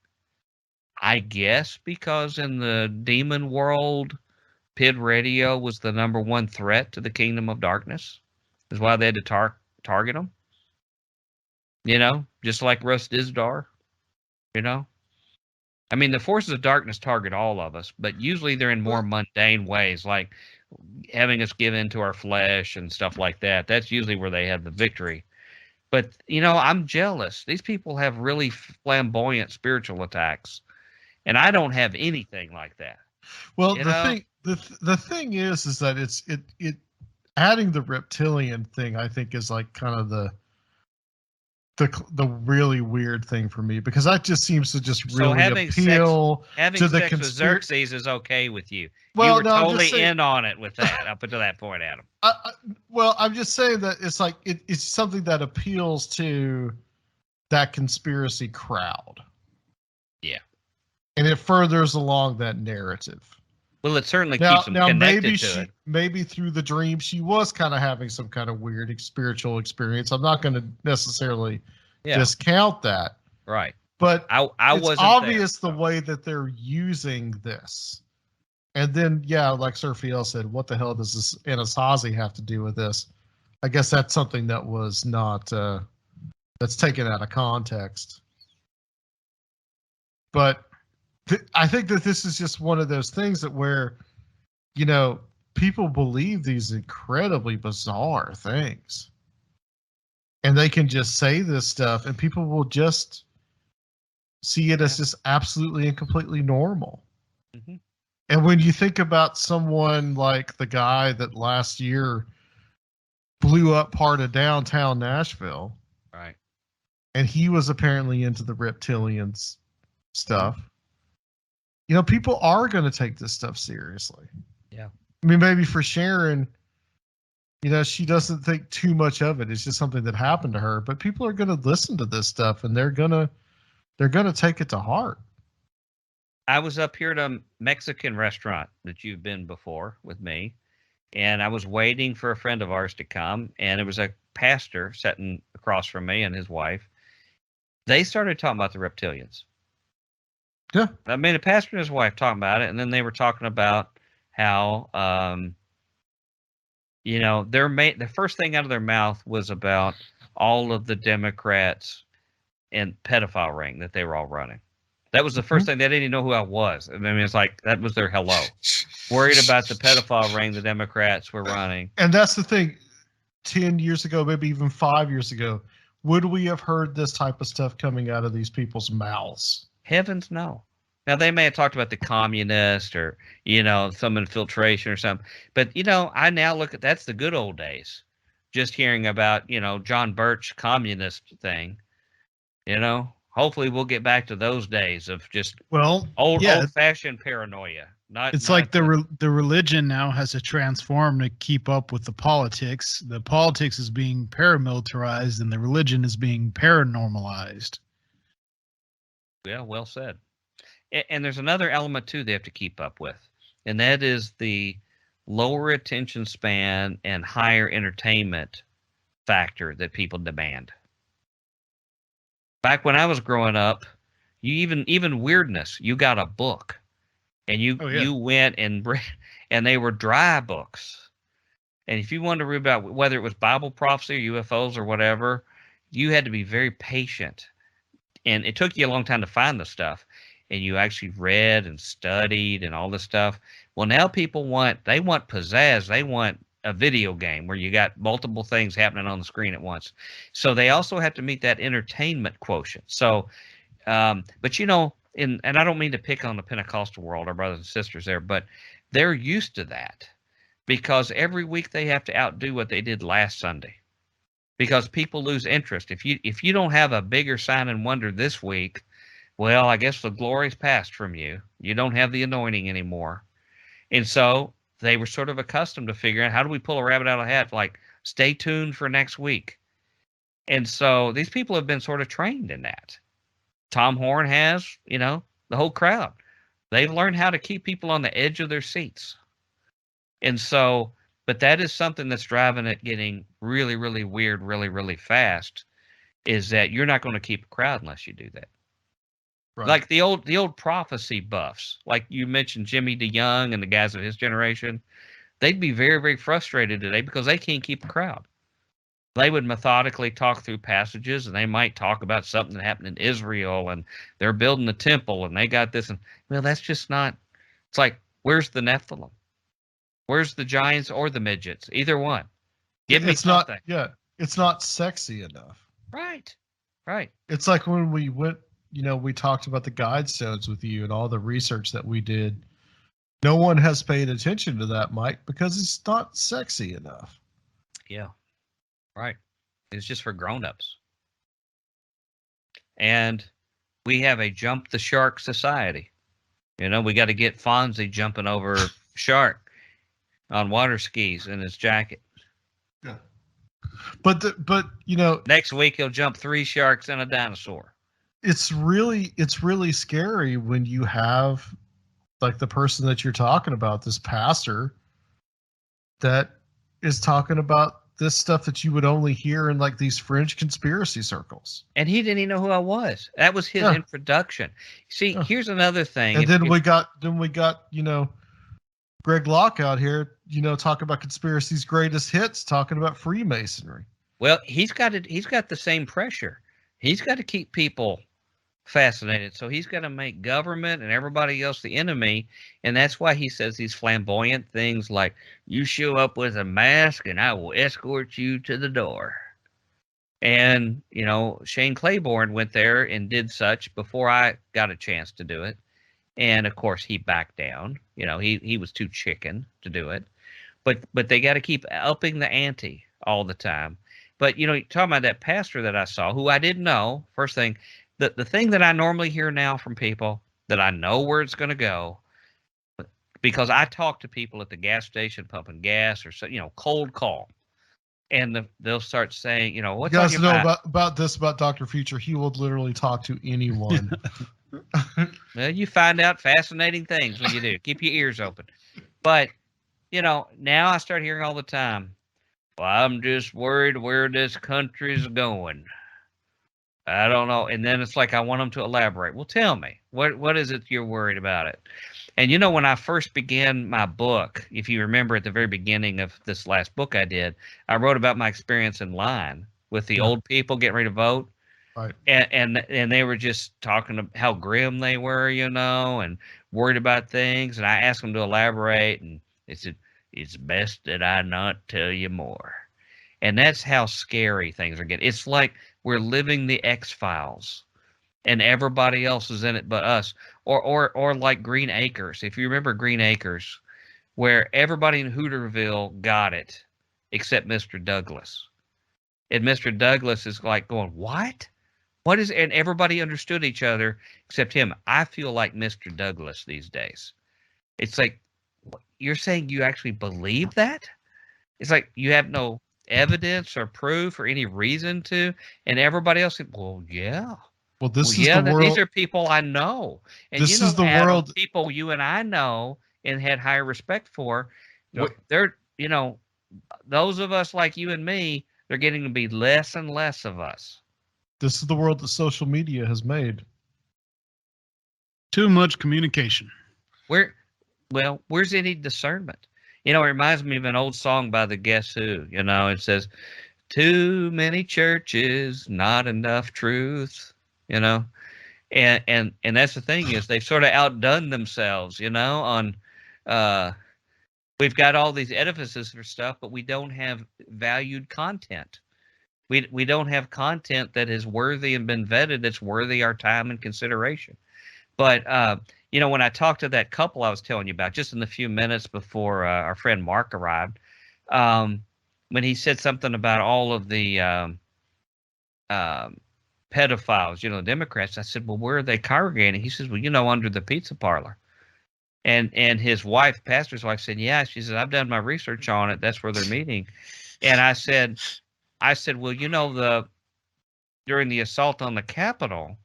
I guess because in the demon world, PID Radio was the #1 threat to the kingdom of darkness. Is why they had to target them. You know, just like Russ Dizdar. You know, I mean, the forces of darkness target all of us, but usually they're in more mundane ways, like having us give in to our flesh and stuff like that. That's usually where they have the victory. But, you know, I'm jealous. These people have really flamboyant spiritual attacks, and I don't have anything like that. Well, You know? the thing is that it adding the reptilian thing, I think, is like kind of the really weird thing for me, because that just seems to just So really appeal having to the sex with Xerxes is okay with you. Well, You were no, I'm just totally saying, in on it with that up until that point, Adam. well, I'm just saying that it's like it's something that appeals to that conspiracy crowd. Yeah. And it furthers along that narrative. Well, it certainly keeps them connected to it. Maybe through the dream she was kind of having some kind of weird spiritual experience. I'm not going to necessarily discount that. Right. But I it's wasn't obvious there, the way that they're using this. And then, yeah, like Sir Fiel said, what the hell does this Anasazi have to do with this? I guess that's something that was not, that's taken out of context. But I think that this is just one of those things that where, you know, people believe these incredibly bizarre things. And they can just say this stuff and people will just see it as just absolutely and completely normal. Mm-hmm. And when you think about someone like the guy that last year blew up part of downtown Nashville. Right. And he was apparently into the reptilians stuff. You know, people are going to take this stuff seriously. Yeah. I mean, maybe for Sharon, you know, she doesn't think too much of it. It's just something that happened to her. But people are going to listen to this stuff, and they're gonna take it to heart. I was up here at a Mexican restaurant that you've been before with me, and I was waiting for a friend of ours to come, and it was a pastor sitting across from me and his wife. They started talking about the reptilians. Yeah. I mean, a pastor and his wife talking about it, and then they were talking about how, you know, the first thing out of their mouth was about all of the Democrats and pedophile ring that they were all running. That was the first thing. They didn't even know who I was. I mean, it's like that was their hello. Worried about the pedophile ring the Democrats were running. And that's the thing. 10 years ago, maybe even 5 years ago, would we have heard this type of stuff coming out of these people's mouths? Heavens no. Now, they may have talked about the communist or, you know, some infiltration or something. But, you know, I now look at that's the good old days. Just hearing about, you know, John Birch communist thing. You know, hopefully we'll get back to those days of just old-fashioned paranoia. It's like the religion now has to transform to keep up with the politics. The politics is being paramilitarized, and the religion is being paranormalized. Yeah, well said. And there's another element too they have to keep up with, and that is the lower attention span and higher entertainment factor that people demand. Back when I was growing up, you even weirdness, you got a book, and you went and they were dry books. And if you wanted to read about whether it was Bible prophecy or UFOs or whatever, you had to be very patient, and it took you a long time to find the stuff. And you actually read and studied and all this stuff. Well, now people want pizzazz. They want a video game where you got multiple things happening on the screen at once. So they also have to meet that entertainment quotient. So, but you know, and I don't mean to pick on the Pentecostal world, our brothers and sisters there, but they're used to that because every week they have to outdo what they did last Sunday because people lose interest. If you don't have a bigger sign and wonder this week, well, I guess the glory's passed from you. You don't have the anointing anymore. And so they were sort of accustomed to figuring out how do we pull a rabbit out of a hat, like stay tuned for next week. And so these people have been sort of trained in that. Tom Horn has, the whole crowd. They've learned how to keep people on the edge of their seats. And so, but that is something that's driving it getting really, really weird, really, really fast, is that you're not going to keep a crowd unless you do that. Right. Like the old prophecy buffs, like you mentioned Jimmy DeYoung and the guys of his generation, they'd be very, very frustrated today because they can't keep a crowd. They would methodically talk through passages, and they might talk about something that happened in Israel, and they're building the temple, and they got this, and well, that's just not. It's like, where's the Nephilim? Where's the giants or the midgets? Either one. Give me something. It's not sexy enough. Right. It's like when we went. We talked about the guide stones with you and all the research that we did. No one has paid attention to that, Mike, because it's not sexy enough. Yeah, right. It's just for grown-ups. And we have a jump the shark society. We got to get Fonzie jumping over shark on water skis in his jacket. Yeah. But next week he'll jump 3 sharks and a dinosaur. It's really scary when you have like the person that you're talking about, this pastor that is talking about this stuff that you would only hear in like these fringe conspiracy circles. And he didn't even know who I was. That was his introduction. See, here's another thing. And then we got Greg Locke out here, talking about conspiracy's greatest hits, talking about Freemasonry. Well, he's got the same pressure. He's got to keep people fascinated. So he's got to make government and everybody else the enemy. And that's why he says these flamboyant things like, you show up with a mask and I will escort you to the door. And, Shane Claiborne went there and did such before I got a chance to do it. And of course he backed down. He was too chicken to do it. But they got to keep upping the ante all the time. But, talking about that pastor that I saw, who I didn't know, first thing, the thing that I normally hear now from people that I know where it's going to go, because I talk to people at the gas station pumping gas or, cold call. And they'll start saying, what's you guys know about this, about Dr. Future. He will literally talk to anyone. Well, you find out fascinating things when you do. Keep your ears open. But, now I start hearing all the time, well, I'm just worried where this country's going. I don't know. And then it's like, I want them to elaborate. Well, tell me, what is it you're worried about it? And, when I first began my book, if you remember at the very beginning of this last book I did, I wrote about my experience in line with the old people getting ready to vote. Right. And they were just talking about how grim they were, and worried about things. And I asked them to elaborate, and they said, it's best that I not tell you more. And that's how scary things are getting. It's like we're living the X-Files and everybody else is in it but us. Or like Green Acres. If you remember Green Acres, where everybody in Hooterville got it except Mr. Douglas. And Mr. Douglas is like going, what? What is, and everybody understood each other except him. I feel like Mr. Douglas these days. It's like, you're saying you actually believe that? It's like you have no evidence or proof or any reason to, and everybody else said, well, yeah. Well, Well, this is yeah, the these world. are people I know. And This you is know, the Adam, world. people you and I know and had higher respect for, Wait, they're, those of us like you and me, they're getting to be less and less of us. this is the world that social media has made. Too much communication. Where's any discernment? It reminds me of an old song by the Guess Who. It says, too many churches, not enough truth. You know, and that's the thing, is they've sort of outdone themselves. On we've got all these edifices for stuff, but we don't have valued content. We don't have content that is worthy and been vetted, that's worthy our time and consideration. But when I talked to that couple I was telling you about, just in the few minutes before our friend Mark arrived, when he said something about all of the pedophiles, Democrats, I said, well, where are they congregating? He says, well, under the pizza parlor. And his wife, pastor's wife, said, yeah. She said, I've done my research on it. That's where they're meeting. And I said, well, during the assault on the Capitol,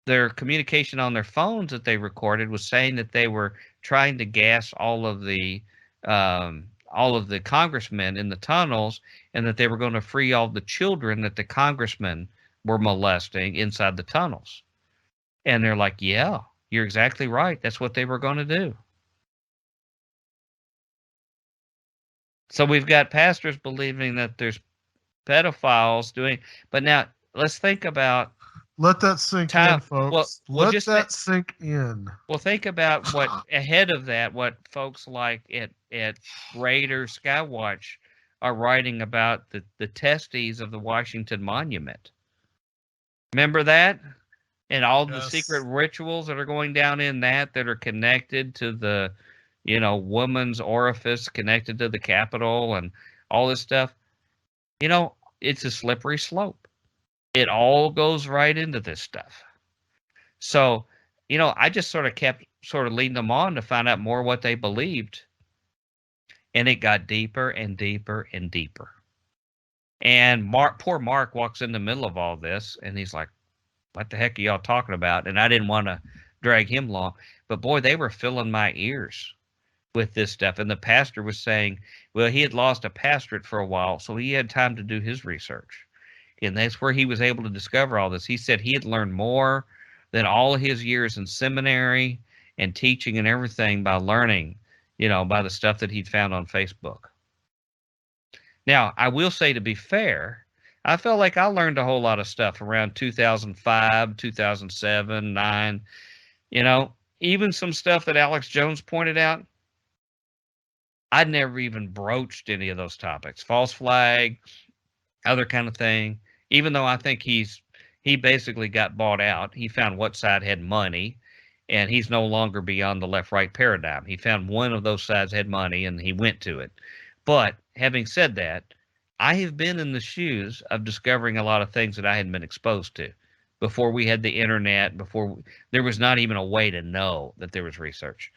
their communication on their phones that they recorded was saying that they were trying to gas all of the congressmen in the tunnels, and that they were going to free all the children that the congressmen were molesting inside the tunnels. And they're like, yeah, you're exactly right. That's what they were going to do. So we've got pastors believing that there's pedophiles doing, but now let's think about. Let that sink in, folks. Let that sink in. Well, think about what ahead of that, what folks like at Raider Skywatch are writing about the testes of the Washington Monument. Remember that? And all the secret rituals that are going down in that are connected to the, woman's orifice, connected to the Capitol and all this stuff. It's a slippery slope. It all goes right into this stuff. So, I just sort of kept leading them on to find out more what they believed. And it got deeper and deeper and deeper. And poor Mark walks in the middle of all this, and he's like, what the heck are y'all talking about? And I didn't want to drag him along. But boy, they were filling my ears with this stuff. And the pastor was saying, well, he had lost a pastorate for a while, so he had time to do his research. And that's where he was able to discover all this. He said he had learned more than all of his years in seminary and teaching and everything by learning, by the stuff that he'd found on Facebook. Now, I will say, to be fair, I felt like I learned a whole lot of stuff around 2005, 2007, 9. Even some stuff that Alex Jones pointed out, I'd never even broached any of those topics. False flag, other kind of thing. Even though I think he basically got bought out. He found what side had money, and he's no longer beyond the left-right paradigm. He found one of those sides had money, and he went to it. But having said that, I have been in the shoes of discovering a lot of things that I hadn't been exposed to before we had the internet, before there was not even a way to know that there was research.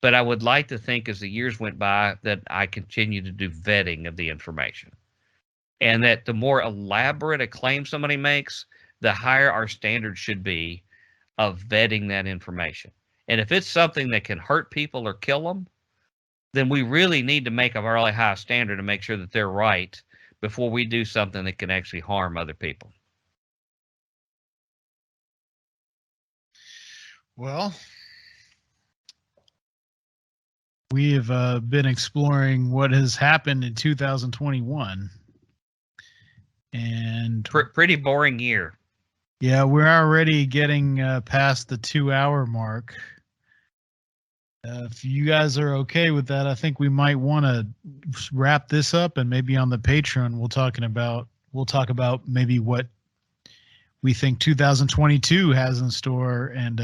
But I would like to think, as the years went by, that I continued to do vetting of the information. And that the more elaborate a claim somebody makes, the higher our standards should be of vetting that information. And if it's something that can hurt people or kill them, then we really need to make a really high standard to make sure that they're right before we do something that can actually harm other people. Well, we have been exploring what has happened in 2021. And pretty boring year. Yeah, we're already getting past the 2-hour mark. If you guys are okay with that, I think we might want to wrap this up, and maybe on the Patreon we'll talk about maybe what we think 2022 has in store, and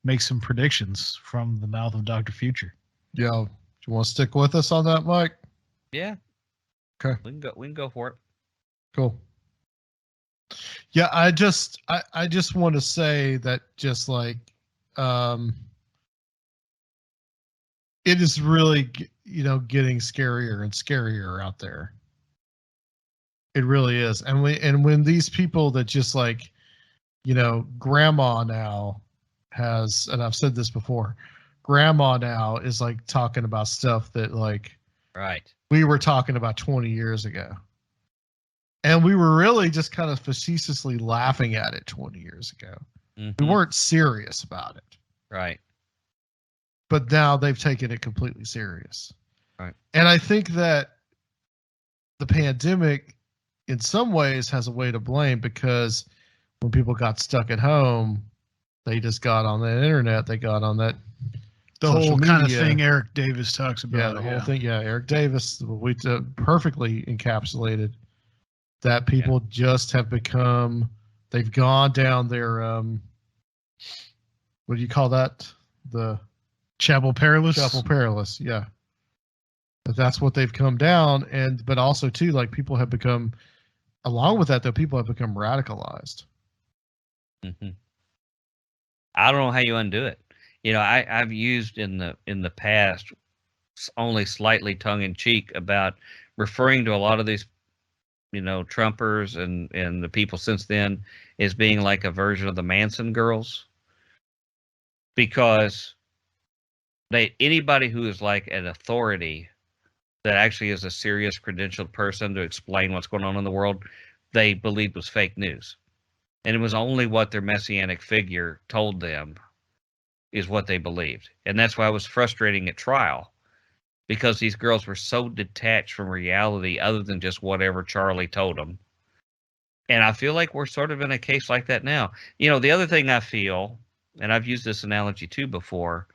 make some predictions from the mouth of Dr. Future. Yeah, do you want to stick with us on that, Mike? Yeah. Okay. We can go for it. Cool. Yeah, I just want to say that, just like it is really, getting scarier and scarier out there. It really is. And when these people that just like, grandma now has, and I've said this before, grandma now is like talking about stuff that like Right. we were talking about 20 years ago. And we were really just kind of facetiously laughing at it 20 years ago. We weren't serious about it. Right. But now they've taken it completely serious. Right. And I think that the pandemic in some ways has a way to blame, because when people got stuck at home, they just got on the internet. They got on that The social whole kind of media. thing Eric Davis talks about. Yeah, the whole thing. Yeah, Eric Davis, we perfectly encapsulated that. People just have become, they've gone down their, what do you call that? The Chapel Perilous. Chapel Perilous, yeah. But that's what they've come down, but also too, like people have become, along with that though, people have become radicalized. I don't know how you undo it. I've used in the past, only slightly tongue in cheek, about referring to a lot of these, Trumpers and the people since then as being like a version of the Manson girls, because anybody who is like an authority that actually is a serious credentialed person to explain what's going on in the world, they believed was fake news. And it was only what their messianic figure told them is what they believed. And that's why it was frustrating at trial, because these girls were so detached from reality other than just whatever Charlie told them. And I feel like we're sort of in a case like that now. The other thing I feel, and I've used this analogy too before,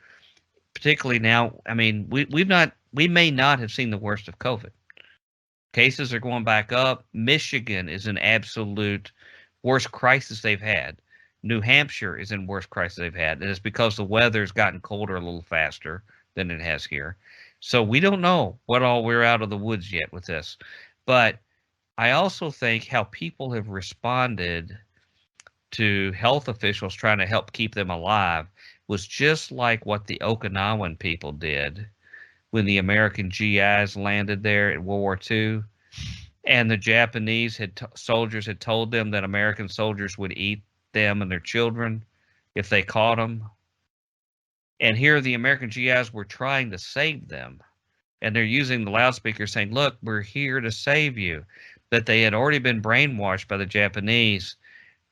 particularly now, I mean, we may not have seen the worst of COVID. Cases are going back up. Michigan is an absolute worst crisis they've had. New Hampshire is in worst crisis they've had. And it's because the weather's gotten colder a little faster than it has here. So we don't know what all we're out of the woods yet with this. But I also think how people have responded to health officials trying to help keep them alive was just like what the Okinawan people did when the American GIs landed there in World War II, and the Japanese soldiers had told them that American soldiers would eat them and their children if they caught them. And here the American GIs were trying to save them, and they're using the loudspeaker saying, "Look, we're here to save you." That they had already been brainwashed by the Japanese,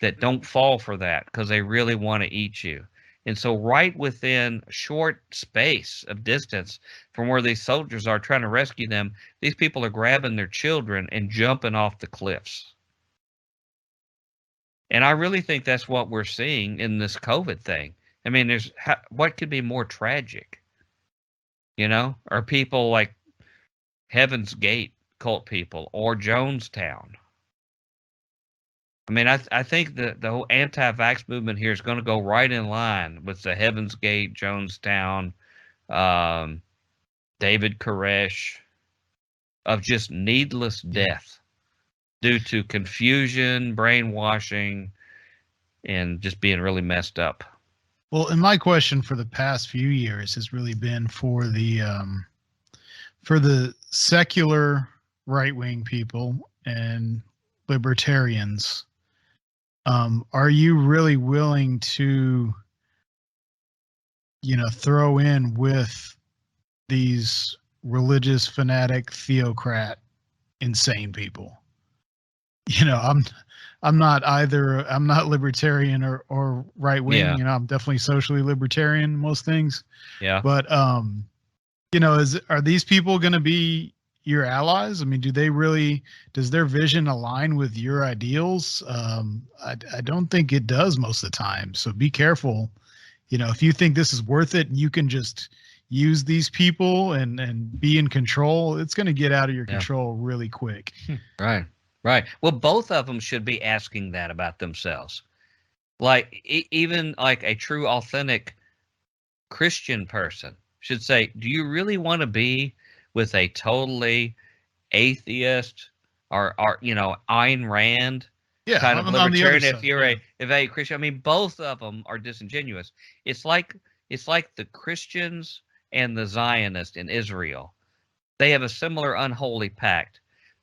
that don't fall for that because they really want to eat you. And so right within a short space of distance from where these soldiers are trying to rescue them, these people are grabbing their children and jumping off the cliffs. And I really think that's what we're seeing in this COVID thing. I mean, what could be more tragic? Are people like Heaven's Gate cult people or Jonestown? I mean, I think the whole anti-vax movement here is going to go right in line with the Heaven's Gate, Jonestown, David Koresh, of just needless death due to confusion, brainwashing, and just being really messed up. Well, and my question for the past few years has really been for the secular right-wing people and libertarians. Are you really willing to, throw in with these religious fanatic theocrat insane people? I'm not either. I'm not libertarian or right wing. Yeah. I'm definitely socially libertarian in most things. Yeah. But are these people going to be your allies? I mean, does their vision align with your ideals? I don't think it does most of the time. So be careful. If you think this is worth it and you can just use these people and be in control, it's going to get out of your control really quick. Right. Right. Well, both of them should be asking that about themselves. Like even like a true, authentic Christian person should say, do you really want to be with a totally atheist or Ayn Rand kind of libertarian? If you're a Christian, I mean, both of them are disingenuous. It's like the Christians and the Zionist in Israel. They have a similar unholy pact,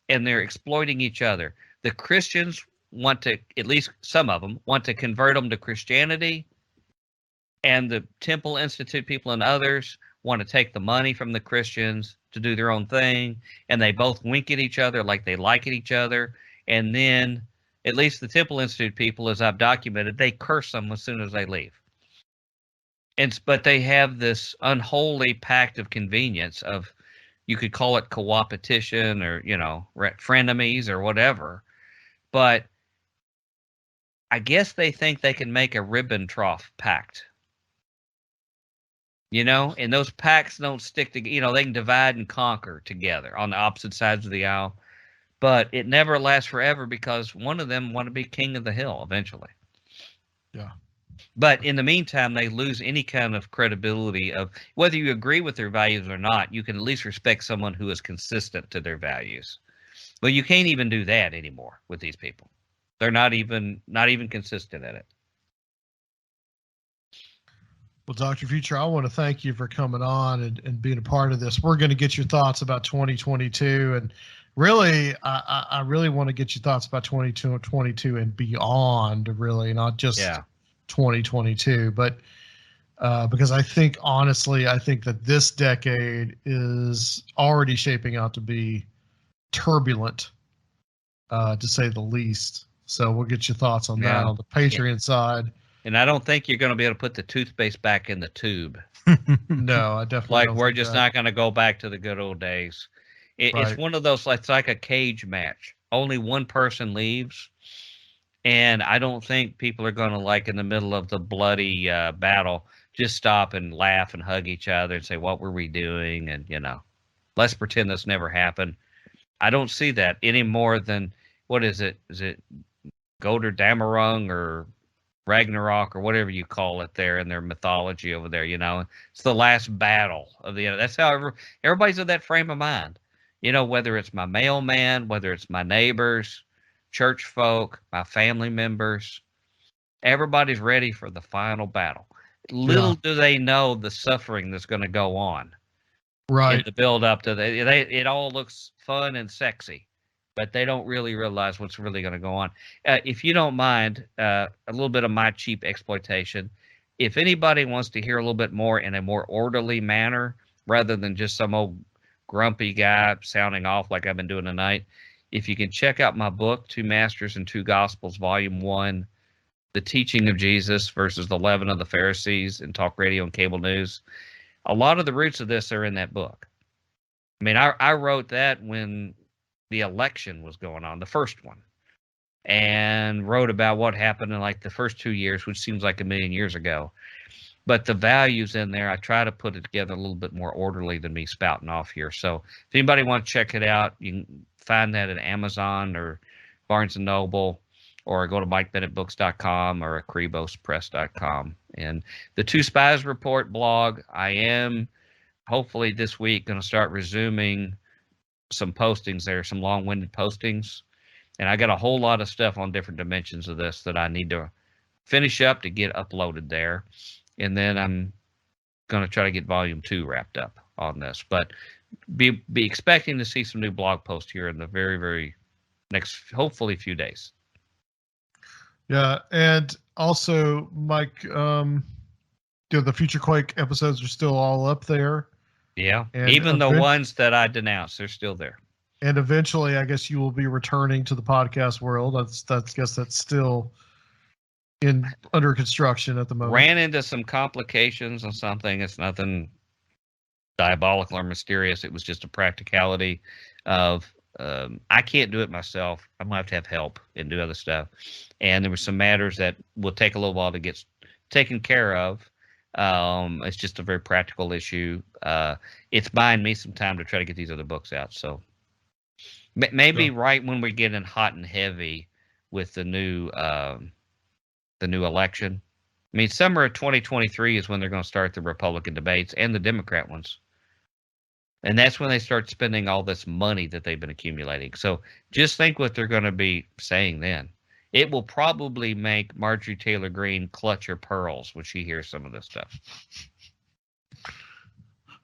and they're exploiting each other. The Christians want to, at least some of them, want to convert them to Christianity, and the Temple Institute people and others want to take the money from the Christians to do their own thing, and they both wink at each other like they like at each other, and then, at least the Temple Institute people, as I've documented, they curse them as soon as they leave. But they have this unholy pact of convenience of, you could call it coopetition or, frenemies or whatever. But I guess they think they can make a Ribbentrop pact. And those pacts don't stick together. They can divide and conquer together on the opposite sides of the aisle. But it never lasts forever because one of them want to be king of the hill eventually. Yeah. But in the meantime, they lose any kind of credibility of whether you agree with their values or not. You can at least respect someone who is consistent to their values. Well, you can't even do that anymore with these people. They're not even consistent in it. Well, Dr. Future, I want to thank you for coming on and being a part of this. We're going to get your thoughts about 2022, and really, I really want to get your thoughts about 2022 and beyond. Really, not just 2022, but because I think, honestly, that this decade is already shaping out to be turbulent, to say the least. So we'll get your thoughts on that on the Patreon side. And I don't think you're going to be able to put the toothpaste back in the tube. No, I definitely don't. We're just not going to go back to the good old days. It's one of those, it's like a cage match. Only one person leaves. And I don't think people are going to, in the middle of the bloody battle, just stop and laugh and hug each other and say, what were we doing? And, let's pretend this never happened. I don't see that any more than, what is it? Is it Goder Damarung or Ragnarok or whatever you call it there in their mythology over there? It's the last battle of the, that's how everybody's in that frame of mind. Whether it's my mailman, whether it's my neighbors, church folk, my family members, everybody's ready for the final battle. Little do they know the suffering that's going to go on. Right. In the build up to it all looks fun and sexy, but they don't really realize what's really going to go on. If you don't mind, a little bit of my cheap exploitation. If anybody wants to hear a little bit more in a more orderly manner, rather than just some old grumpy guy sounding off like I've been doing tonight, if you can check out my book, Two Masters and Two Gospels, Volume 1, The Teaching of Jesus versus the Leaven of the Pharisees in talk radio and cable news. A lot of the roots of this are in that book. I mean, I wrote that when the election was going on, the first one, and wrote about what happened in the first 2 years, which seems like a million years ago. But the values in there, I try to put it together a little bit more orderly than me spouting off here. So if anybody wants to check it out, you can find that at Amazon or Barnes & Noble, or go to MikeBennettBooks.com or AkribosPress.com. And the Two Spies Report blog, I am hopefully this week going to start resuming some postings there, some long-winded postings. And I got a whole lot of stuff on different dimensions of this that I need to finish up to get uploaded there. And then I'm going to try to get Volume 2 wrapped up on this. But be expecting to see some new blog posts here in the very, very next, hopefully, few days. Yeah, and also, Mike, the Future Quake episodes are still all up there. Yeah, and even the ones that I denounced, they're still there. And eventually, I guess you will be returning to the podcast world. That's still under construction at the moment. Ran into some complications on something. It's nothing diabolical or mysterious. It was just a practicality of I can't do it myself. I'm going to have help and do other stuff. And there were some matters that will take a little while to get taken care of. It's just a very practical issue. It's buying me some time to try to get these other books out. So maybe right when we get in hot and heavy with the new election. I mean, summer of 2023 is when they're going to start the Republican debates and the Democrat ones. And that's when they start spending all this money that they've been accumulating. So just think what they're going to be saying then. It will probably make Marjorie Taylor Greene clutch her pearls when she hears some of this stuff.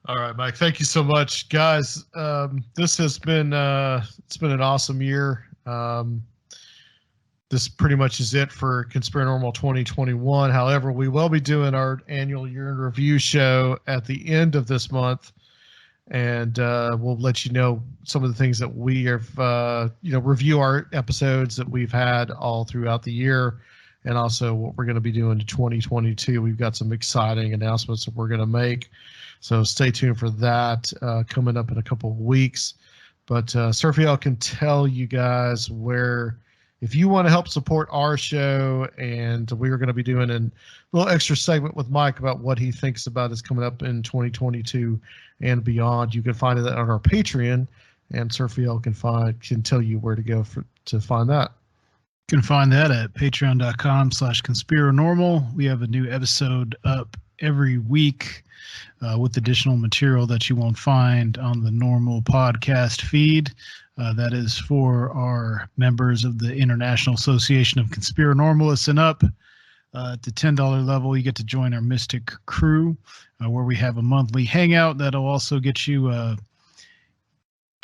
All right, Mike. Thank you so much, guys. This has been it's been an awesome year. This pretty much is it for Conspirinormal 2021. However, we will be doing our annual year in review show at the end of this month, and we'll let you know some of the things that we have, review our episodes that we've had all throughout the year, and also what we're going to be doing in 2022. We've got some exciting announcements that we're going to make, so stay tuned for that coming up in a couple of weeks. But Serfiel can tell you guys where, if you want to help support our show, and we are going to be doing a little extra segment with Mike about what he thinks about is coming up in 2022 and beyond. You can find it on our Patreon, and Serfiel can tell you where to go to find that. You can find that at patreon.com/conspirinormal. We have a new episode up every week with additional material that you won't find on the normal podcast feed. That is for our members of the International Association of Conspirinormalists and up. At the $10 level, you get to join our Mystic Crew, where we have a monthly hangout that'll also get you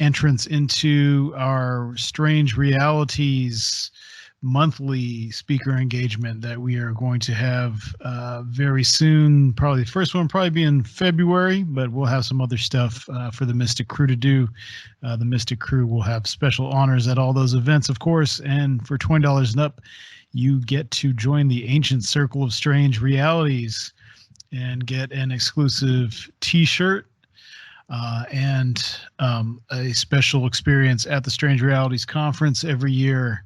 entrance into our Strange Realities monthly speaker engagement that we are going to have very soon. Probably the first one probably be in February, but we'll have some other stuff for the Mystic Crew to do. The Mystic Crew will have special honors at all those events, of course, and for $20 and up, you get to join the Ancient Circle of Strange Realities and get an exclusive t-shirt and a special experience at the Strange Realities Conference every year.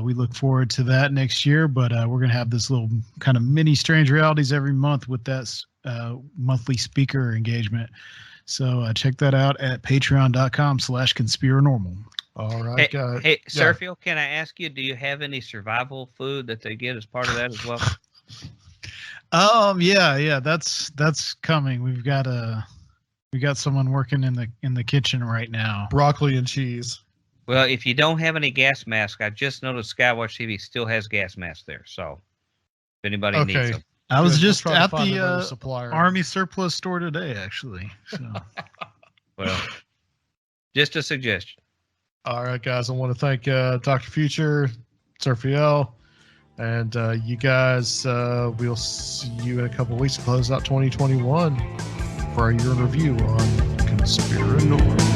We look forward to that next year, but we're going to have this little kind of mini Strange Realities every month with that monthly speaker engagement. So check that out at patreon.com/conspirinormal. All right, guys. Hey, Serfiel, can I ask you, do you have any survival food that they get as part of that as well? Yeah, that's coming. We got someone working in the kitchen right now. Broccoli and cheese. Well, if you don't have any gas mask, I just noticed Skywatch TV still has gas masks there. So if anybody needs them. I was just at the Army Army surplus store today, actually. So. Well, just a suggestion. All right, guys. I want to thank Dr. Future, Serfiel, and you guys. We'll see you in a couple of weeks to close out 2021 for our year in review on Conspirinormal.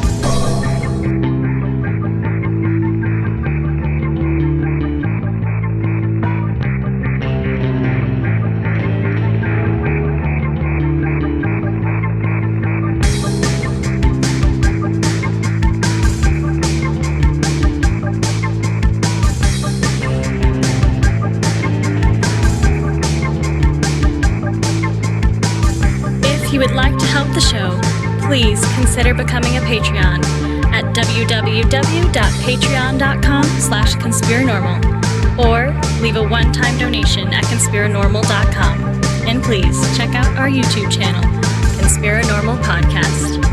If you would like to help the show, please consider becoming a Patreon at www.patreon.com/conspirinormal or leave a one-time donation at conspirinormal.com. And please check out our YouTube channel, Conspirinormal Podcast.